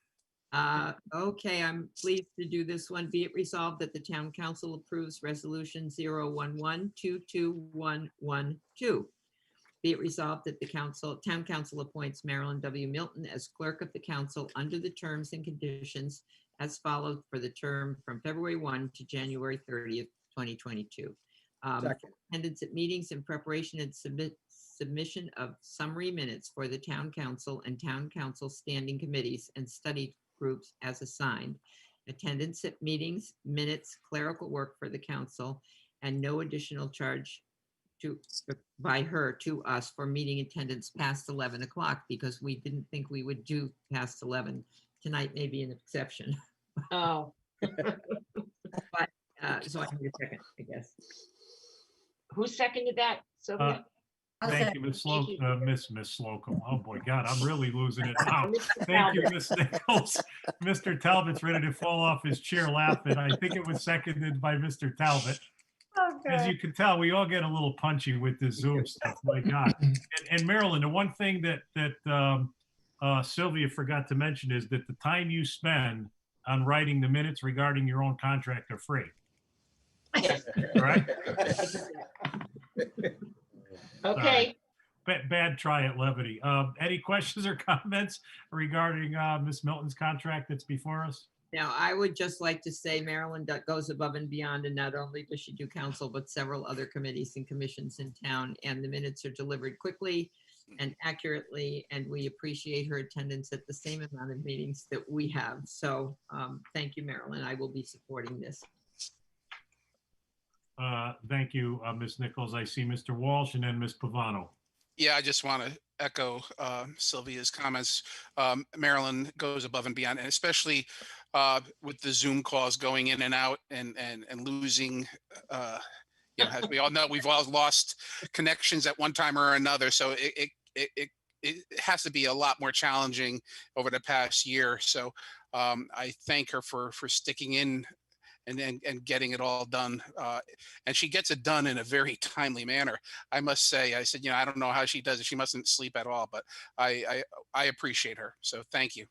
Okay, I'm pleased to do this one. Be it resolved that the town council approves resolution 011-22112. Be it resolved that the town council appoints Marilyn W. Milton as clerk of the council under the terms and conditions as follows for the term from February 1 to January 30th, 2022. Attendance at meetings in preparation and submission of summary minutes for the town council and town council standing committees and study groups as assigned. Attendance at meetings, minutes, clerical work for the council, and no additional charge by her to us for meeting attendance past 11 o'clock, because we didn't think we would do past 11. Tonight may be an exception. Oh. But so I need a second, I guess. Who seconded that? Sylvia? Thank you, Ms. Slocum. Miss Slocum. Oh boy, God, I'm really losing it now. Thank you, Ms. Nichols. Mr. Talbot's ready to fall off his chair laughing. I think it was seconded by Mr. Talbot. As you can tell, we all get a little punchy with this Zoom stuff. My God. And Marilyn, the one thing that Sylvia forgot to mention is that the time you spend on writing the minutes regarding your own contract are free. Yes. All right? Okay. Bad try at levity. Any questions or comments regarding Ms. Milton's contract that's before us? Now, I would just like to say Marilyn goes above and beyond, and not only does she do council, but several other committees and commissions in town, and the minutes are delivered quickly and accurately, and we appreciate her attendance at the same amount of meetings that we have. So thank you, Marilyn. I will be supporting this. Thank you, Ms. Nichols. I see Mr. Walsh and then Ms. Pavano. Yeah, I just want to echo Sylvia's comments. Marilyn goes above and beyond, and especially with the Zoom calls going in and out and losing as we all know, we've all lost connections at one time or another. So it has to be a lot more challenging over the past year. So I thank her for sticking in and getting it all done. And she gets it done in a very timely manner. I must say, I said, I don't know how she does it. She mustn't sleep at all, but I appreciate her. So thank you.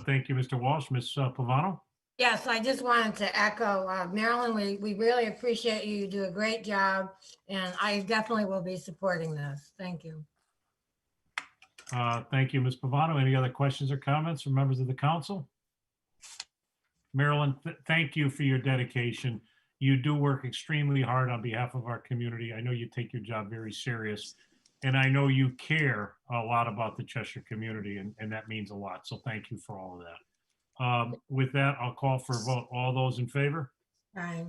Thank you, Mr. Walsh. Ms. Pavano? Yes, I just wanted to echo, Marilyn, we really appreciate you. You do a great job, and I definitely will be supporting this. Thank you. Thank you, Ms. Pavano. Any other questions or comments from members of the council? Marilyn, thank you for your dedication. You do work extremely hard on behalf of our community. I know you take your job very serious, and I know you care a lot about the Cheshire community, and that means a lot. So thank you for all of that. With that, I'll call for a vote. All those in favor? Aye.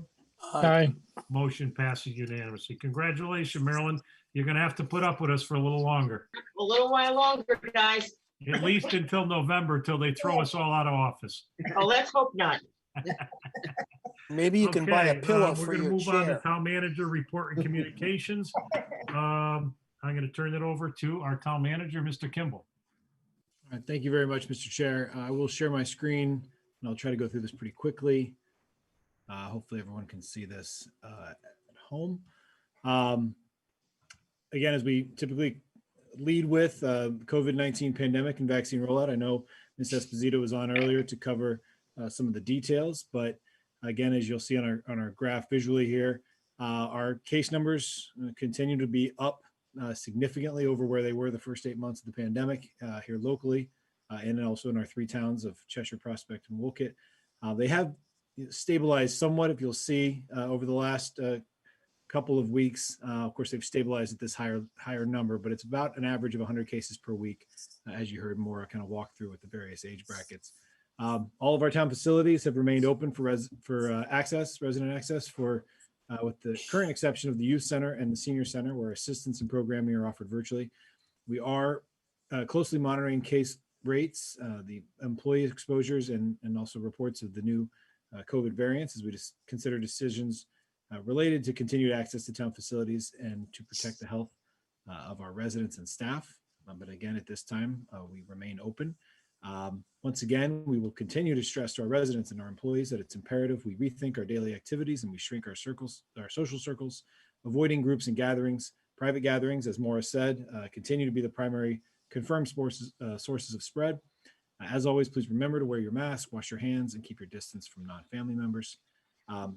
Aye. Motion passes unanimously. Congratulations, Marilyn. You're going to have to put up with us for a little longer, A little while longer, guys. at least until November, till they throw us all out of office. Oh, let's hope not. Maybe you can buy a Okay, pillow we're for going to your move on to chair. town manager report and communications. I'm going to turn it over to our town manager, Mr. Kimball. All right, thank you very much, Mr. Chair. I will share my screen and I'll try to go through this pretty quickly. Hopefully everyone can see this at home. Again, as we typically lead with COVID-19 pandemic and vaccine rollout, I know Ms. Esposito was on earlier to cover some of the details, but again, as you'll see on our graph visually here, our case numbers continue to be up significantly over where they were the first 8 months of the pandemic here locally, and also in our 3 towns of Cheshire, Prospect, and Woolkit. They have stabilized somewhat, if you'll see, over the last couple of weeks. Of course, they've stabilized at this higher number, but it's about an average of 100 cases per week, as you heard Maura kind of walk through with the various age brackets. All of our town facilities have remained open for resident access, with the current exception of the youth center and the senior center, where assistance and programming are offered virtually. We are closely monitoring case rates, the employee exposures, and also reports of the new COVID variants as we just consider decisions related to continued access to town facilities and to protect the health of our residents and staff. But again, at this time, we remain open. Once again, we will continue to stress to our residents and our employees that it's imperative we rethink our daily activities and we shrink our social circles, avoiding groups and gatherings. Private gatherings, as Maura said, continue to be the primary confirmed sources of spread. As always, please remember to wear your mask, wash your hands, and keep your distance from non-family members.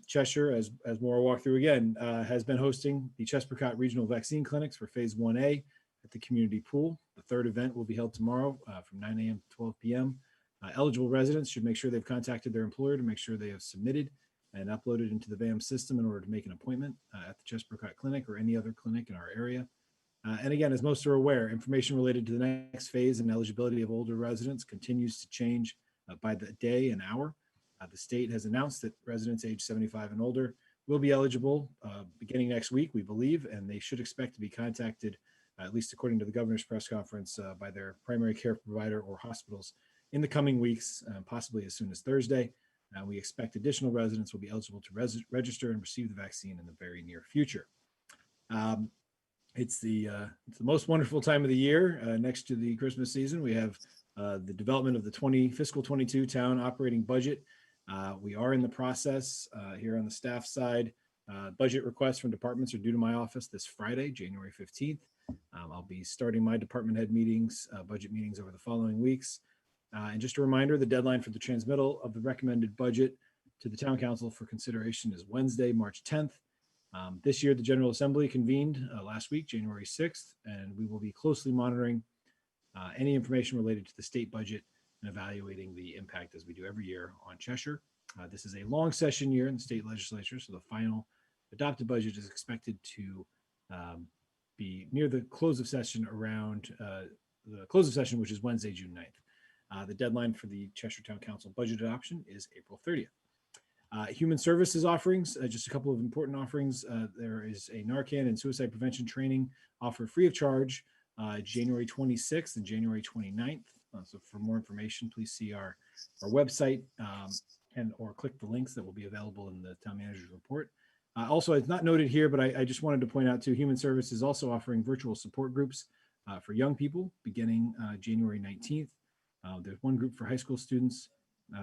Cheshire, as Maura walked through again, has been hosting the Chesprocott Regional Vaccine Clinics for Phase 1A at the community pool. The third event will be held tomorrow from 9 a.m. to 12 p.m. Eligible residents should make sure they've contacted their employer to make sure they have submitted and uploaded into the VAM system in order to make an appointment at the Chesprocott Clinic or any other clinic in our area. And again, as most are aware, information related to the next phase and eligibility of older residents continues to change by the day and hour. The state has announced that residents age 75 and older will be eligible beginning next week, we believe, and they should expect to be contacted, at least according to the governor's press conference, by their primary care provider or hospitals in the coming weeks, possibly as soon as Thursday. We expect additional residents will be eligible to register and receive the vaccine in the very near future. It's the most wonderful time of the year. Next to the Christmas season, we have the development of the fiscal 22 town operating budget. We are in the process here on the staff side. Budget requests from departments are due to my office this Friday, January 15th. I'll be starting my department head meetings, budget meetings over the following weeks. And just a reminder, the deadline for the transmittal of the recommended budget to the town council for consideration is Wednesday, March 10th. This year, the General Assembly convened last week, January 6th, and we will be closely monitoring any information related to the state budget and evaluating the impact, as we do every year, on Cheshire. This is a long session year in the state legislature, so the final adopted budget is expected to be near the close of session which is Wednesday, June 9th. The deadline for the Cheshire Town Council budget adoption is April 30th. Human services offerings, just a couple of important offerings. There is a Narcan and suicide prevention training offered free of charge January 26th and January 29th. So for more information, please see our website or click the links that will be available in the town manager's report. Also, it's not noted here, but I just wanted to point out too, Human Services is also offering virtual support groups for young people beginning January 19th. There's one group for high school students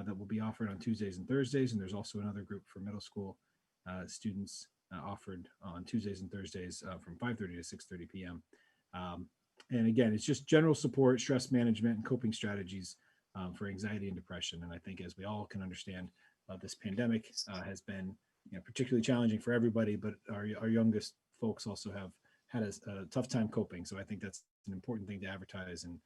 that will be offered on Tuesdays and Thursdays, and there's also another group for middle school students offered on Tuesdays and Thursdays from 5:30 to 6:30 p.m. And again, it's just general support, stress management, and coping strategies for anxiety and depression. And I think, as we all can understand, this pandemic has been particularly challenging for everybody, but our youngest folks also have had a tough time coping. So I think that's an important thing to advertise and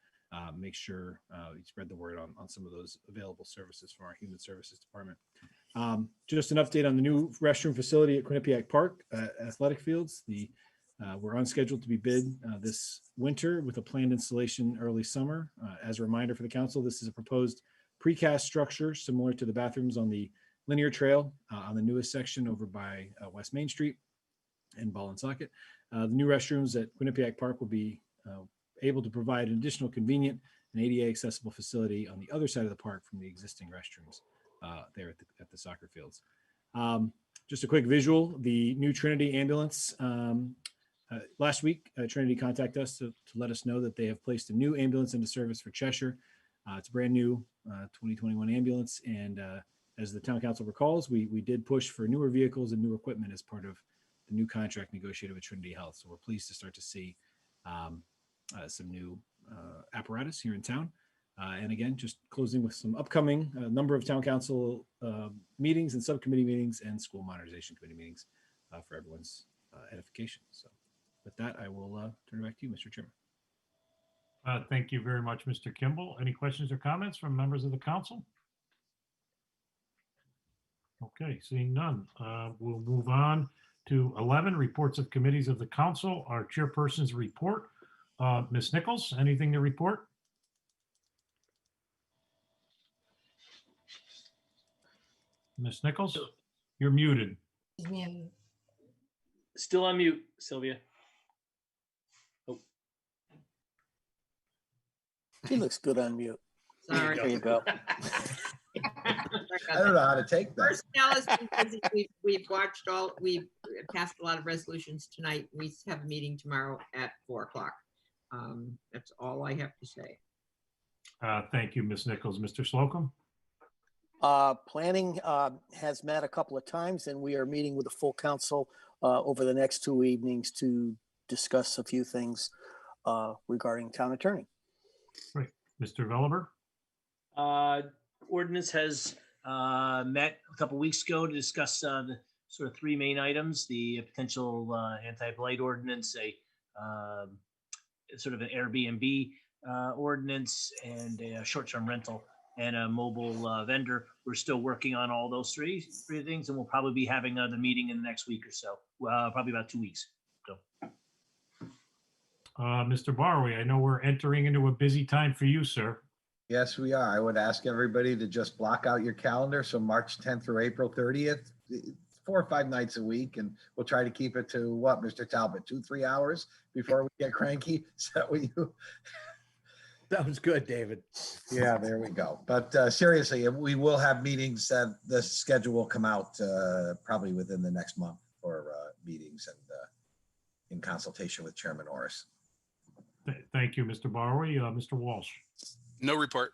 make sure you spread the word on some of those available services from our Human Services Department. Just an update on the new restroom facility at Quinnipiac Park athletic fields. We're on schedule to be bid this winter with a planned installation early summer. As a reminder for the council, this is a proposed precast structure similar to the bathrooms on the linear trail on the newest section over by West Main Street and Ball and Socket. The new restrooms at Quinnipiac Park will be able to provide an additional convenient and ADA accessible facility on the other side of the park from the existing restrooms there at the soccer fields. Just a quick visual, the new Trinity ambulance. Last week, Trinity contacted us to let us know that they have placed a new ambulance into service for Cheshire. It's a brand new 2021 ambulance. And as the town council recalls, we did push for newer vehicles and new equipment as part of the new contract negotiated with Trinity Health. So we're pleased to start to see some new apparatus here in town. And again, just closing with some upcoming number of town council meetings and subcommittee meetings and school modernization committee meetings for everyone's edification. So with that, I will turn it back to you, Mr. Chairman. Thank you very much, Mr. Kimball. Any questions or comments from members of the council? Okay, seeing none, we'll move on to 11, reports of committees of the council. Our chairperson's report. Ms. Nichols, anything to report? Ms. Nichols, you're muted. Still on mute, Sylvia. Oh. He looks good on mute. Sorry. There you go. I don't know how to take that. Personnel has been busy. We've passed a lot of resolutions tonight. We have a meeting tomorrow at 4 o'clock. That's all I have to say. Thank you, Ms. Nichols. Mr. Slocum? Planning has met a couple of times, and we are meeting with the full council over the next 2 evenings to discuss a few things regarding town attorney. Right. Mr. Veliver? Ordinance has met a couple weeks ago to discuss the sort of 3 main items: the potential anti-blight ordinance, a sort of an Airbnb ordinance, and a short-term rental, and a mobile vendor. We're still working on all those three things, and we'll probably be having the meeting in the next week or so, probably about 2 weeks. So, Mr. Barway, I know we're entering into a busy time for you, sir. Yes, we are. I would ask everybody to just block out your calendar. So March 10th through April 30th, 4 or 5 nights a week. And we'll try to keep it to what, Mr. Talbot, 2-3 hours before we get cranky. Is that what you? Sounds good, David. Yeah, there we go. But seriously, we will have meetings that the schedule will come out probably within the next month for meetings and in consultation with Chairman Orris. Thank you, Mr. Barway. Mr. Walsh? No report.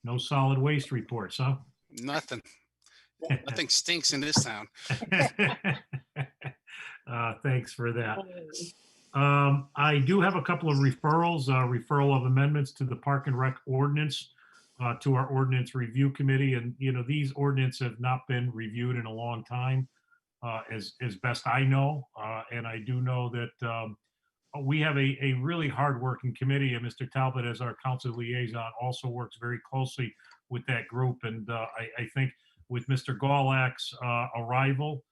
No solid waste reports, huh? Nothing. Nothing stinks in this town. Thanks for that. I do have a couple of referrals, referral of amendments to the Park and Rec ordinance to our ordinance review committee. And, these ordinances have not been reviewed in a long time, as best I know. And I do know that we have a really hardworking committee, and Mr. Talbot, as our council liaison, also works very closely with that group. And I think with Mr. Gawlak's arrival,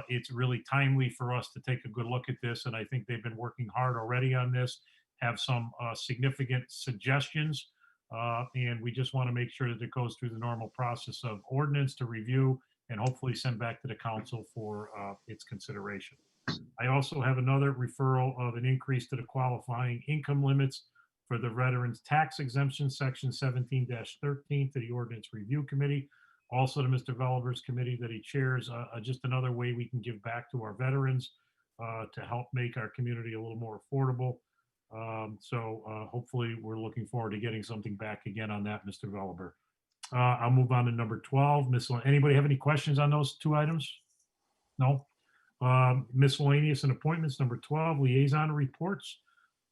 it's really timely for us to take a good look at this. And I think they've been working hard already on this, have some significant suggestions. And we just want to make sure that it goes through the normal process of ordinance to review and hopefully send back to the council for its consideration. I also have another referral of an increase to the qualifying income limits for the Veterans Tax Exemption, Section 17-13, to the Ordinance Review Committee. also to Mr. Veliver's committee that he chairs, just another way we can give back to our veterans to help make our community a little more affordable. So hopefully we're looking forward to getting something back again on that, Mr. Veliver. I'll move on to number 12. Anybody have any questions on those two items? No? Miscellaneous and appointments, number 12, liaison reports.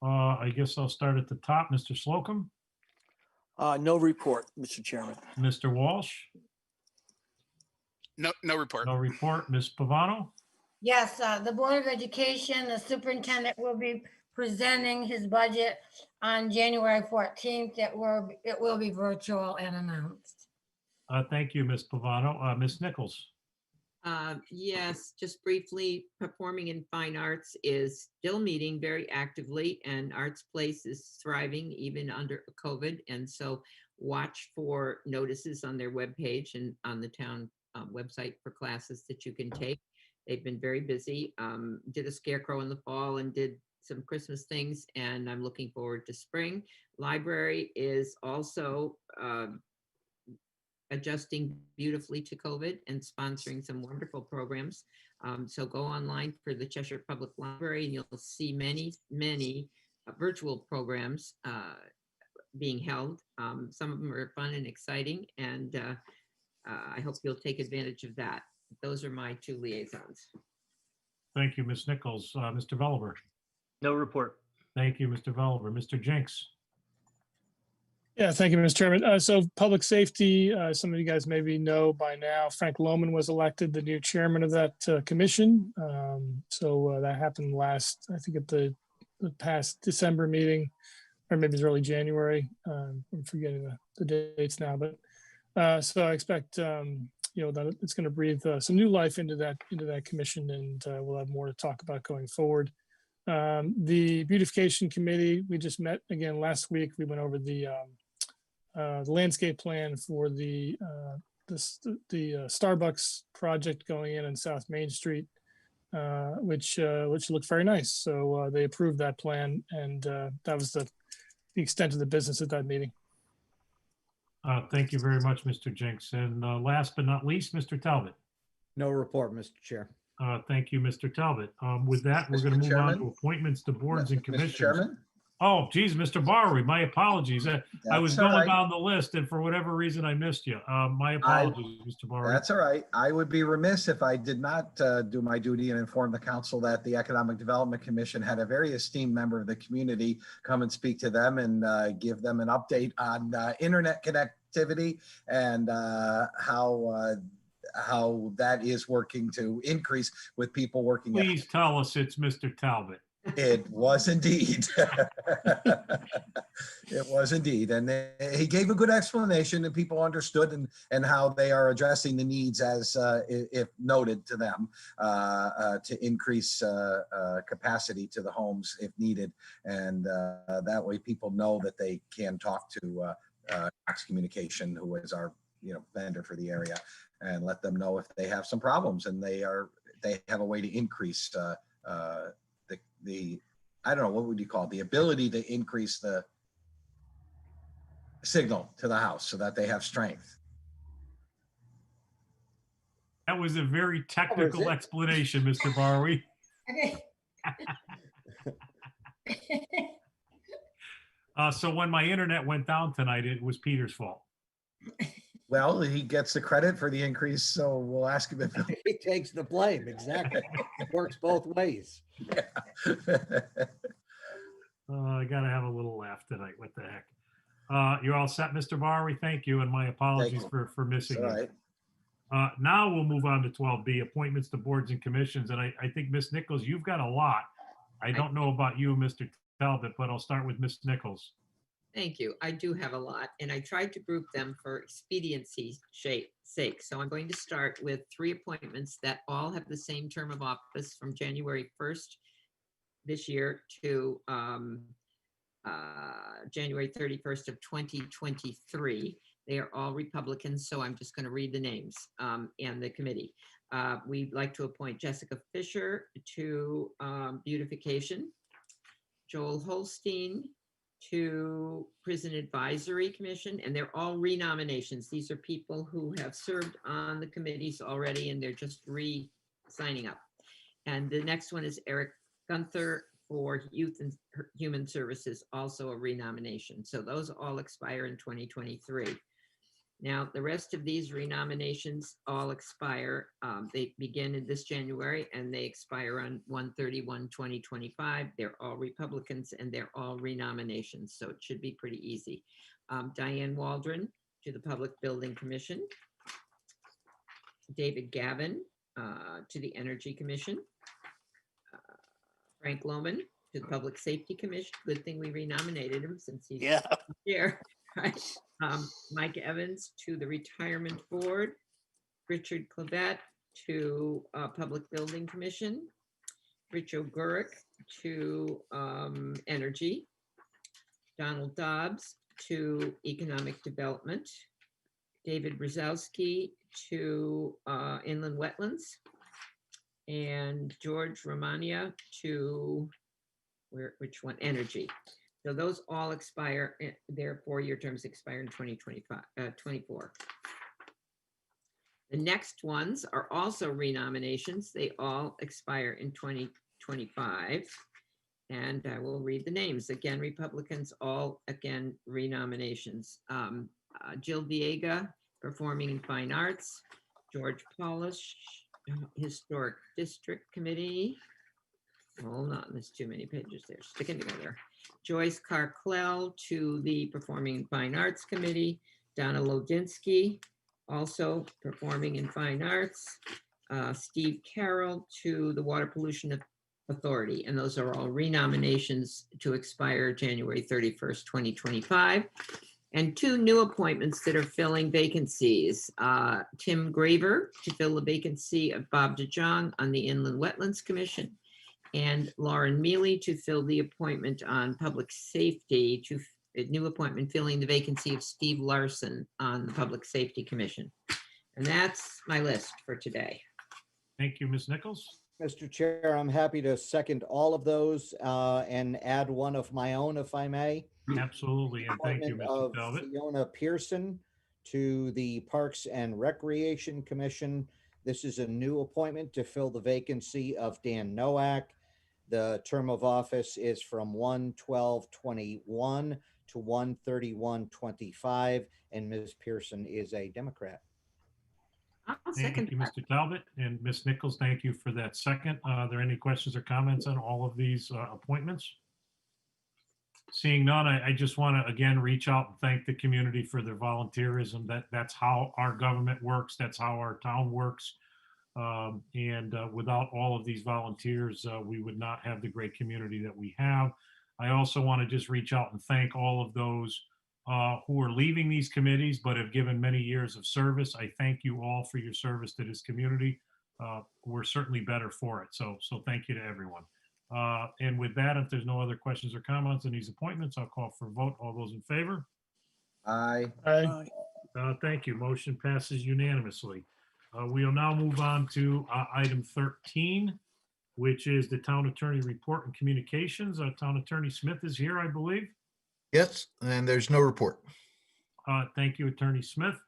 I guess I'll start at the top. Mr. Slocum, No report, Mr. Chairman. Mr. Walsh, No report. no report. Ms. Pavano, Yes, the Board of Education, the superintendent will be presenting his budget on January 14th. It will be virtual and announced. thank you, Ms. Pavano. Ms. Nichols, Yes, just briefly, Performing in Fine Arts is still meeting very actively, and Arts Place is thriving even under COVID. And so watch for notices on their webpage and on the town website for classes that you can take. They've been very busy, did a scarecrow in the fall and did some Christmas things, and I'm looking forward to spring. Library is also adjusting beautifully to COVID and sponsoring some wonderful programs. So go online for the Cheshire Public Library and you'll see many virtual programs being held. Some of them are fun and exciting, and I hope you'll take advantage of that. Those are my two liaisons. thank you, Ms. Nichols. Mr. Veliver, No report. thank you, Mr. Veliver. Mr. Jenks, Yeah, thank you, Mr. Chairman. So public safety, some of you guys maybe know by now, Frank Lohman was elected the new chairman of that commission. So that happened last, I think at the past December meeting, or maybe it's early January. I'm forgetting the dates now, but so I expect, that it's going to breathe some new life into that commission, and we'll have more to talk about going forward. The beautification committee, we just met again last week. We went over the landscape plan for the Starbucks project going in on South Main Street, which looked very nice. So they approved that plan, and that was the extent of the business at that meeting. thank you very much, Mr. Jenks. And last but not least, Mr. Talbot. No report, Mr. Chair. Thank you, Mr. Talbot. With that, we're going to Mr. move on Chairman? to appointments to boards and Mr. commissions. Chairman? Oh, geez, Mr. Barry, my apologies. I was That's all going right. down the list and for whatever reason I missed you. My apologies, Mr. Barry. That's all right. I would be remiss if I did not do my duty and inform the council that the Economic Development Commission had a very esteemed member of the community come and speak to them and give them an update on internet connectivity and how that is working to increase with people working. Please tell us it's Mr. Talbot. It was indeed. It was indeed. And he gave a good explanation and people understood and how they are addressing the needs as if noted to them to increase capacity to the homes if needed. And that way people know that they can talk to Cox Communication, who is our vendor for the area, and let them know if they have some problems and they have a way to increase the I don't know, what would you call it? The ability to increase the signal to the house so that they have strength. That was a very technical explanation, Mr. Barry. So when my internet went down tonight, it was Peter's fault. Well, he gets the credit for the increase, so we'll ask him if He takes the blame, exactly. Works both ways. I gotta have a little laugh tonight. What the heck? You're all set, Mr. Barry? Thank you, and my apologies for missing All you. right. Now we'll move on to 12B, appointments to boards and commissions. And I think, Ms. Nichols, you've got a lot. I don't know about you, Mr. Talbot, but I'll start with Ms. Nichols. Thank you. I do have a lot, and I tried to group them for expediency's sake. So I'm going to start with 3 appointments that all have the same term of office from January 1st this year to January 31st of 2023. They are all Republicans, so I'm just going to read the names and the committee. We'd like to appoint Jessica Fisher to beautification, Joel Holstein to Prison Advisory Commission, and they're all renominations. These are people who have served on the committees already, and they're just re-signing up. And the next one is Eric Gunther for Youth and Human Services, also a renomination. So those all expire in 2023. Now, the rest of these renominations all expire. They begin in this January and they expire on 1/31/2025. They're all Republicans and they're all renominations, so it should be pretty easy. Diane Waldron to the Public Building Commission. David Gavin to the Energy Commission. Frank Lohman to the Public Safety Commission. Good thing we renominated him since he's here. Right. Mike Evans to the Retirement Board. Richard Clavet to Public Building Commission. Rich O'Gurk to Energy. Donald Dobbs to Economic Development. David Brzezowski to Inland Wetlands. And George Romania to which one? Energy. So those all expire, their 4-year terms expire in 2024. The next ones are also renominations. They all expire in 2025. And I will read the names. Again, Republicans, all again renominations. Jill Viega, Performing and Fine Arts. George Polish, Historic District Committee. Hold on, there's too many pages there, sticking together. Joyce Carclell to the Performing and Fine Arts Committee. Donna Lodinsky, also Performing and Fine Arts. Steve Carroll to the Water Pollution Authority, and those are all renominations to expire January 31st, 2025. And 2 new appointments that are filling vacancies. Tim Graver to fill the vacancy of Bob DeJong on the Inland Wetlands Commission, and Lauren Mealy to fill the appointment on Public Safety, to a new appointment filling the vacancy of Steve Larson on the Public Safety Commission. And that's my list for today. Thank you, Ms. Nichols. Mr. Chair, I'm happy to second all of those and add one of my own, if I may. Absolutely, and thank you, Appointment Mr. of Talbot. Fiona Pearson to the Parks and Recreation Commission. This is a new appointment to fill the vacancy of Dan Nowak. The term of office is from 1/12/21 to 1/31/25, and Ms. Pearson is a Democrat. Thank you, Mr. Talbot, and Ms. Nichols, thank you for that second. Are there any questions or comments on all of these appointments? Seeing none, I just want to again reach out and thank the community for their volunteerism. That's how our government works. That's how our town works. And without all of these volunteers, we would not have the great community that we have. I also want to just reach out and thank all of those who are leaving these committees but have given many years of service. I thank you all for your service to this community. We're certainly better for it. So thank you to everyone. And with that, if there's no other questions or comments on these appointments, I'll call for a vote. All those in favor? Aye. Aye. Thank you. Motion passes unanimously. We'll now move on to item 13, which is the Town Attorney Report and Communications. Town Attorney Smith is here, I believe. Yes, and there's no report. Thank you, Attorney Smith.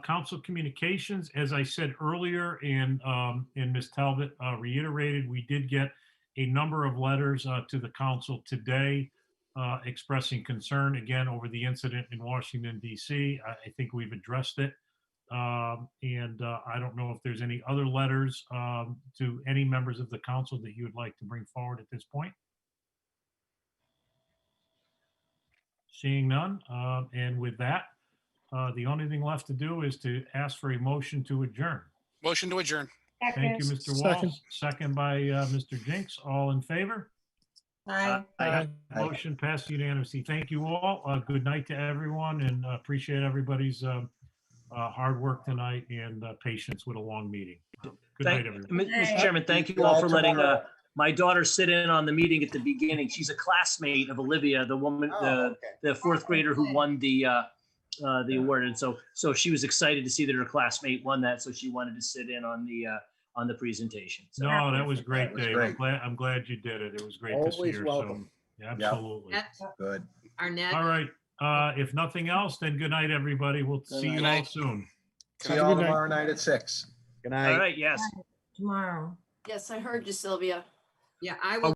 Council Communications, as I said earlier, and Ms. Talbot reiterated, we did get a number of letters to the council today expressing concern again over the incident in Washington, D.C. I think we've addressed it. And I don't know if there's any other letters to any members of the council that you would like to bring forward at this point. Seeing none, and with that, the only thing left to do is to ask for a motion to adjourn. Motion to adjourn. Thank you, Mr. Second. Walsh. Second by Mr. Jinks. All in favor? Aye. Motion passed unanimously. Thank you all. Good night to everyone, and appreciate everybody's hard work tonight and patience with a long meeting. Good night, everyone. Mr. Chairman, thank you all for letting my daughter sit in on the meeting at the beginning. She's a classmate of Olivia, the woman, the fourth grader who won the award, and so she was excited to see that her classmate won that, so she wanted to sit in on the presentation. So, No, that was great, That was Dave. great. I'm glad you did it. It was great to see Always her. welcome. So, yeah, absolutely. Good. Arnett? All right. If nothing else, then good night, everybody. We'll see you all night. soon. See you all tomorrow night at 6. Good All night. right, yes. Tomorrow. Yes, I heard you, Sylvia. Yeah, I will